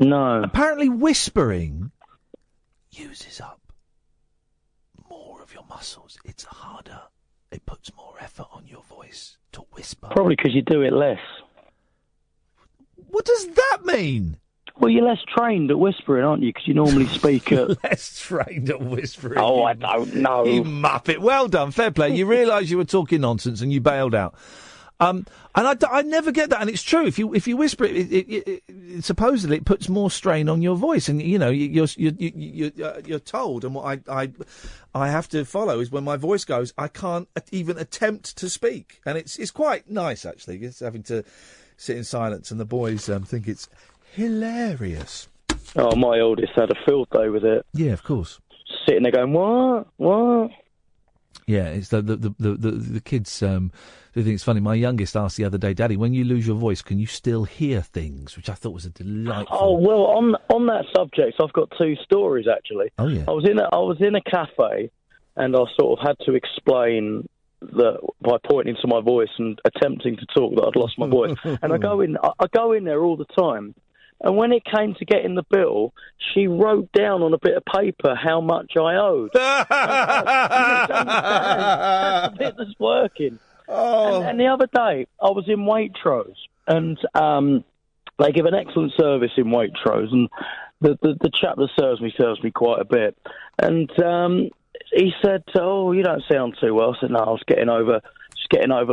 No. Apparently whispering uses up more of your muscles. It's harder. It puts more effort on your voice to whisper. Probably because you do it less. What does that mean? Well, you're less trained at whispering, aren't you? Because you normally speak at... Less trained at whispering. Oh, I don't know. You muppet. Well done. Fair play. You realised you were talking nonsense and you bailed out. And I never get that, and it's true. If you whisper it, supposedly it puts more strain on your voice, and you're told. And what I have to follow is when my voice goes, I can't even attempt to speak, and it's quite nice actually. It's having to sit in silence, and the boys think it's hilarious. Oh, my oldest had a field day with it. Yeah, of course. Sitting there going, what? Yeah, it's the kids. They think it's funny. My youngest asked the other day, "Daddy, when you lose your voice, can you still hear things?" Which I thought was a delightful. Oh well, on that subject, I've got 2 stories actually. Oh yeah. I was in a cafe, and I sort of had to explain that by pointing to my voice and attempting to talk that I'd lost my voice. And I go in there all the time. And when it came to getting the bill, she wrote down on a bit of paper how much I owed. That's the bit that's working. Oh. And the other day, I was in Waitrose, and they give an excellent service in Waitrose, and the chap that serves me quite a bit. And he said, "Oh, you don't sound too well." I said, "No, I was getting over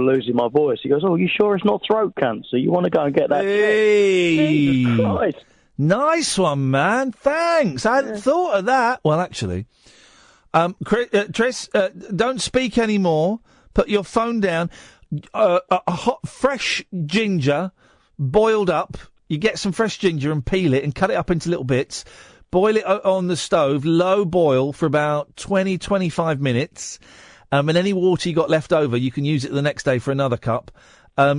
losing my voice." He goes, "Oh, you sure it's not throat cancer? You want to go and get that checked?" Jesus Christ. Nice one, man. Thanks. I hadn't thought of that. Well, actually, Tris, don't speak anymore. Put your phone down. A hot, fresh ginger, boiled up. You get some fresh ginger and peel it and cut it up into little bits. Boil it on the stove, low boil for about 20, 25 minutes. And any water you got left over, you can use it the next day for another cup.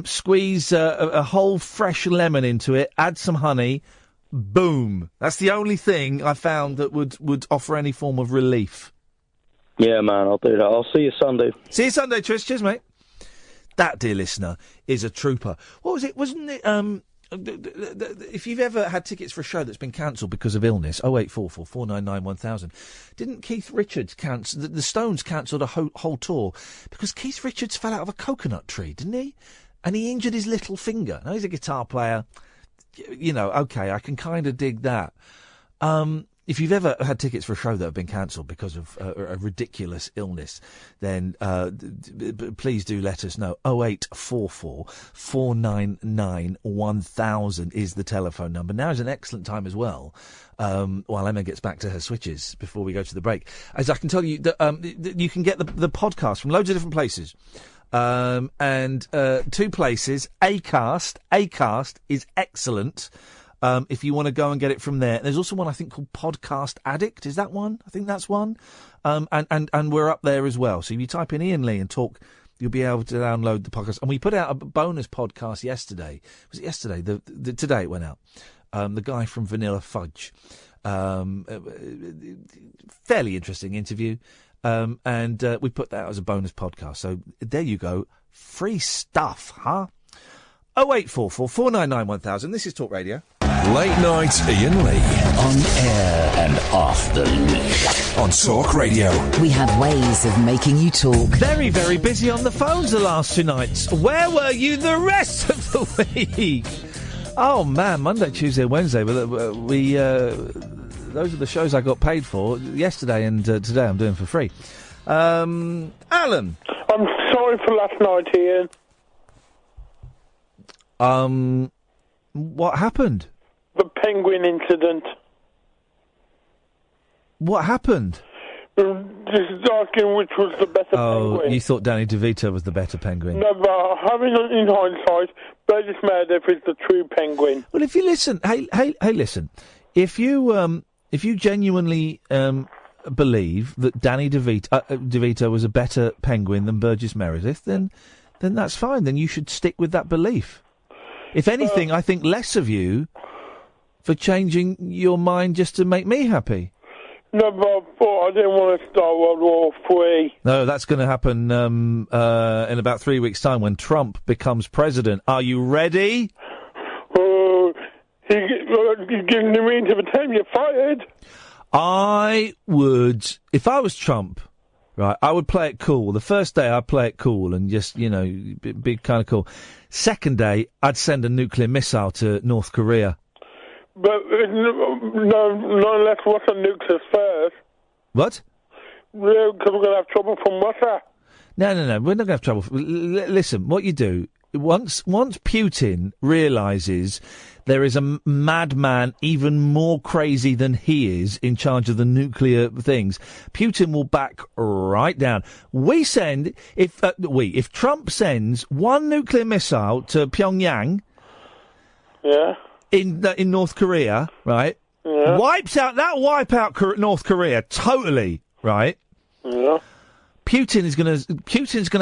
Squeeze a whole fresh lemon into it. Add some honey. Boom. That's the only thing I found that would offer any form of relief. Yeah, man, I'll do that. I'll see you Sunday. See you Sunday, Tris. Cheers, mate. That, dear listener, is a trooper. What was it? Wasn't it... if you've ever had tickets for a show that's been cancelled because of illness, 0844 499 1000. Didn't Keith Richards cancel? The Stones cancelled a whole tour because Keith Richards fell out of a coconut tree, didn't he? And he injured his little finger. Now, he's a guitar player. You know, OK, I can kind of dig that. If you've ever had tickets for a show that have been cancelled because of a ridiculous illness, then please do let us know. 0844 499 1000 is the telephone number. Now is an excellent time as well, while Emma gets back to her switches before we go to the break. As I can tell you, that you can get the podcast from loads of different places. And two places. Acast is excellent. If you want to go and get it from there. There's also one I think called Podcast Addict. Is that one? I think that's one. And we're up there as well. So if you type in Iain Lee and talk, you'll be able to download the podcast. And we put out a bonus podcast yesterday. Was it yesterday? Today it went out. The guy from Vanilla Fudge. Fairly interesting interview. And we put that out as a bonus podcast. So there you go. Free stuff, huh? 0844 499 1000. This is Talk Radio. Late night Iain Lee. On air and off the list. On Talk Radio. We have ways of making you talk. Very, very busy on the phones the last two nights. Where were you the rest of the week? Oh, man, Monday, Tuesday, Wednesday. Those are the shows I got paid for yesterday and today I'm doing for free. Alan. I'm sorry for last night, Iain. What happened? The penguin incident. What happened? Just asking which was the better penguin. Oh, you thought Danny DeVito was the better penguin. No, but having it in hindsight, Burgess Meredith is the true penguin. Well, if you listen, hey, listen. If you genuinely believe that Danny DeVito was a better penguin than Burgess Meredith, then that's fine. Then you should stick with that belief. If anything, I think less of you for changing your mind just to make me happy. No, but I didn't want to start World War III. No, that's going to happen in about 3 weeks' time when Trump becomes president. Are you ready? You're giving me to the time you're fired. I would, if I was Trump, right, I would play it cool. The first day I'd play it cool and just, be kind of cool. Second day, I'd send a nuclear missile to North Korea. But no, unless Russia nukes us first. What? Yeah, because we're going to have trouble from Russia. No, we're not going to have trouble. Listen, what you do, once Putin realises there is a madman even more crazy than he is in charge of the nuclear things, Putin will back right down. If Trump sends one nuclear missile to Pyongyang, yeah, in North Korea, right, yeah, wipe out North Korea totally, right? Yeah. Putin's gonna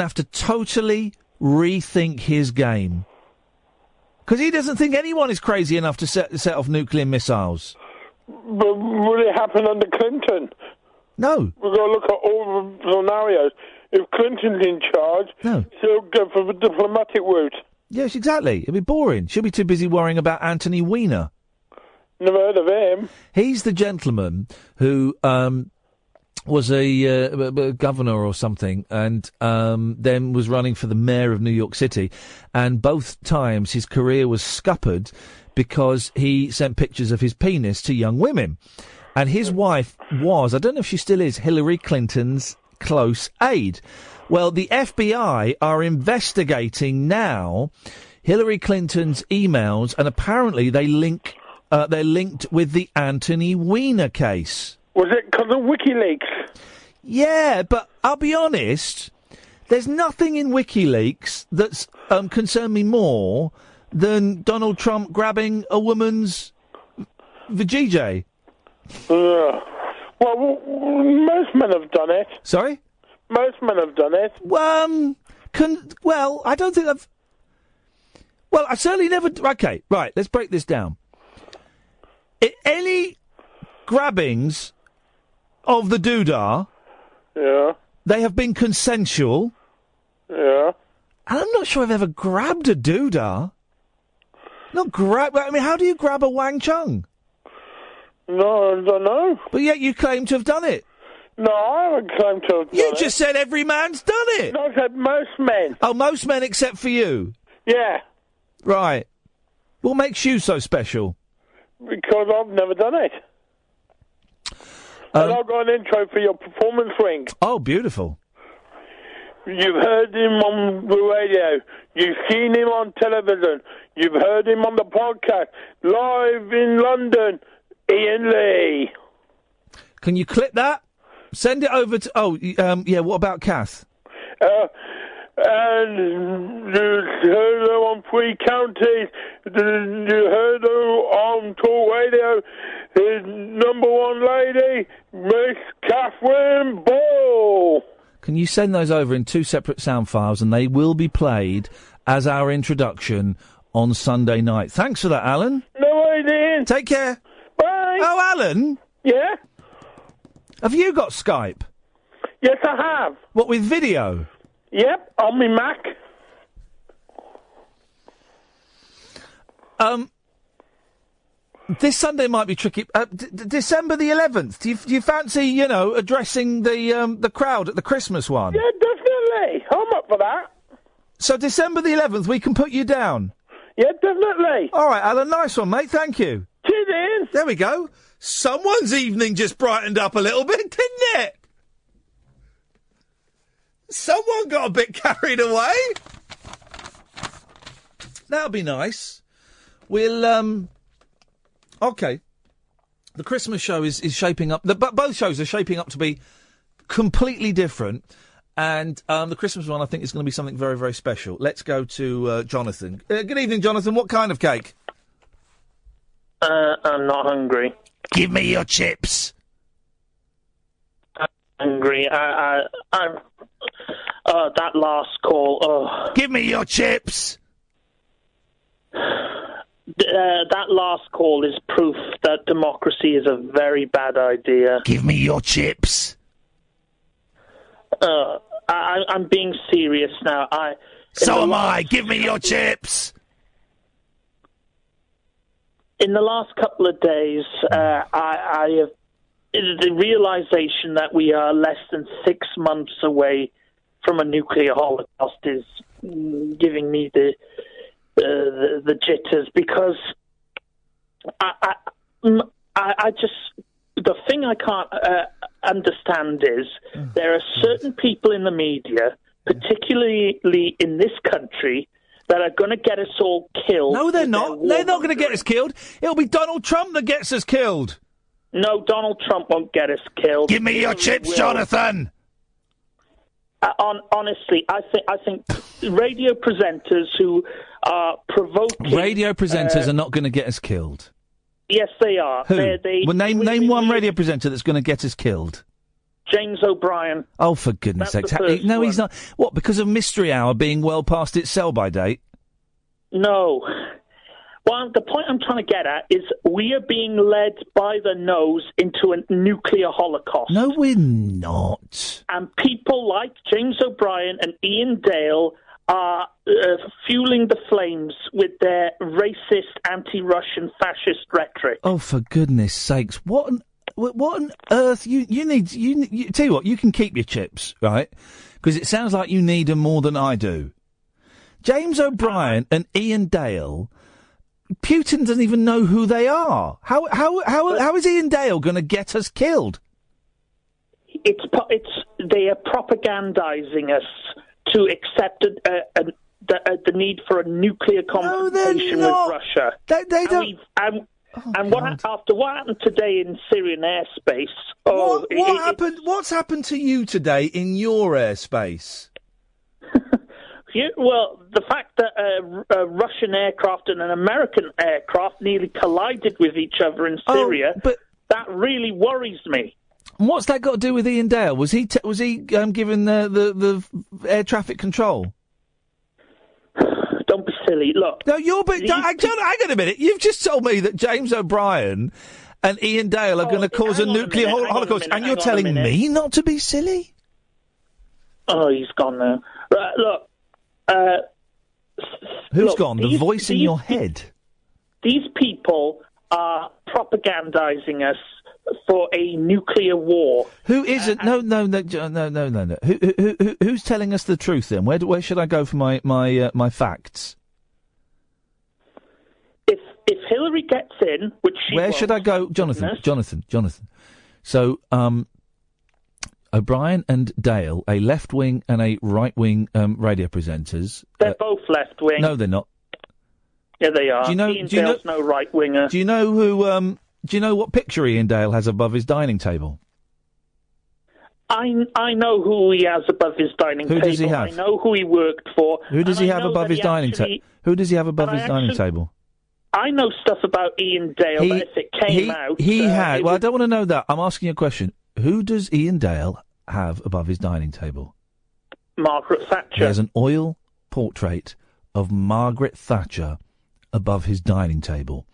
have to totally rethink his game. Because he doesn't think anyone is crazy enough to set off nuclear missiles. But will it happen under Clinton? No. We've got to look at all the scenarios. If Clinton's in charge, she'll go for the diplomatic route. Yes, exactly. It'll be boring. She'll be too busy worrying about Anthony Weiner. Never heard of him. He's the gentleman who was a governor or something, and then was running for the mayor of New York City, and both times his career was scuppered because he sent pictures of his penis to young women. And his wife was, I don't know if she still is, Hillary Clinton's close aide. Well, the FBI are investigating now Hillary Clinton's emails, and apparently they're linked with the Anthony Weiner case. Was it because of WikiLeaks? Yeah, but I'll be honest, there's nothing in WikiLeaks that's concerned me more than Donald Trump grabbing a woman's vajayjay. Well, most men have done it. Sorry? Most men have done it. Well, I don't think I've... Well, I certainly never... Okay, right, let's break this down. Any grabbings of the doodah... Yeah. They have been consensual. Yeah. And I'm not sure I've ever grabbed a doodah. Not grab... I mean, how do you grab a Wang Chung? No, I don't know. But yet you claim to have done it. No, I haven't claimed to have done You it. just said every man's done it. No, I said most men. Oh, most men except for you? Yeah. Right. What makes you so special? Because I've never done it. And I've got an intro for your performance ring. Oh, beautiful. You've heard him on the radio. You've seen him on television. You've heard him on the podcast. Live in London, Iain Lee. Can you clip that? Send it over to... Oh, yeah, what about Kath? And you heard her on 3 counties. You heard her on Talk Radio. His #1 lady, Miss Catherine Ball. Can you send those over in 2 separate sound files, and they will be played as our introduction on Sunday night. Thanks for that, Alan. No worries, Ian. Take care. Bye. Oh, Alan? Yeah? Have you got Skype? Yes, I have. What, with video? Yep, on my Mac. This Sunday might be tricky. December the 11th. Do you fancy, addressing the crowd at the Christmas one? Yeah, definitely. I'm up for that. So December the 11th, we can put you down? Yeah, definitely. All right, Alan, nice one, mate. Thank you. Cheers, Ian. There we go. Someone's evening just brightened up a little bit, didn't it? Someone got a bit carried away. That'll be nice. We'll, okay. The Christmas show is shaping up... both shows are shaping up to be completely different. And the Christmas one, I think, is going to be something very, very special. Let's go to Jonathan. Good evening, Jonathan. What kind of cake? I'm not hungry. Give me your chips. I'm hungry. I'm... that last call. Oh. Give me your chips. That last call is proof that democracy is a very bad idea. Give me your chips. I'm being serious now. So am I. Give me your chips. In the last couple of days, I have the realization that we are less than 6 months away from a nuclear holocaust is giving me the jitters, because I just, the thing I can't understand is there are certain people in the media, particularly in this country, that are going to get us all killed. No, they're not. They're not going to get us killed. It'll be Donald Trump that gets us killed. No, Donald Trump won't get us killed. Give me your chips, Jonathan. Honestly, I think radio presenters who are provoking... Radio presenters are not going to get us killed. Yes, they are. Who? Well, name one radio presenter that's going to get us killed. James O'Brien. Oh, for goodness sakes. No, he's not. What, because of Mystery Hour being well past its sell-by date? No. Well, the point I'm trying to get at is we are being led by the nose into a nuclear holocaust. No, we're not. And people like James O'Brien and Ian Dale are fueling the flames with their racist, anti-Russian, fascist rhetoric. Oh, for goodness sakes. What on earth? You need... Tell you what, you can keep your chips, right? Because it sounds like you need them more than I do. James O'Brien and Ian Dale Putin doesn't even know who they are. How is Iain Dale going to get us killed? They are propagandizing us to accept the need for a nuclear confrontation with Russia. They don't. After what happened today in Syrian airspace? What's happened to you today in your airspace? Well, the fact that a Russian aircraft and an American aircraft nearly collided with each other in Syria, that really worries me. And what's that got to do with Iain Dale? Was he given the air traffic control? Don't be silly. Look. No, hang on a minute. You've just told me that James O'Brien and Iain Dale are going to cause a nuclear holocaust, and you're telling me not to be silly? Oh, he's gone now. Look. Who's gone? The voice in your head. These people are propagandizing us for a nuclear war. Who isn't? No. Who's telling us the truth then? Where should I go for my facts? If Hillary gets in, which she where should I go, Jonathan? So, O'Brien and Dale, a left-wing and a right-wing radio presenters. They're both left-wing. No, they're not. Yeah, they are. Iain Dale's no right-winger. Do you know who? Do you know what picture Iain Dale has above his dining table? I know who he has above his dining table. Who does he have? I know who he worked for. Who does he have above his dining table? Who does he have above his dining table? I know stuff about Iain Dale, but if it came out... Well, I don't want to know that. I'm asking you a question. Who does Iain Dale have above his dining table? Margaret Thatcher. He has an oil portrait of Margaret Thatcher above his dining table.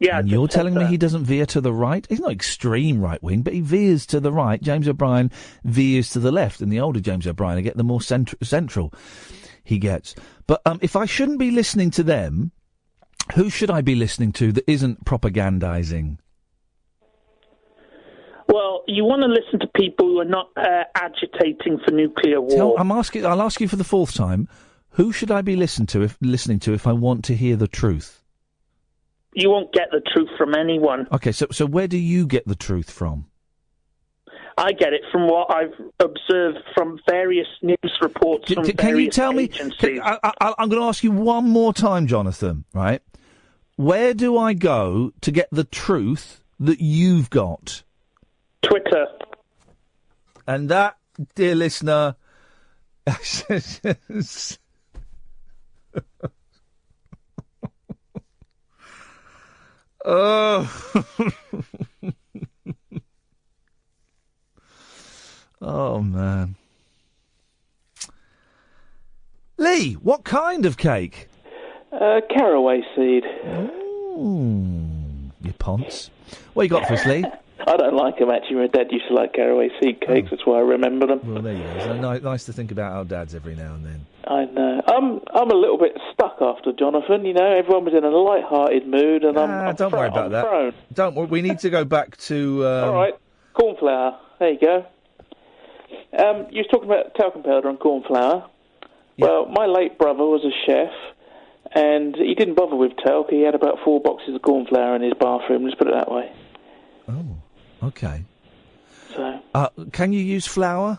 Yeah, and you're telling me he doesn't veer to the right? He's not extreme right-wing, but he veers to the right. James O'Brien veers to the left, and the older James O'Brien, I get the more central he gets. But if I shouldn't be listening to them, who should I be listening to that isn't propagandizing? Well, you want to listen to people who are not agitating for nuclear war. I'll ask you for the fourth time. Who should I be listening to if I want to hear the truth? You won't get the truth from anyone. Okay, so where do you get the truth from? I get it from what I've observed from various news reports from can you tell agencies. me? I'm going to ask you one more time, Jonathan. Right? Where do I go to get the truth that you've got? Twitter. And that, dear listener, oh. Oh, man. Lee, what kind of cake? Caraway seed. Ooh, you ponce. What you got for us, Lee? I don't like them, actually. My dad used to like caraway seed cakes. That's why I remember them. Well, there you go. It's nice to think about our dads every now and then. I know. I'm a little bit stuck after Jonathan. You know, everyone was in a light-hearted mood, and I'm don't worry about that. Prone. Don't worry. We need to go back to. All right, cornflour. There you go. You was talking about talcum powder and cornflour. Yeah. Well, my late brother was a chef, and he didn't bother with talc. He had about 4 boxes of cornflour in his bathroom. Let's put it that way. Oh, okay. So, can you use flour?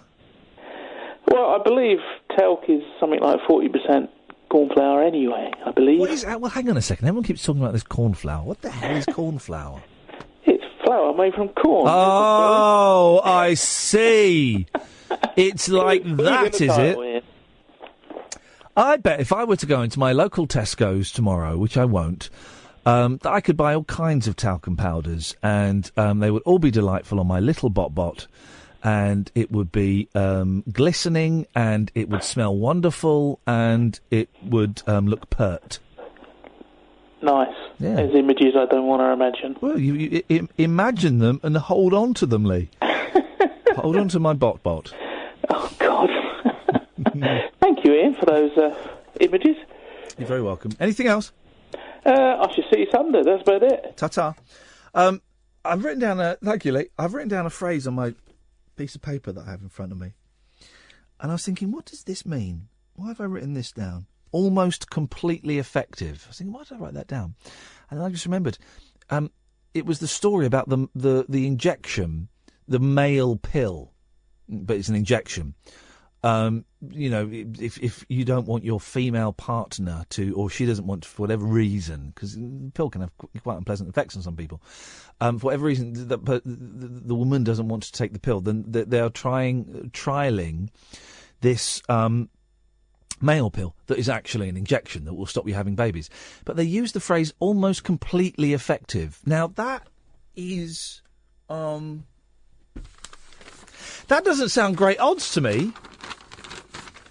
Well, I believe talc is something like 40% cornflour anyway, I believe. What is that? Well, hang on a second. Everyone keeps talking about this cornflour. What the hell is cornflour? It's flour made from corn. Oh, I see. It's like that, is it? I bet if I were to go into my local Tesco's tomorrow, which I won't, I could buy all kinds of talcum powders, and they would all be delightful on my little bot, and it would be glistening, and it would smell wonderful, and it would look pert. Nice. Yeah. There's images I don't want to imagine. Well, you imagine them and hold on to them, Lee. Hold on to my bot. Oh, God. Thank you, Ian, for those images. You're very welcome. Anything else? I should see you Sunday. That's about it. Ta-ta. I've written down thank you, Lee. I've written down a phrase on my piece of paper that I have in front of me. And I was thinking, what does this mean? Why have I written this down? almost completely effective. I was thinking, why did I write that down? And then I just remembered, it was the story about the injection, the male pill, but it's an injection. If you don't want your female partner to, or she doesn't want for whatever reason, because the pill can have quite unpleasant effects on some people, for whatever reason, the woman doesn't want to take the pill, then they are trialing this male pill that is actually an injection that will stop you having babies. But they use the phrase almost completely effective. Now, that is... that doesn't sound great odds to me.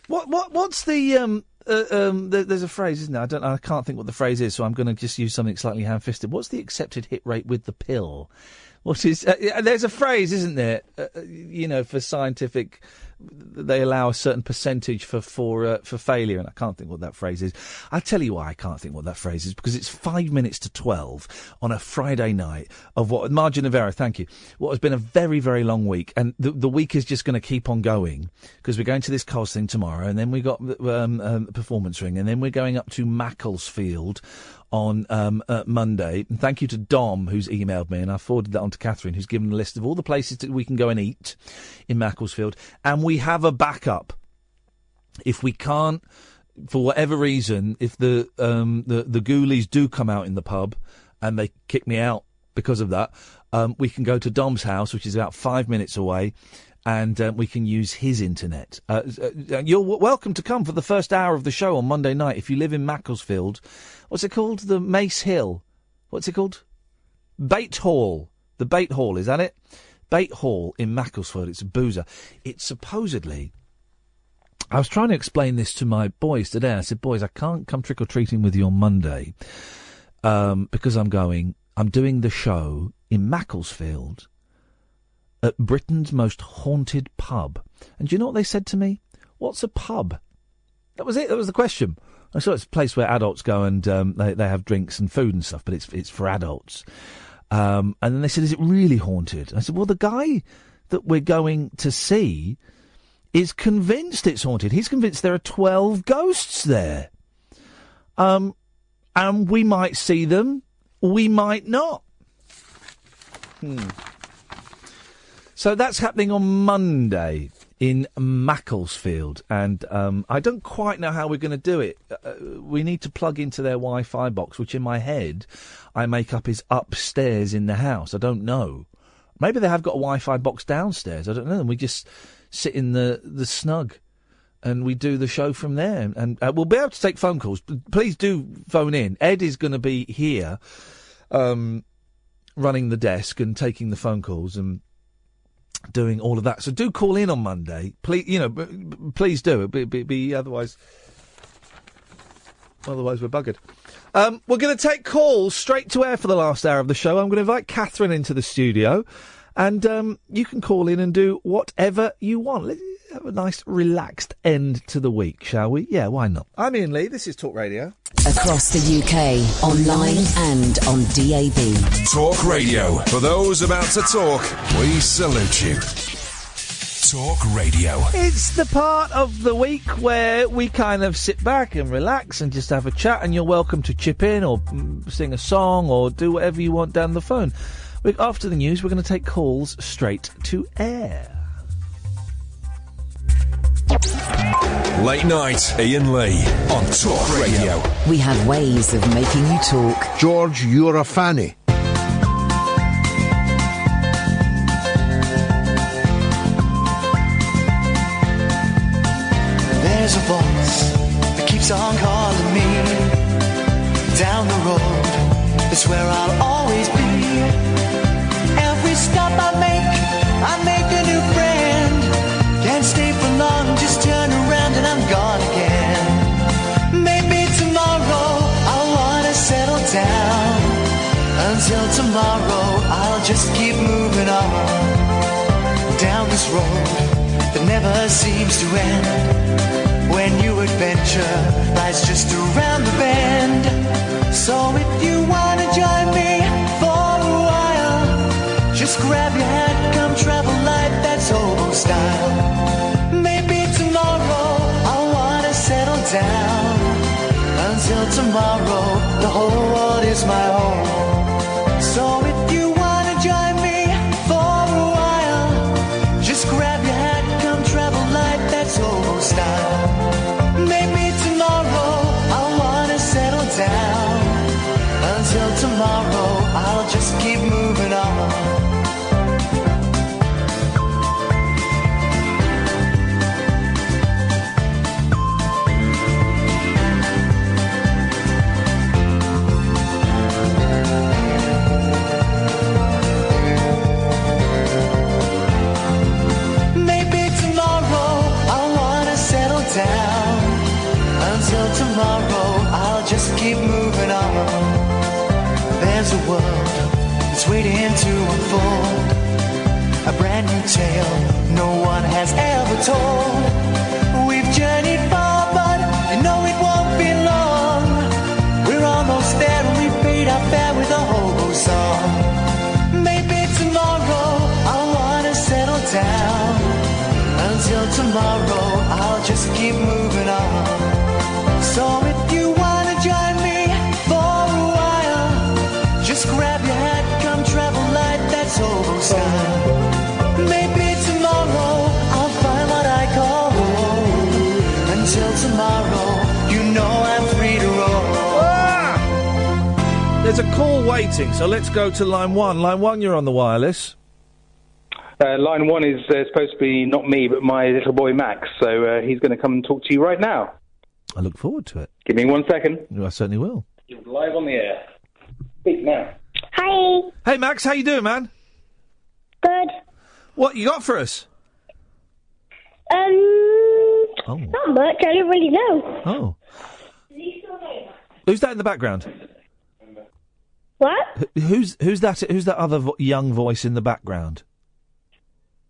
What's the... there's a phrase, isn't there? I can't think what the phrase is, so I'm going to just use something slightly ham-fisted. What's the accepted hit rate with the pill? What is... there's a phrase, isn't there? For scientific... They allow a certain percentage for failure, and I can't think what that phrase is. I'll tell you why I can't think what that phrase is, because it's 5 minutes to 12 on a Friday night of what, margin of error, thank you, what has been a very, very long week, and the week is just going to keep on going, because we're going to this Cos thing tomorrow, and then we got Performance Ring, and then we're going up to Macclesfield on Monday. And thank you to Dom, who's emailed me, and I forwarded that on to Catherine, who's given a list of all the places that we can go and eat in Macclesfield. And we have a backup. If we can't, for whatever reason, if the ghoulies do come out in the pub and they kick me out because of that, we can go to Dom's house, which is about 5 minutes away, and we can use his internet. You're welcome to come for the first hour of the show on Monday night if you live in Macclesfield. What's it called? The Mace Hill. What's it called? Bait Hall. The Bait Hall, is that it? Bait Hall in Macclesfield. It's a boozer. It's supposedly... I was trying to explain this to my boys today. I said, boys, I can't come trick-or-treating with you on Monday because I'm doing the show in Macclesfield at Britain's most haunted pub. And do you know what they said to me? What's a pub? That was it. That was the question. I saw it's a place where adults go and they have drinks and food and stuff, but it's for adults. And then they said, is it really haunted? I said, well, the guy that we're going to see is convinced it's haunted. He's convinced there are 12 ghosts there. And we might see them, we might not. So that's happening on Monday in Macclesfield, and I don't quite know how we're going to do it. We need to plug into their Wi-Fi box, which in my head I make up is upstairs in the house. I don't know. Maybe they have got a Wi-Fi box downstairs. I don't know. And we just sit in the snug and we do the show from there. And we'll be able to take phone calls. Please do phone in. Ed is going to be here running the desk and taking the phone calls and doing all of that. So do call in on Monday. Please, please do. Be otherwise we're buggered. We're going to take calls straight to air for the last hour of the show. I'm going to invite Catherine into the studio, and you can call in and do whatever you want. Let's have a nice, relaxed end to the week, shall we? Yeah, why not? I'm Iain Lee. This is Talk Radio. Across the UK, online and on DAB. Talk Radio. For those about to talk, we salute you. Talk Radio. It's the part of the week where we kind of sit back and relax and just have a chat, and you're welcome to chip in or sing a song or do whatever you want down the phone. After the news, we're going to take calls straight to air. Late night, Iain Lee on Talk Radio. We have ways of making you talk. George, you're a fanny. There's a voice that keeps on calling me down the road. It's where I'll always be. Every stop I make a new friend. Can't stay for long, just turn around and I'm gone again. Maybe tomorrow I'll wanna settle down. Until tomorrow I'll just keep moving on down this road that never seems to end. When new adventure lies just around the bend. So if you wanna join me for a while, just grab your hat, come travel light, that's old style. Maybe tomorrow I'll wanna settle down. until tomorrow, the whole world is my home. So if you wanna join me for a while, just grab your hat, come travel light, that's old style. Maybe tomorrow I'll wanna settle down. Until tomorrow, I'll just keep moving on. Until tomorrow, I'll just keep moving on. There's a world that's waiting to unfold, a brand new tale no one has ever told. We've journeyed far, but you know it won't be long. We're almost there and we paid our fare with a hobo song. Maybe tomorrow I'll wanna settle down. Until tomorrow, I'll just keep moving on. So if you wanna join me for a while, just grab your hat, come travel light, that's hobo style. Maybe tomorrow I'll find what I call home. Until tomorrow, you know I'm free to roll. There's a call waiting, so let's go to line 1. Line 1, you're on the wireless. Line 1 is supposed to be not me, but my little boy Max, so he's going to come and talk to you right now. I look forward to it. Give me 1 second. I certainly will. You're live on the air. Speak now. Hi. Hey, Max, how you doing, man? Good. What you got for us? Not much. I don't really know. Oh. Who's that in the background? What? Who's that? Who's that other young voice in the background?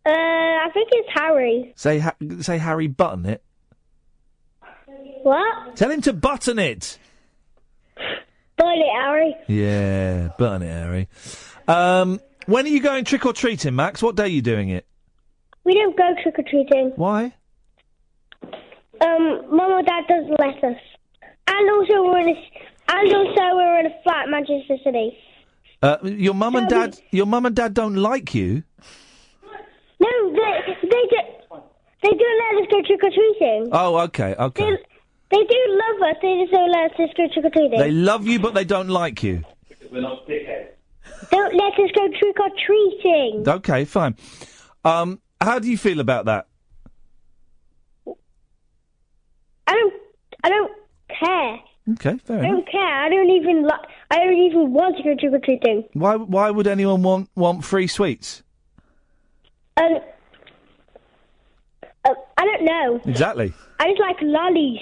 I think it's Harry. Say Harry, button it. What? Tell him to button it. Button it, Harry. Yeah, button it, Harry. When are you going trick or treating, Max? What day are you doing it? We don't go trick or treating. Why? Mum or Dad doesn't let us. And also we're in a flat in Manchester City. Your mum and dad don't like you? No, they don't let us go trick or treating. Oh, okay. They do love us. They just don't let us go trick or treating. They love you, but they don't like you. We're not dickheads. Don't let us go trick or treating. Okay, fine. How do you feel about that? I don't care. Okay, fair I enough. don't care. I don't even want to go trick or treating. Why would anyone want free sweets? I don't know. Exactly. I just like lollies.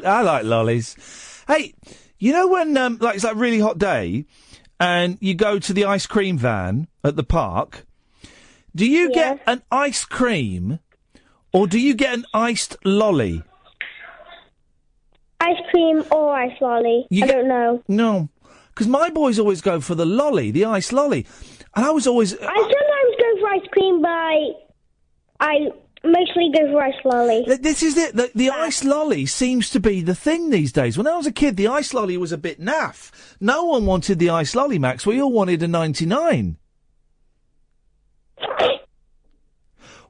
I like lollies. Hey, you know when it's like a really hot day, and you go to the ice cream van at the park? Do you get an ice cream, or do you get an iced lolly? Ice cream or ice lolly? I don't know. No, because my boys always go for the lolly, the ice lolly, and I was always. I sometimes go for ice cream, but I mostly go for ice lolly. This is it. The ice lolly seems to be the thing these days. When I was a kid, the ice lolly was a bit naff. No one wanted the ice lolly, Max. We all wanted a 99.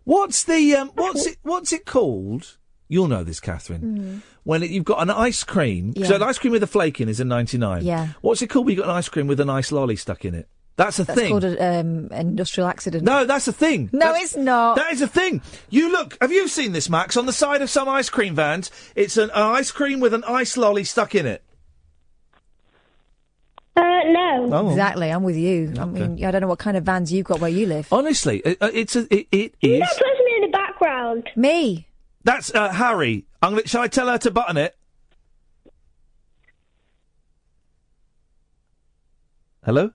What's it called? You'll know this, Catherine. When you've got an ice cream. So an ice cream with a flake in is a 99. Yeah. What's it called when you've got an ice cream with an ice lolly stuck in it? That's thing. That's called an industrial accident. No, that's a thing. No, it's not. That is a thing. You look. Have you seen this, Max? On the side of some ice cream vans, it's an ice cream with an ice lolly stuck in it. No. Oh. Exactly. I'm with you. I mean, I don't know what kind of vans you've got where you live. Honestly, it is. Who's that person in the background? Me. That's Harry. Shall I tell her to button it? Hello?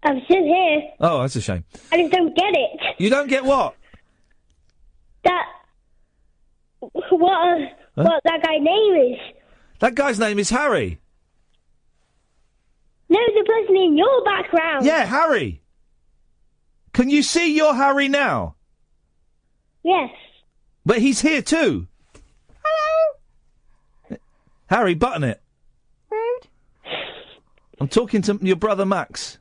I'm still here. Oh, that's a shame. I just don't get it. You don't get what? What that guy's name is. That guy's name is Harry. No, the person in your background. Yeah, Harry. Can you see your Harry now? Yes. But he's here too. Hello. Harry, button it. Rude. I'm talking to your brother Max.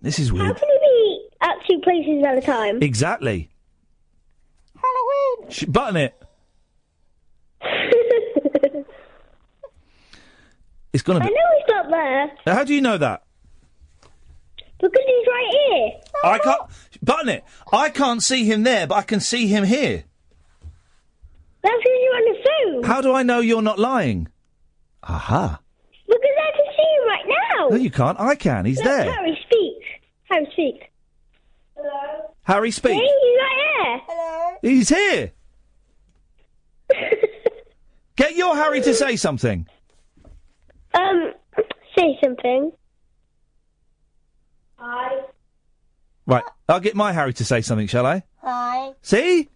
This is How weird. can you be at two places at a time? Exactly. Halloween. Button it. It's gonna be. I know he's not there. How do you know that? Because he's right here. I can't. Button it. I can't see him there, but I can see him here. That's because you're on the phone. How do I know you're not lying? Aha. Because I can see him right now. No, you can't. I can. He's Look, there. Harry, speak. Harry, speak. Hello. Harry, speak. Hey, he's right here. Hello. He's here. Get your Harry to say something. Say something. Hi. Right. I'll get my Harry to say something, shall I? Hi. See?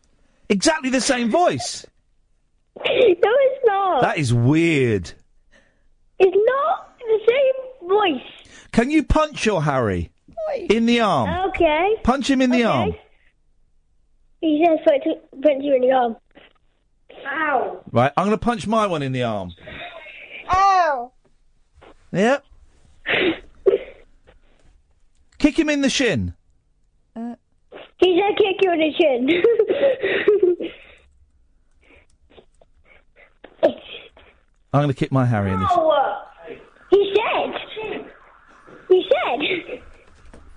Exactly the same voice. No, it's not. That is weird. It's not the same voice. Can you punch your Harry? In the arm. Okay. Punch him in the arm. He says punch you in the arm. Ow. Right, I'm going to punch my one in the arm. Ow. Yep. Kick him in the shin. He said kick you in the chin. I'm going to kick my Harry in the shin. No. He said.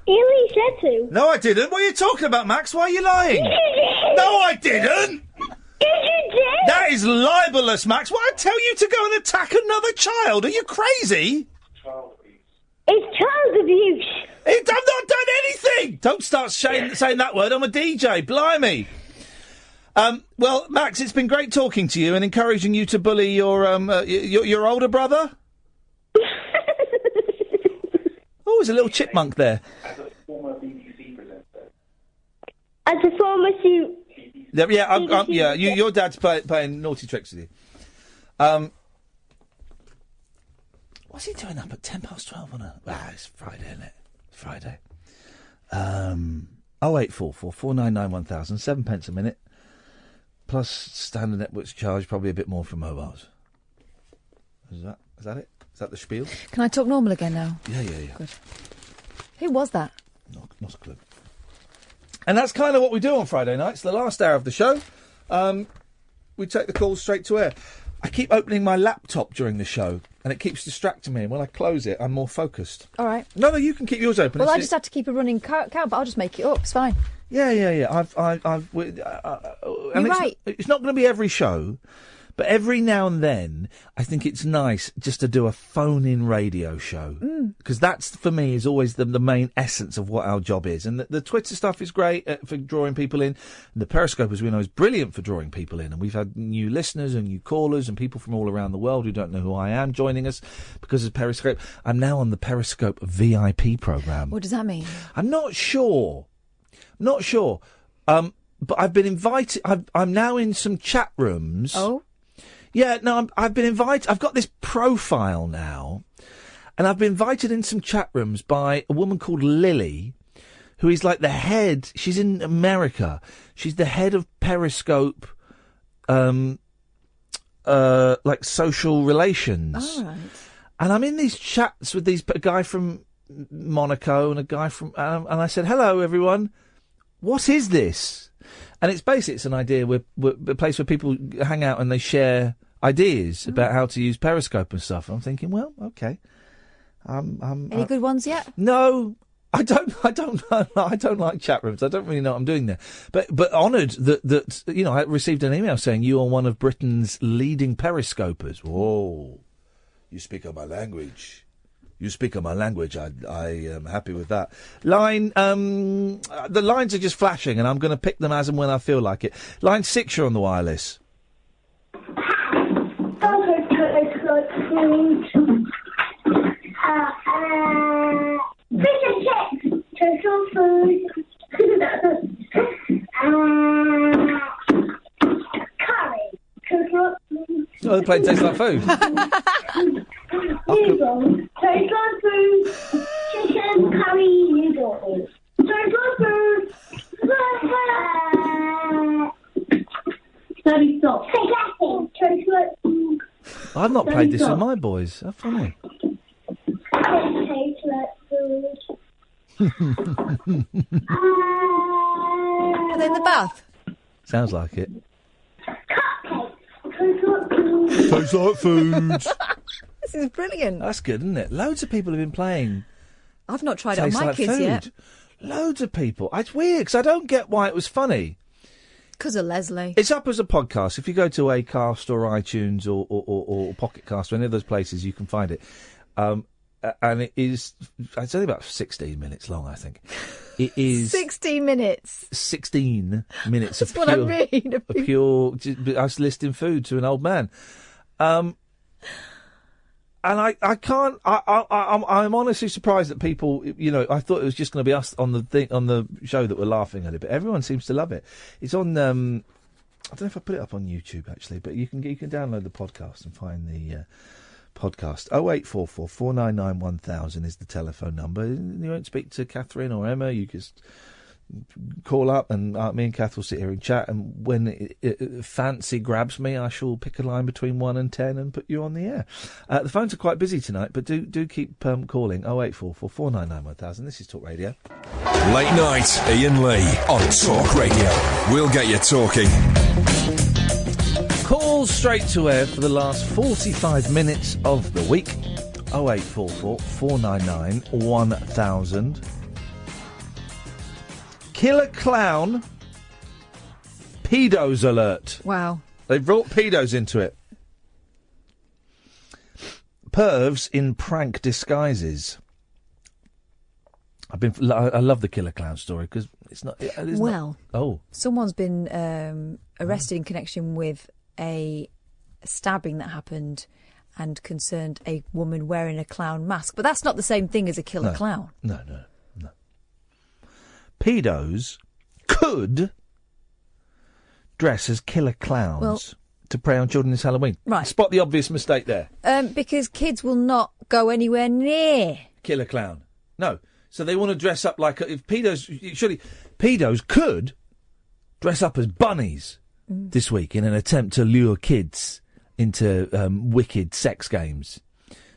He only said to. No, I didn't. What are you talking about, Max? Why are you lying? No, I didn't. Yes, you did. That is libelous, Max. Why I tell you to go and attack another child? Are you crazy? It's child abuse. I've not done anything. Don't start saying that word. I'm a DJ. Blimey. Well, Max, it's been great talking to you and encouraging you to bully your older brother. Oh, there's a little chipmunk there. As a former BBC presenter. As a former Yeah, your dad's playing naughty tricks with you. What's he doing up at 12 on a... it's Friday, isn't it? Friday. 0844 499 1000, 7 pence a minute. Plus standard networks charge, probably a bit more for mobiles. Is that it? Is that the spiel? Can I talk normal again now? Yeah. Good. Who was that? Not a clue. And that's kind of what we do on Friday nights, the last hour of the show. We take the calls straight to air. I keep opening my laptop during the show, and it keeps distracting me, and when I close it, I'm more focused. All right. No, you can keep yours open. Well, I just have to keep a running count, but I'll just make it up. It's fine. Yeah. You're right. It's not going to be every show, but every now and then, I think it's nice just to do a phone-in radio show. Because that's, for me, is always the main essence of what our job is. And the Twitter stuff is great for drawing people in. And the Periscope, as we know, is brilliant for drawing people in. And we've had new listeners and new callers and people from all around the world who don't know who I am joining us because of Periscope. I'm now on the Periscope VIP programme. What does that mean? I'm not sure. But I've been invited. I'm now in some chat rooms. Oh? Yeah, no, I've been invited. I've got this profile now, and I've been invited in some chat rooms by a woman called Lily, who is like the head. She's in America. She's the head of Periscope, like social relations. All right. And I'm in these chats with a guy from Monaco and a guy from, and I said, "Hello, everyone. What is this?" And it's an idea. We're a place where people hang out and they share ideas about how to use Periscope and stuff. And I'm thinking, well, okay. Any good ones yet? No, I don't like chat rooms. I don't really know what I'm doing there. But honoured that I received an email saying you are one of Britain's leading Periscopers. Whoa, you speak my language. I am happy with that. The lines are just flashing, and I'm going to pick them as and when I feel like it. Line 6, you're on the wireless. Fish and chips, total food, curry, total food. Oh, the plane tastes like food. Noodles, total food, chicken curry noodles, total food. Sorry, stop. Spaghetti, I've not played this with my boys. How funny. Are they in the bath? Sounds like it. Tastes like food. This is brilliant. That's good, isn't it? Loads of people have been playing. I've not tried it on Tastes my like kids food. yet. Loads of people. It's weird, because I don't get why it was funny. Because of Leslie. It's up as a podcast. If you go to Acast or iTunes or Pocket Cast or any of those places, you can find it. And it's only about 16 minutes long, I think. It is 16 minutes. 16 minutes of That's pure, what I mean. of pure us listing food to an old man. And I can't. I'm honestly surprised that people. I thought it was just going to be us on the show that were laughing at it, but everyone seems to love it. It's on. I don't know if I put it up on YouTube actually, but you can download the podcast and find the podcast. 0844 499 1000 is the telephone number. You won't speak to Catherine or Emma. You just call up and me and Kath will sit here and chat, and when fancy grabs me, I shall pick a line between 1 and 10 and put you on the air. The phones are quite busy tonight, but do keep calling. 0844 499 1000. This is Talk Radio. Late night, Iain Lee on Talk Radio. We'll get you talking. Calls straight to air for the last 45 minutes of the week. 0844 499 1000. Killer clown, pedos alert. Wow. They've brought pedos into it. Pervs in prank disguises. I love the killer clown story because it's not. Someone's been arrested in connection with a stabbing that happened and concerned a woman wearing a clown mask. But that's not the same thing as a killer clown. No. Pedos could dress as killer clowns to prey on children this Halloween. Right. Spot the obvious mistake there. Because kids will not go anywhere near Killer clown. No. So they want to dress up like... If pedos... Surely pedos could dress up as bunnies this week in an attempt to lure kids into wicked sex games.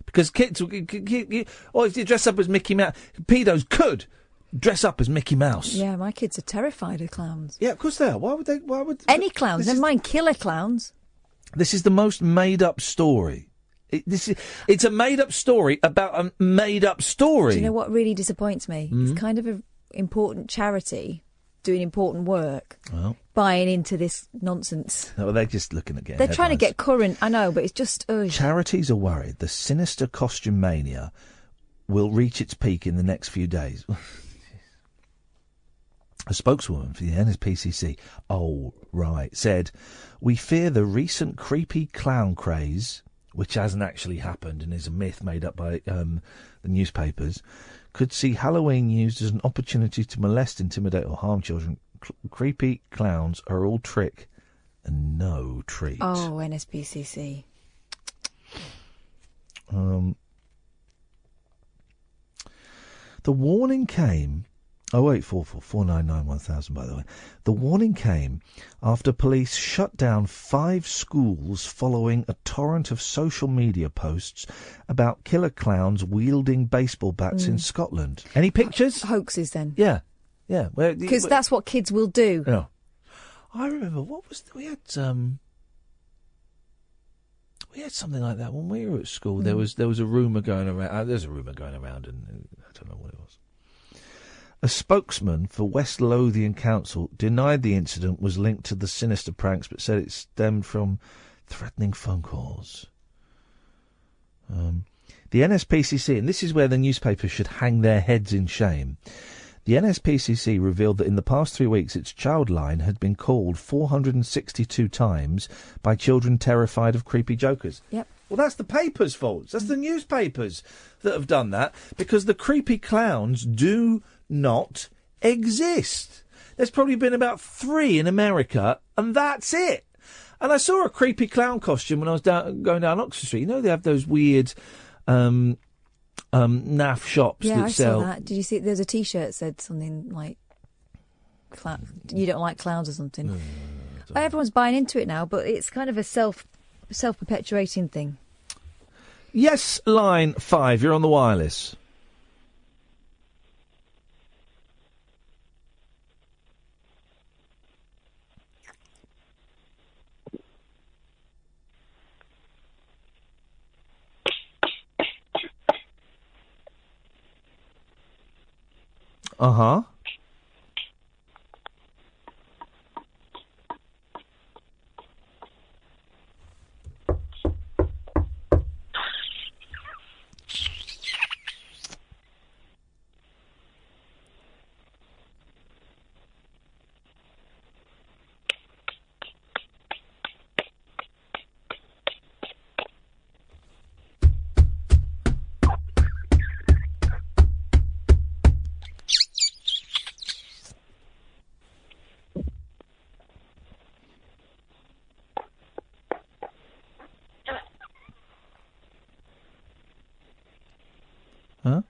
Because kids... Or if you dress up as Mickey Mouse... Pedos could dress up as Mickey Mouse. Yeah, my kids are terrified of clowns. Yeah, of course they are. Why would any clowns? Never mind killer clowns. This is the most made-up story. It's a made-up story about a made-up story. Do you know what really disappoints me? It's kind of an important charity doing important work, buying into this nonsense. No, they're just looking at getting They're headlines. trying to get current, I know, but it's just... Charities are worried the sinister costume mania will reach its peak in the next few days. A spokeswoman for the NSPCC, said, "We fear the recent creepy clown craze, which hasn't actually happened and is a myth made up by the newspapers, could see Halloween used as an opportunity to molest, intimidate or harm children. Creepy clowns are all trick and no treat." Oh, NSPCC. The warning came... 0844 499 1000, by the way. The warning came after police shut down 5 schools following a torrent of social media posts about killer clowns wielding baseball bats in Scotland. Any pictures? Hoaxes, then. Yeah. Because that's what kids will do. Yeah. I remember, we had something like that when we were at school. There was a rumour going around. There's a rumour going around, and I don't know what it was. A spokesman for West Lothian Council denied the incident was linked to the sinister pranks, but said it stemmed from threatening phone calls. The NSPCC, and this is where the newspapers should hang their heads in shame, the NSPCC revealed that in the past 3 weeks its child line had been called 462 times by children terrified of creepy jokers. Yep. Well, that's the papers' fault. That's the newspapers that have done that, because the creepy clowns do not exist. There's probably been about 3 in America, and that's it. And I saw a creepy clown costume when I was going down Oxford Street. You know, they have those weird naff shops that sell... Yeah, I saw that. Did you see? There's a T-shirt that said something like, "You don't like clowns" or something. Everyone's buying into it now, but it's kind of a self-perpetuating thing. Yes, line 5, you're on the wireless. Uh-huh. Huh?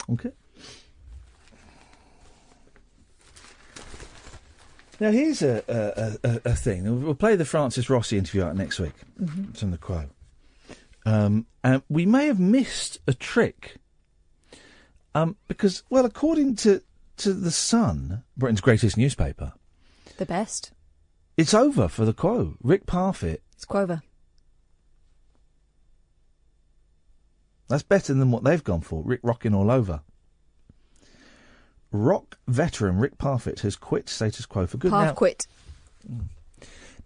Okay. Now, here's a thing. We'll play the Francis Rossi interview out next week. Mhm. It's on the quote. And we may have missed a trick. Because, well, according to The Sun, Britain's greatest newspaper, The best. it's over for the quote. Rick Parfitt. It's Quover. That's better than what they've gone for. Rick rocking all over. Rock veteran Rick Parfitt has quit status quo for good. Quit.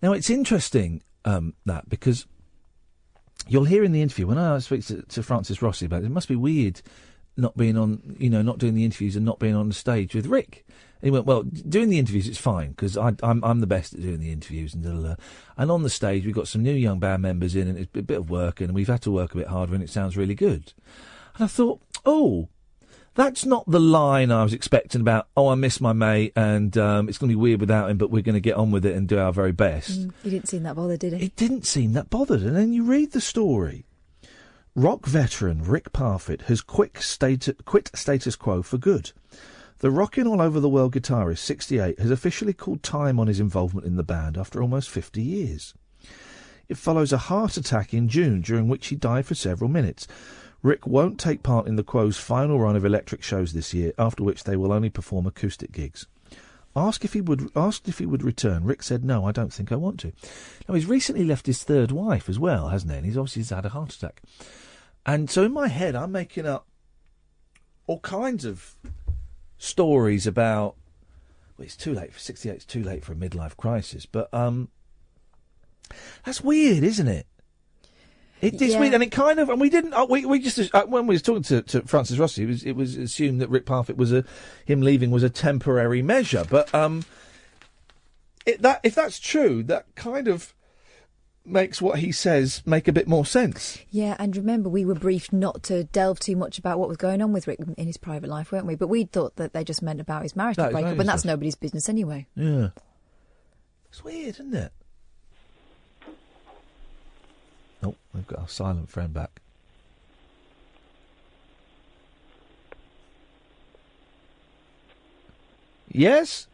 Now, it's interesting that because you'll hear in the interview, when I speak to Francis Rossi about it, it must be weird not being on, not doing the interviews and not being on the stage with Rick. And he went, well, doing the interviews, it's fine, because I'm the best at doing the interviews. And on the stage, we've got some new young band members in, and it's a bit of work, and we've had to work a bit harder, and it sounds really good. And I thought, that's not the line I was expecting about, I miss my mate, and it's going to be weird without him, but we're going to get on with it and do our very best. He didn't seem that bothered, did he? It didn't seem that bothered. And then you read the story. Rock veteran Rick Parfitt has quit status quo for good. The rockin' all over the world guitarist, 68, has officially called time on his involvement in the band after almost 50 years. It follows a heart attack in June, during which he died for several minutes. Rick won't take part in the Quo's final run of electric shows this year, after which they will only perform acoustic gigs. Asked if he would return, Rick said, "No, I don't think I want to." Now, he's recently left his third wife as well, hasn't he? And he's obviously had a heart attack. And so in my head, I'm making up all kinds of stories about, well, it's too late for 68, it's too late for a midlife crisis, but that's weird, isn't it? It's weird, and it kind of, and we didn't, we just, when we was talking to Francis Rossi, it was assumed that Rick Parfitt him leaving was a temporary measure, but if that's true, that kind of makes what he says make a bit more sense. Yeah, and remember, we were briefed not to delve too much about what was going on with Rick in his private life, weren't we? But we thought that they just meant about his marital breakup, and that's nobody's business anyway. Yeah. It's weird, isn't it? Oh, we've got our silent friend back. Yes?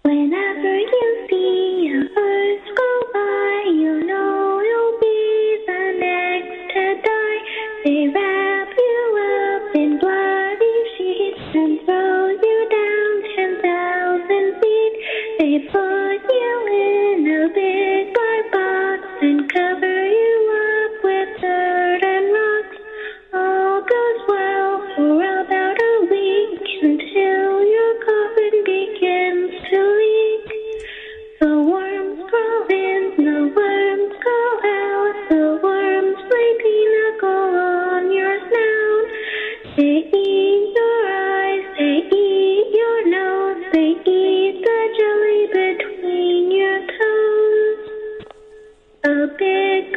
Whenever you see a hearse go by, you know you'll be the next to die. They wrap you up in bloody sheets and throw you down 10,000 feet. They put you in a big black box and cover you up with dirt and rocks. All goes well for about a week until your coffin begins to leak. The worms crawl in, the worms go out, the worms lay pinnacle on your snout. They eat your eyes, they eat your nose, they eat the jelly between your toes. A big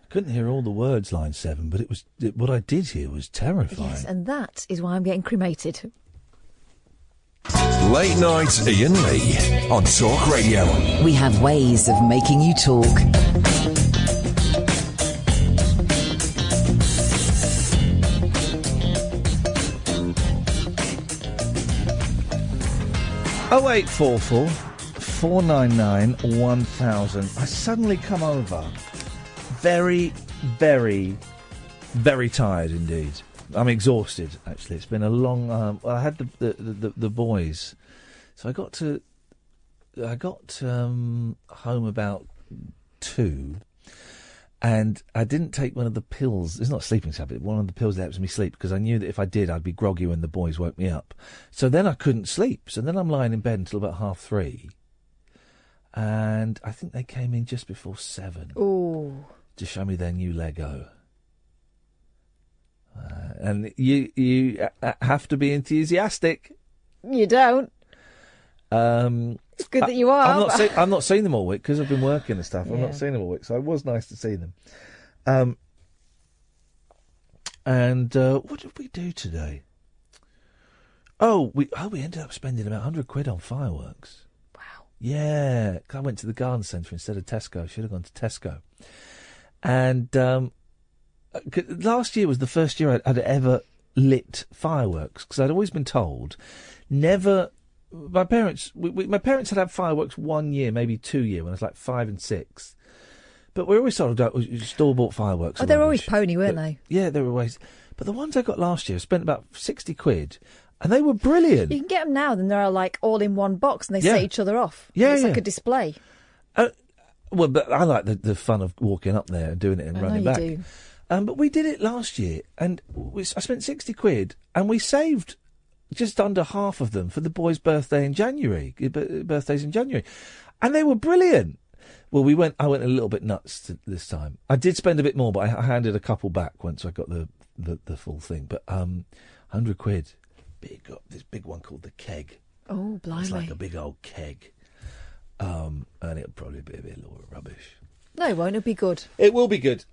Couldn't hear all the words, line 7, but what I did hear was terrifying. Yes, and that is why I'm getting cremated. Late night Iain Lee on Talk Radio. We have ways of making you talk. Oh, 0844 499 1000. I suddenly come over very, very, very tired indeed. I'm exhausted, actually. It's been a long... I had the boys. So I got home about 2, and I didn't take one of the pills. It's not a sleeping tablet. One of the pills that helps me sleep, because I knew that if I did, I'd be groggy when the boys woke me up. So then I couldn't sleep. So then I'm lying in bed until about 3:30. And I think they came in just before 7. Ooh. To show me their new Lego. And you have to be enthusiastic. You don't. It's good that you are. I'm not seeing them all week because I've been working and stuff. I'm not seeing them all week, so it was nice to see them. And what did we do today? We ended up spending about £100 on fireworks. Wow. Yeah, I went to the garden centre instead of Tesco. Should have gone to Tesco. And last year was the first year I'd ever lit fireworks, because I'd always been told never. My parents had fireworks 1 year, maybe 2 years, when I was like 5 and 6. But we always told store-bought fireworks. Oh, they were always pony, weren't they? Yeah, they were always. But the ones I got last year, I spent about £60, and they were brilliant. You can get them now, then they're like all in one box, and they set each other off. Yeah, it's like a display. Well, but I like the fun of walking up there and doing it and running back. Do. But we did it last year, and I spent £60, and we saved just under half of them for the boys' birthdays in January, and they were brilliant. Well, I went a little bit nuts this time. I did spend a bit more, but I handed a couple back once I got the full thing. But £100, this big one called the keg. Oh, blimey! It's like a big old keg, and it'll probably be a bit of rubbish. No, it won't. It'll be good. It will be good.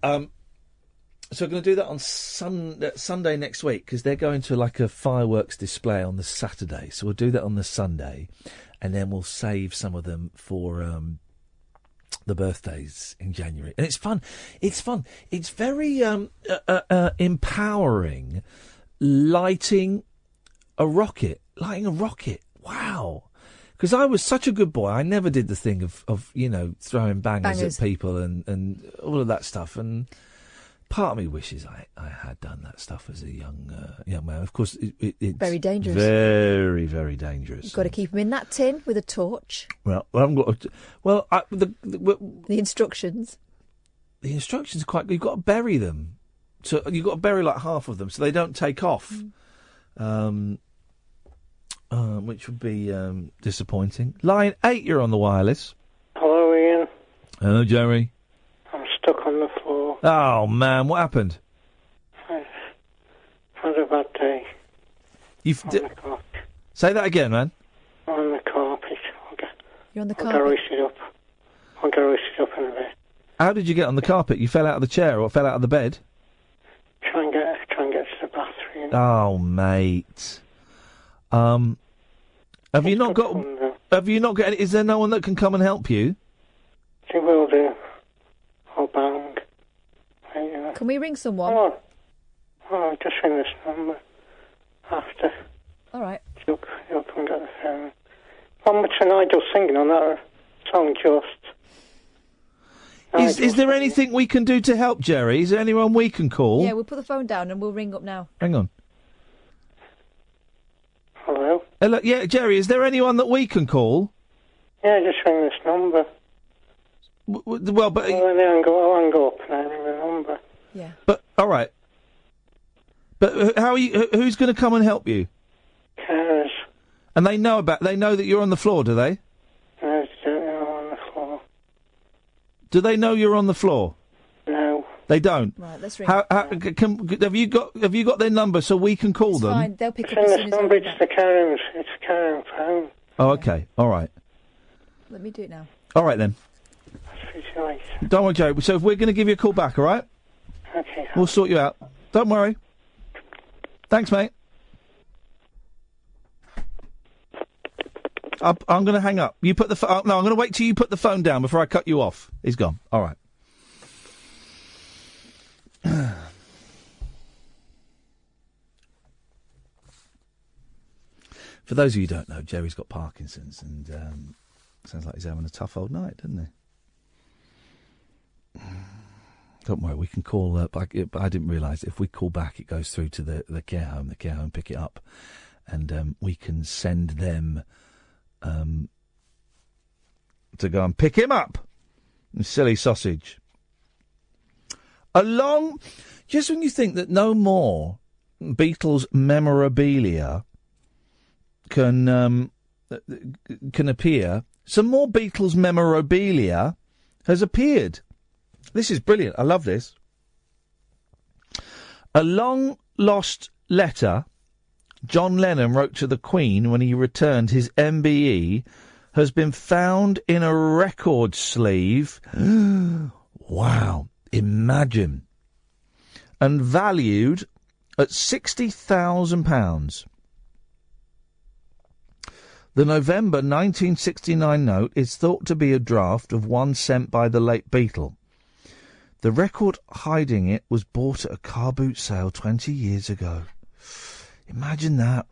So we're going to do that on Sunday next week, because they're going to like a fireworks display on the Saturday. So we'll do that on the Sunday, and then we'll save some of them for the birthdays in January. And it's fun. It's fun. It's very empowering lighting a rocket. Wow. Because I was such a good boy. I never did the thing of throwing bangers at people and all of that stuff. And part of me wishes I had done that stuff as a young man. Of course, it's very dangerous. Very, very dangerous. You've got to keep them in that tin with a torch. Well, I haven't got. The instructions. The instructions are quite good. You've got to bury them. So you've got to bury like half of them so they don't take off. Which would be disappointing. Line 8, you're on the wireless. Hello, Iain. Hello, Gerry. I'm stuck on the floor. Oh, man, what happened? I've had a bad day. Say that again, man. I'm on the carpet. You're on the I'll carpet? I'll get roasted up in a bit. How did you get on the carpet? You fell out of the chair or fell out of the bed? Try and get to the bathroom. Oh, mate. Have you not got any, is there no one that can come and help you? She will do. I'll bang. Can we ring someone? Oh, just ring this number after. All right. You'll come and get the phone. How much an Nigel singing on that song, just? Is there anything we can do to help, Gerry? Is there anyone we can call? Yeah, we'll put the phone down and we'll ring up now. Hang on. Hello? Hello? Yeah, Gerry, is there anyone that we can call? Yeah, just ring this number. Well, but... I'll hang up and I ring the number. Yeah. But, all right. But how are you... Who's going to come and help you? Carers. And they know that you're on the floor, do they? No, they don't know I'm on the floor. Do they know you're on the floor? No. They don't? Right, let's ring. Have you got their number so we can call them? Fine, they'll pick It's up as in soon this as number, it's the caring phone. Oh, okay. All right. Let me do it now. All right, then. I'll speak to tonight. Don't worry, Jerry. So if we're going to give you a call back, all right? Okay. We'll sort you out. Don't worry. Thanks, mate. I'm going to hang up. You put the no, I'm going to wait till you put the phone down before I cut you off. He's gone. All right. For those of you who don't know, Jerry's got Parkinson's, and sounds like he's having a tough old night, doesn't he? Don't worry, we can call. But I didn't realise if we call back, it goes through to the care home. The care home pick it up, and we can send them to go and pick him up. Silly sausage. Just when you think that no more Beatles memorabilia can appear, some more Beatles memorabilia has appeared. This is brilliant. I love this. A long lost letter John Lennon wrote to the Queen when he returned his MBE has been found in a record sleeve. Wow. Imagine. And valued at £60,000. The November 1969 note is thought to be a draft of one sent by the late Beatle. The record hiding it was bought at a car boot sale 20 years ago. Imagine that.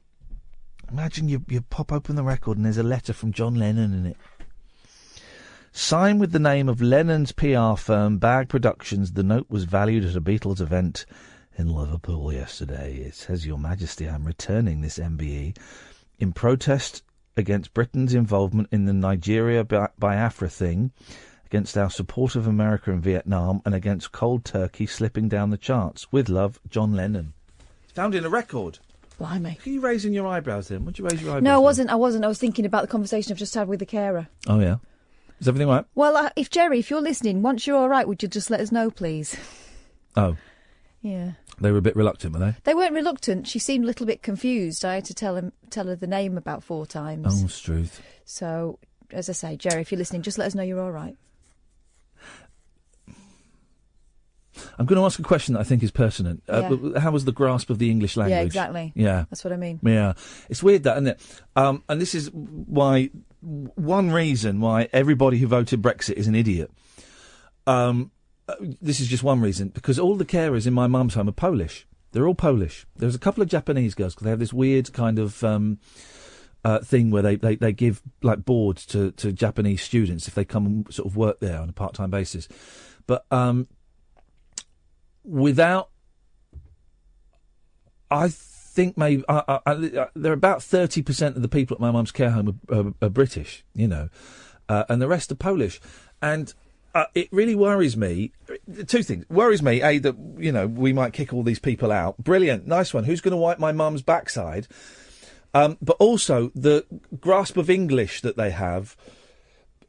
Imagine you pop open the record and there's a letter from John Lennon in it. Signed with the name of Lennon's PR firm, Bag Productions, the note was valued at a Beatles event in Liverpool yesterday. It says, Your Majesty, I'm returning this MBE in protest against Britain's involvement in the Nigeria Biafra thing, against our support of America in Vietnam, and against cold turkey slipping down the charts. With love, John Lennon. Found in a record. Blimey. Are you raising your eyebrows then? Would you raise your eyebrows? No, I wasn't. I was thinking about the conversation I've just had with the carer. Oh, yeah. Is everything right? Well, Jerry, if you're listening, once you're all right, would you just let us know, please? Oh. Yeah. They were a bit reluctant, were they? They weren't reluctant. She seemed a little bit confused. I had to tell her the name about 4 times. Oh, Struth. So, as I say, Jerry, if you're listening, just let us know you're all right. I'm going to ask a question that I think is pertinent. Yeah. How was the grasp of the English language? Yeah, exactly. Yeah. That's what I mean. Yeah. It's weird, that, isn't it? And this is why, one reason why everybody who voted Brexit is an idiot. This is just one reason, because all the carers in my mum's home are Polish. They're all Polish. There's a couple of Japanese girls, because they have this weird kind of thing where they give like boards to Japanese students if they come and sort of work there on a part-time basis. But I think maybe there are about 30% of the people at my mum's care home are British, you know, and the rest are Polish. And it really worries me. 2 things. Worries me, A, that, you know, we might kick all these people out. Brilliant. Nice one. Who's going to wipe my mum's backside? But also the grasp of English that they have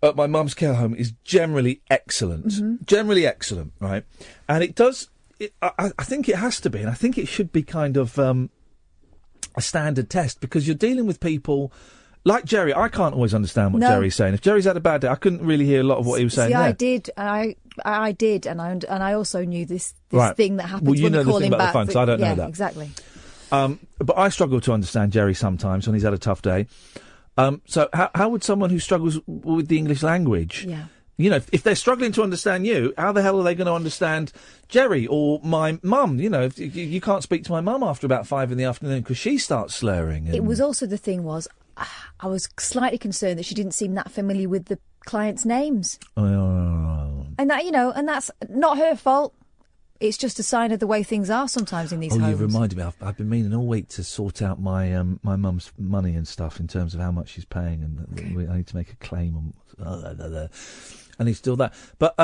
at my mum's care home is generally excellent. Mm-hmm. Generally excellent, right? And it does... I think it has to be, and I think it should be kind of a standard test, because you're dealing with people like Gerry. I can't always understand what Gerry's saying. If Gerry's had a bad day, I couldn't really hear a lot of what he was saying. See, there. I did, and I also knew this right. thing that happens well, you when know we call the thing him about back. The phone, so I don't know yeah, that. Exactly. But I struggle to understand Gerry sometimes when he's had a tough day. So how would someone who struggles with the English language... Yeah. You know, if they're struggling to understand you, how the hell are they going to understand Gerry or my mum? You know, if you can't speak to my mum after about 5 PM because she starts slurring. And... It was also, the thing was, I was slightly concerned that she didn't seem that familiar with the clients' names. And that, you know, and that's not her fault. It's just a sign of the way things are sometimes in these homes. You've reminded me. I've been meaning all week to sort out my my mum's money and stuff in terms of how much she's paying, and I need to make a claim on. And he's still that. But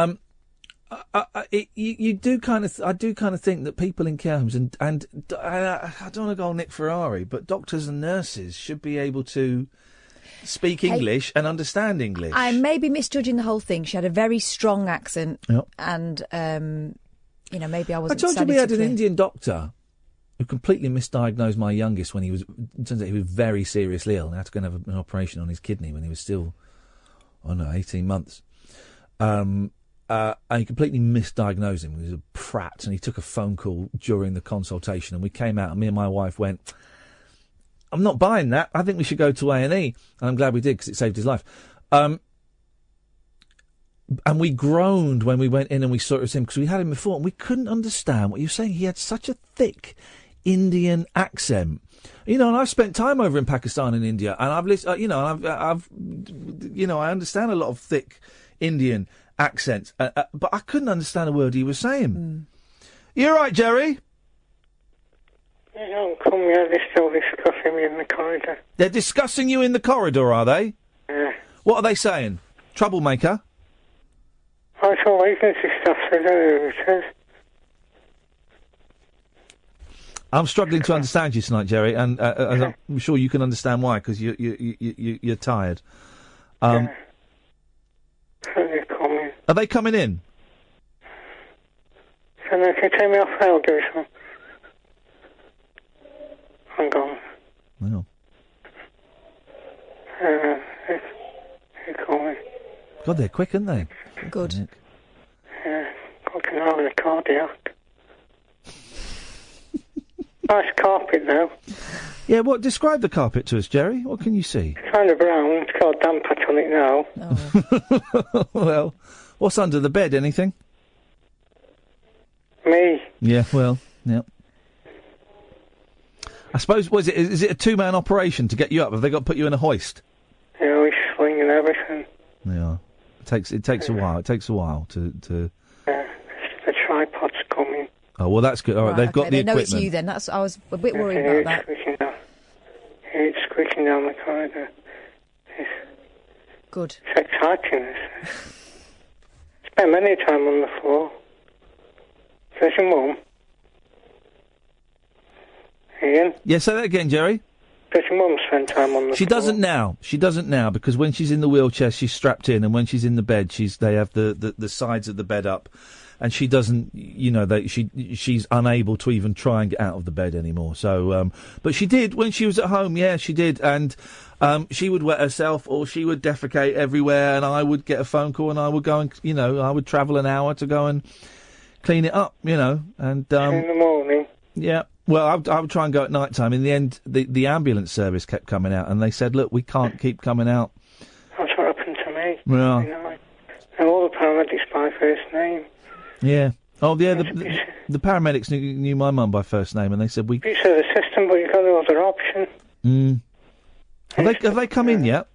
you do kind of. I do kind of think that people in care homes and I don't want to go on Nick Ferrari, but doctors and nurses should be able to speak English and understand English. I may be misjudging the whole thing. She had a very strong accent, and you know, maybe I wasn't. I told you we had an Indian doctor who completely misdiagnosed my youngest when he was. It turns out he was very seriously ill and had to go and have an operation on his kidney when he was still, 18 months. and he completely misdiagnosed him. He was a prat, and he took a phone call during the consultation, and we came out, and me and my wife went, I'm not buying that. I think we should go to A&E. And I'm glad we did, because it saved his life. And we groaned when we went in and we saw it was him, because we had him before, and we couldn't understand what you were saying. He had such a thick Indian accent. You know, and I've spent time over in Pakistan and India, and I've listened, I understand a lot of thick Indian accents, but I couldn't understand a word he was saying. You all right, Gerry? They don't come here, they're still discussing me in the corridor. They're discussing you in the corridor, are they? Yeah. What are they saying? Troublemaker? It's all agency stuff, so I don't know what it is. I'm struggling to understand you tonight, Gerry, and I'm sure you can understand why, because you're tired. They're coming. Are they coming in? So they can take me off, I'll do so. I'm gone. No. They're coming. God, they're quick, aren't they? Good. Yeah, got an hour of cardiac. Nice carpet, though. Yeah, what? Describe the carpet to us, Gerry. What can you see? It's kind of brown. It's got a damp patch on it now. Well, what's under the bed? Anything? Me. Yeah, well, yeah. I suppose, is it a two-man operation to get you up? Have they got to put you in a hoist? Yeah, we swing and everything. Yeah. It takes a while. It takes a while to... Yeah, the tripod's coming. Oh, well, that's good. All right, they've got the they equipment. know it's you then. I was a bit worried about that. It's squeaking down the corridor. Good. It's exciting, this. Spent many time on the floor. There's your mum. Iain? Yeah, say that again, Gerry. Does your mum spend time on the She floor? doesn't now. She doesn't now, because when she's in the wheelchair, she's strapped in, and when she's in the bed, they have the sides of the bed up, and she doesn't, she's unable to even try and get out of the bed anymore. So, but she did when she was at home. Yeah, she did, and she would wet herself, or she would defecate everywhere, and I would get a phone call, and I would go and, I would travel an hour to go and clean it up, and in the morning. Yeah. Well, I would try and go at night time. In the end, the ambulance service kept coming out, and they said, "Look, we can't keep coming out." That's what happened to me. Yeah. And all the paramedics by first name. Yeah. Oh, yeah. The paramedics knew my mum by first name, and they said we. You said the system, but you've got no other option. Have they come in yet?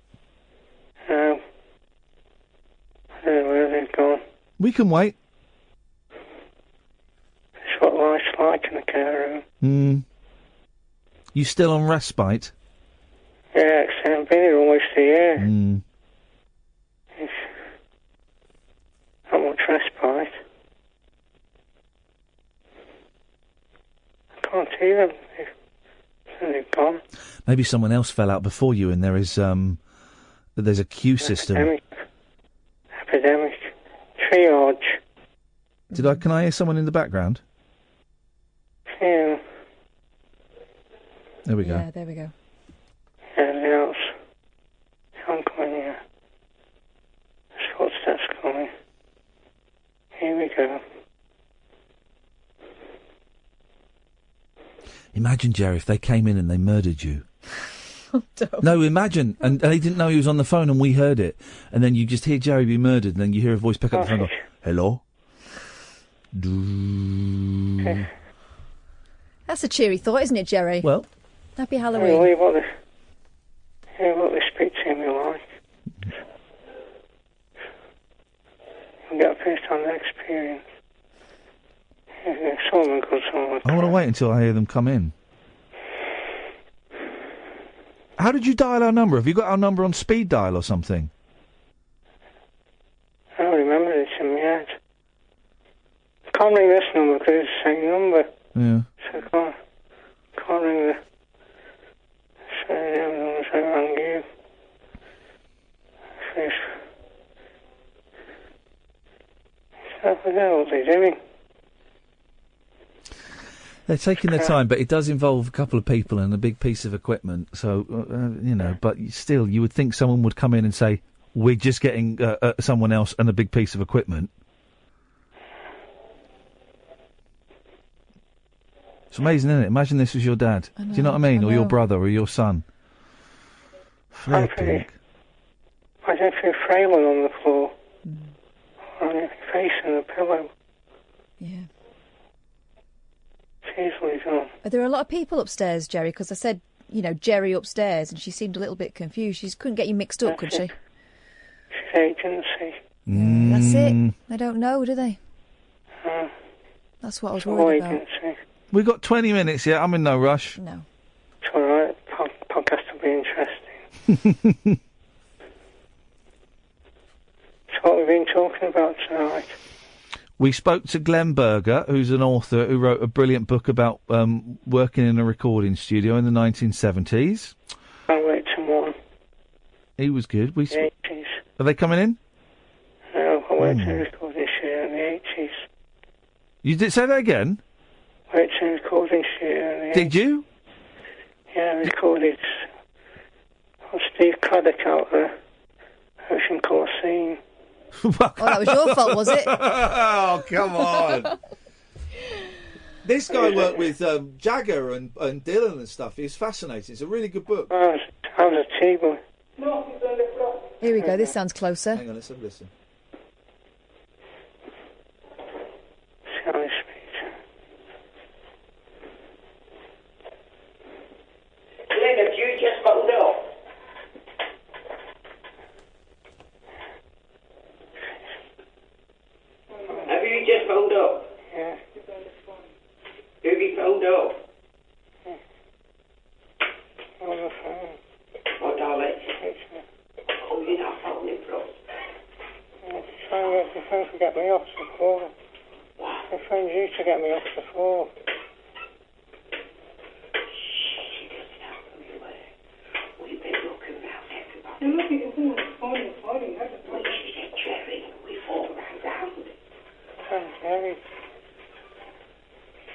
No. I don't know where they've gone. We can wait. It's what life's like in the care room. You still on respite? Yeah, I've been here almost a year. It's not much respite. I can't see them. They've gone. Maybe someone else fell out before you, and there's a queue system. Epidemic. Triage. Can I hear someone in the background? Yeah. There we go. Yeah, there we go. Anything else? I'm coming here. Footsteps coming. Here we go. Imagine, Gerry, if they came in and they murdered you. No, imagine. And they didn't know he was on the phone, and we heard it. And then you just hear Gerry be murdered, and then you hear a voice pick up the phone and go, "Hello?" That's a cheery thought, isn't it, Gerry? Well. Happy Halloween. What they speak to me like. I'll get a first-hand experience. Someone good, someone I want to wait until I hear them come in. How did you dial our number? Have you got our number on speed dial or something? I don't remember it in my head. I can't ring this number because it's the same number. Yeah. So I can't ring the same number I rang you. I don't know what they're doing. They're taking their time, but it does involve a couple of people and a big piece of equipment. So, but still, you would think someone would come in and say, "We're just getting someone else and a big piece of equipment." It's amazing, isn't it? Imagine this was your dad. I Do you know what I mean? I Or your know. brother, or your son. Flipping. I don't feel frail on the floor. On your face and a pillow. Yeah. It's easily done. Are there a lot of people upstairs, Gerry? Because I said, Gerry upstairs, and she seemed a little bit confused. She couldn't get you mixed up, could she? She's agency. That's it. They don't know, do they? Uh, That's what I was worried about. agency. We've got 20 minutes yet. I'm in no rush. No. It's all right. Podcast will be interesting. So what we've been talking about tonight. We spoke to Glenn Berger, who's an author who wrote a brilliant book about working in a recording studio in the 1970s. Can't wait to one. He was good. The 80s. Are they coming in? No, I went to a recording studio in the 80s. You did say that again? Went to a recording studio in the 80s. Did you? Yeah, I recorded Steve Caddick out there. Ocean Colour Scene. Oh, that was your fault, was it? Oh, come on. This guy worked with Jagger and Dylan and stuff. He's fascinating. It's a really good book. I was a T-boy. Here we go. This sounds closer. Hang on, let's have a listen. Sky Speed. Glenn, have you just phoned up? Have you just phoned up? Yeah. Who have you phoned up? On the phone. Oh, darling. Oh, you're not phoning from. The phone to get me off the floor. The phone you to get me off the floor. We've been looking round everybody. You're looking at who? Finding. Well, she said Gerry. We all ran round. Gerry.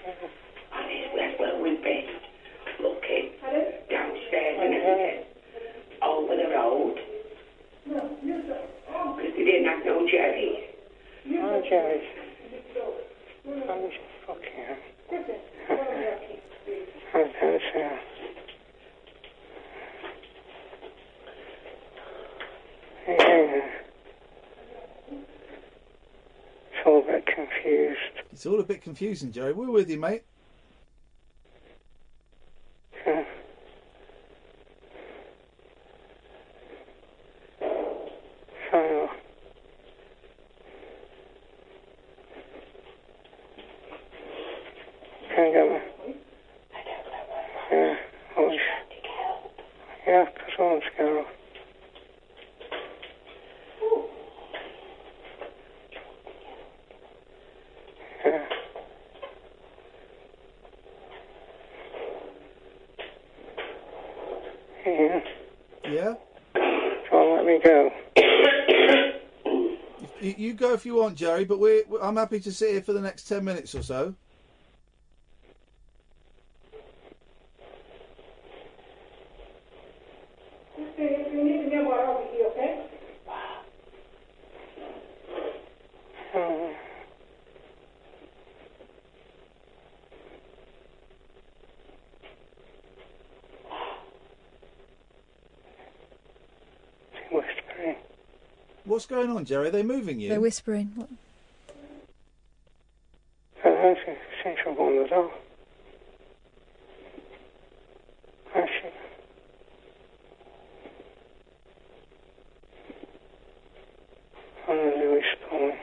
And where we've been looking downstairs and everything. Over the road. Because they didn't have no Gerry. No Gerry. I'm just fucking I'm downstairs. Yeah. It's all a bit confused. It's all a bit confusing, Jerry. We're with you, mate. Yeah. So, can you get me? Yeah, yeah, because I want to go. Yeah. Iain, Yeah? don't let me go. You go if you want, Jerry, but I'm happy to sit here for the next 10 minutes or so. Whispering. What's going on, Jerry? Are they moving you? They're whispering. What? I think she'll on the door. Actually. I'm really whispering.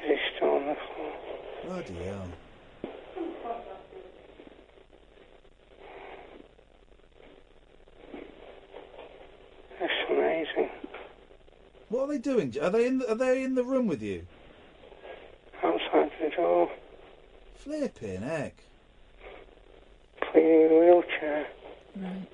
Is he still on the floor? Bloody hell. That's amazing. What are they doing? Are they in the room with you? Outside the door, Flipping heck. cleaning the wheelchair. Right.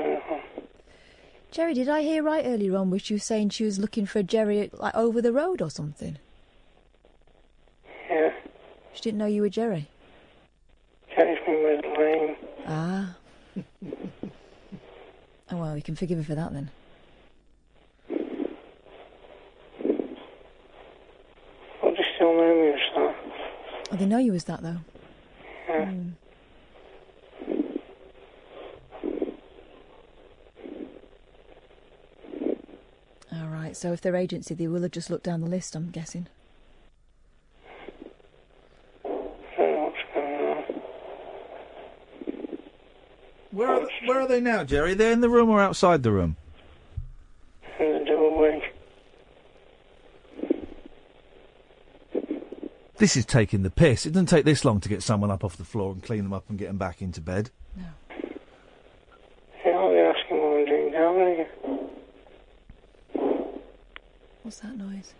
going on. Gerry, did I hear right earlier on where she was saying she was looking for Gerry, like, over the road or something? Yeah. She didn't know you were Gerry? Gerry's been with Lane. Ah. Oh, well, you can forgive her for that, then. Well, they still know me as that. Oh, they know you as that, though? Yeah. Mm. All right, so if they're agency, they will have just looked down the list, I'm guessing. I don't know what's going on. Where are they now, Gerry? They're in the room or outside the room? In the doorway. This is taking the piss. It doesn't take this long to get someone up off the floor and clean them up and get them back into bed. Yeah, I'll be asking what I'm doing down here. What's that noise?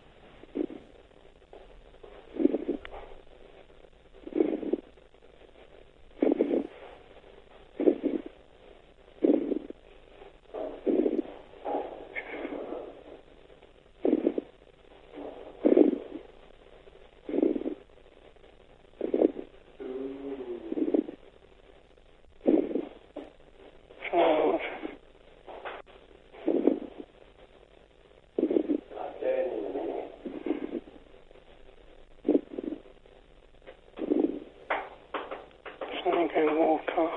Something going walk off.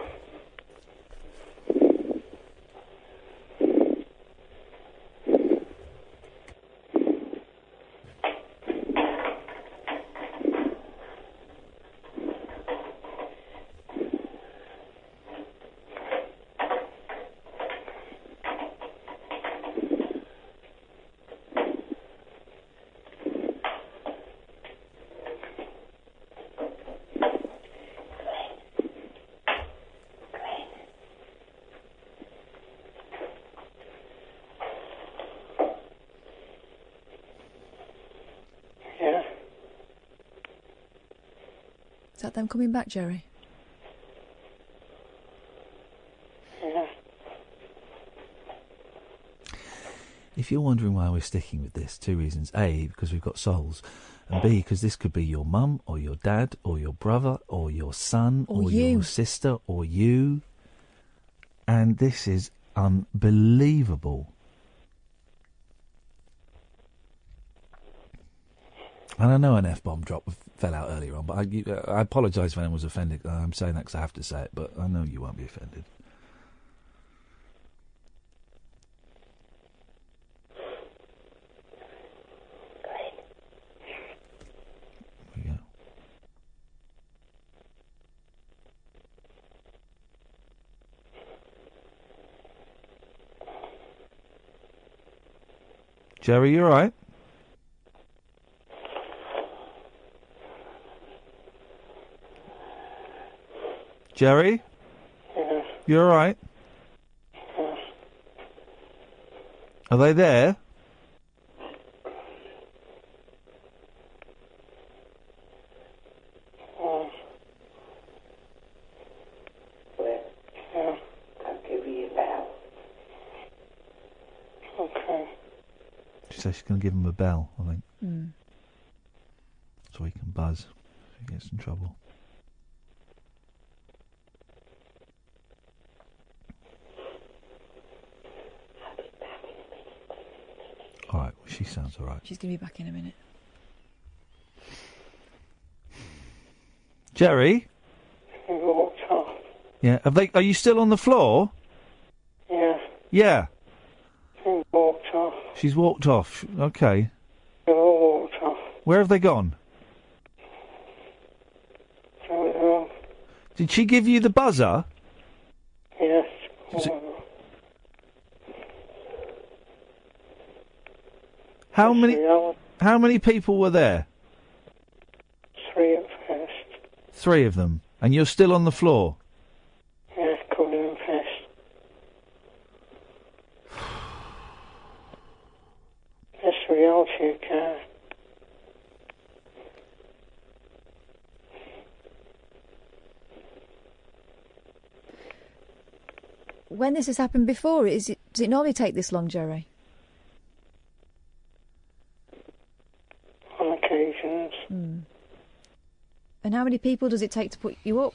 Yeah. Is that them coming back, Gerry? Yeah. If you're wondering why we're sticking with this, two reasons. A, because we've got souls. And B, because this could be your mum or your dad or your brother or your son Or your you. sister or you. And this is unbelievable. And I know an F-bomb fell out earlier on, but I apologise if anyone was offended. I'm saying that because I have to say it, but I know you won't be offended. There we go. Gerry, you all right? Gerry? Yeah. You all right? Yeah. Are they there? Yeah. I'll give you a bell. Okay. She says she's going to give him a bell, I think. Mm. So he can buzz if he gets in trouble. All right, well, she sounds all right. She's going to be back in a minute. Gerry? He walked off. Yeah. Are you still on the floor? Yeah. Yeah. He walked off. She's walked off. Okay. They all walked off. Where have they gone? Don't know. Did she give you the buzzer? Yes. How many people were there? 3 at first. 3 of them. And you're still on the floor? Yeah, covered in piss. That's the reality of care. when this has happened before? Does it normally take this long, Gerry? On occasions. And how many people does it take to put you up?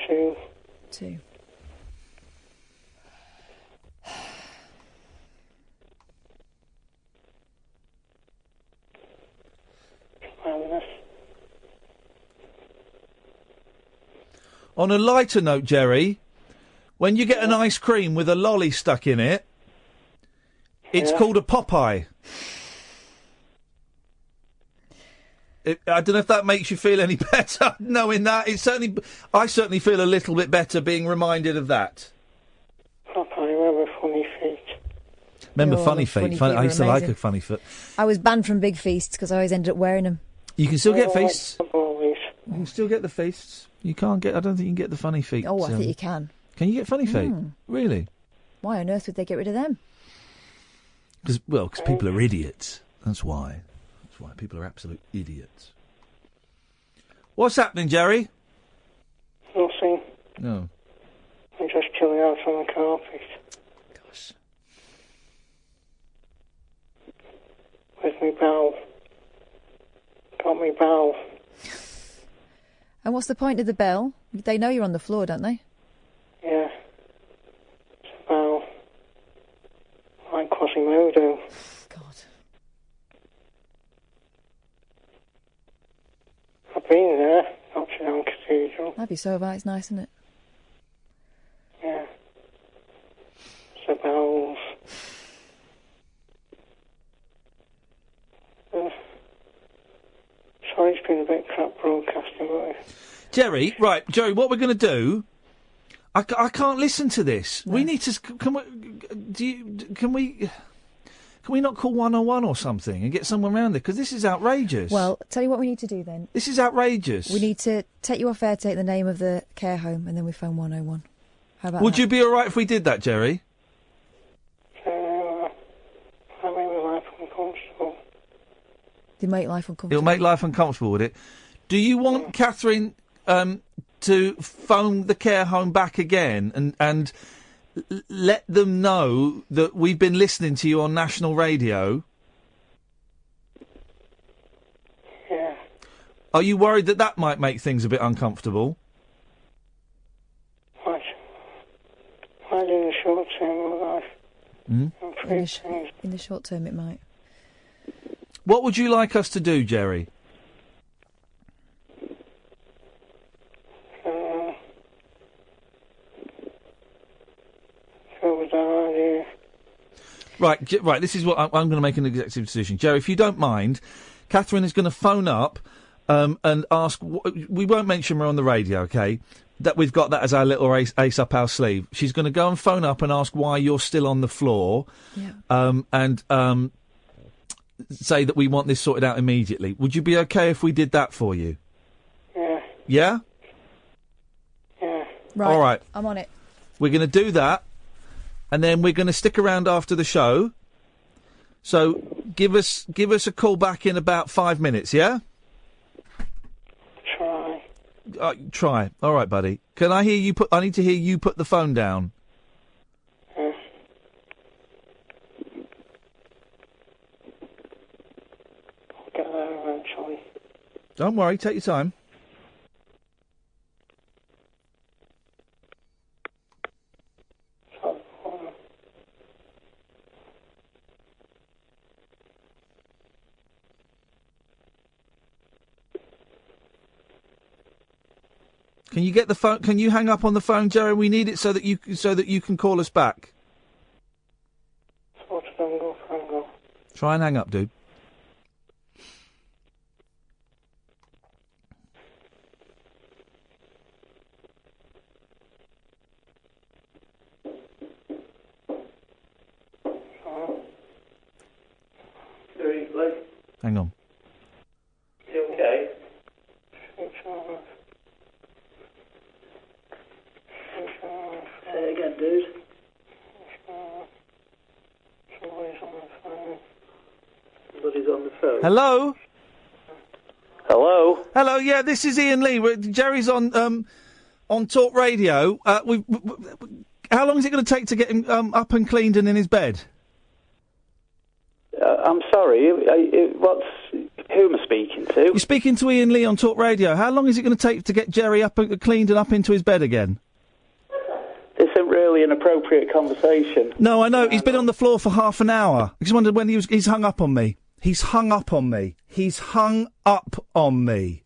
2. 2. On a lighter note, Gerry, when you get an ice cream with a lolly stuck in it, it's called a Popeye. I don't know if that makes you feel any better knowing that. I certainly feel a little bit better being reminded of that. Popeye, remember Funny Feet? Remember Funny Feet? I used to like a Funny Foot. I was banned from big feasts because I always ended up wearing them. You can still get feasts. You can still get the feasts. You can't get. I don't think you can get the Funny Feet. Oh, I think you can. Can you get Funny Feet? Really? Why on earth would they get rid of them? Because people are idiots. That's why. That's why people are absolute idiots. What's happening, Gerry? Nothing. No. I'm just chilling out on the carpet. Gosh. Where's my bowel? Got me bowel. And what's the point of the bell? They know you're on the floor, don't they? Yeah. It's a bowel. Like Quasimodo. God. I've been there. Notre Dame Cathedral. That'd be so right. It's nice, isn't it? Yeah. It's a bowels. Sorry, it's been a bit crap broadcasting, but... Gerry, what we're going to do... I can't listen to this. No. We need to... Can we not call 101 or something and get someone round there? Because this is outrageous. Well, tell you what we need to do then. This is outrageous. We need to take you off air, take the name of the care home, and then we phone 101. How about Would that? you be all right if we did that, Gerry? I make my life uncomfortable. They make life uncomfortable. It'll make life uncomfortable, would it? Do you want Catherine to phone the care home back again and let them know that we've been listening to you on national radio? Yeah. Are you worried that might make things a bit uncomfortable? What? I do in the short term of life. In the short term, it might. What would you like us to do, Gerry? Right. This is what I'm going to make an executive decision, Gerry. If you don't mind, Catherine is going to phone up and ask. We won't mention her on the radio, okay? That we've got that as our little ace up our sleeve. She's going to go and phone up and ask why you're still on the floor, and say that we want this sorted out immediately. Would you be okay if we did that for you? Yeah. Yeah? Yeah. Right. All right. I'm on it. We're going to do that, and then we're going to stick around after the show. So give us a call back in about 5 minutes, yeah? Try. Try. All right, buddy. Can I hear you I need to hear you put the phone down. Yeah. I'll get there eventually. Don't worry, take your time. Can you get the phone? Can you hang up on the phone, Gerry? We need it so that you can call us back. Try and hang up, dude. Hang on. You okay? Say it again, dude. Somebody's on the phone. Hello? Hello? Hello, yeah, this is Iain Lee. Gerry's on on Talk Radio. How long is it going to take to get him up and cleaned and in his bed? I'm sorry. Who am I speaking to? You're speaking to Iain Lee on Talk Radio. How long is it going to take to get Gerry up and cleaned and up into his bed again? This isn't really an appropriate conversation. No, I know. He's been on the floor for half an hour. I just wondered when he's hung up on me. He's hung up on me. He's hung up on me.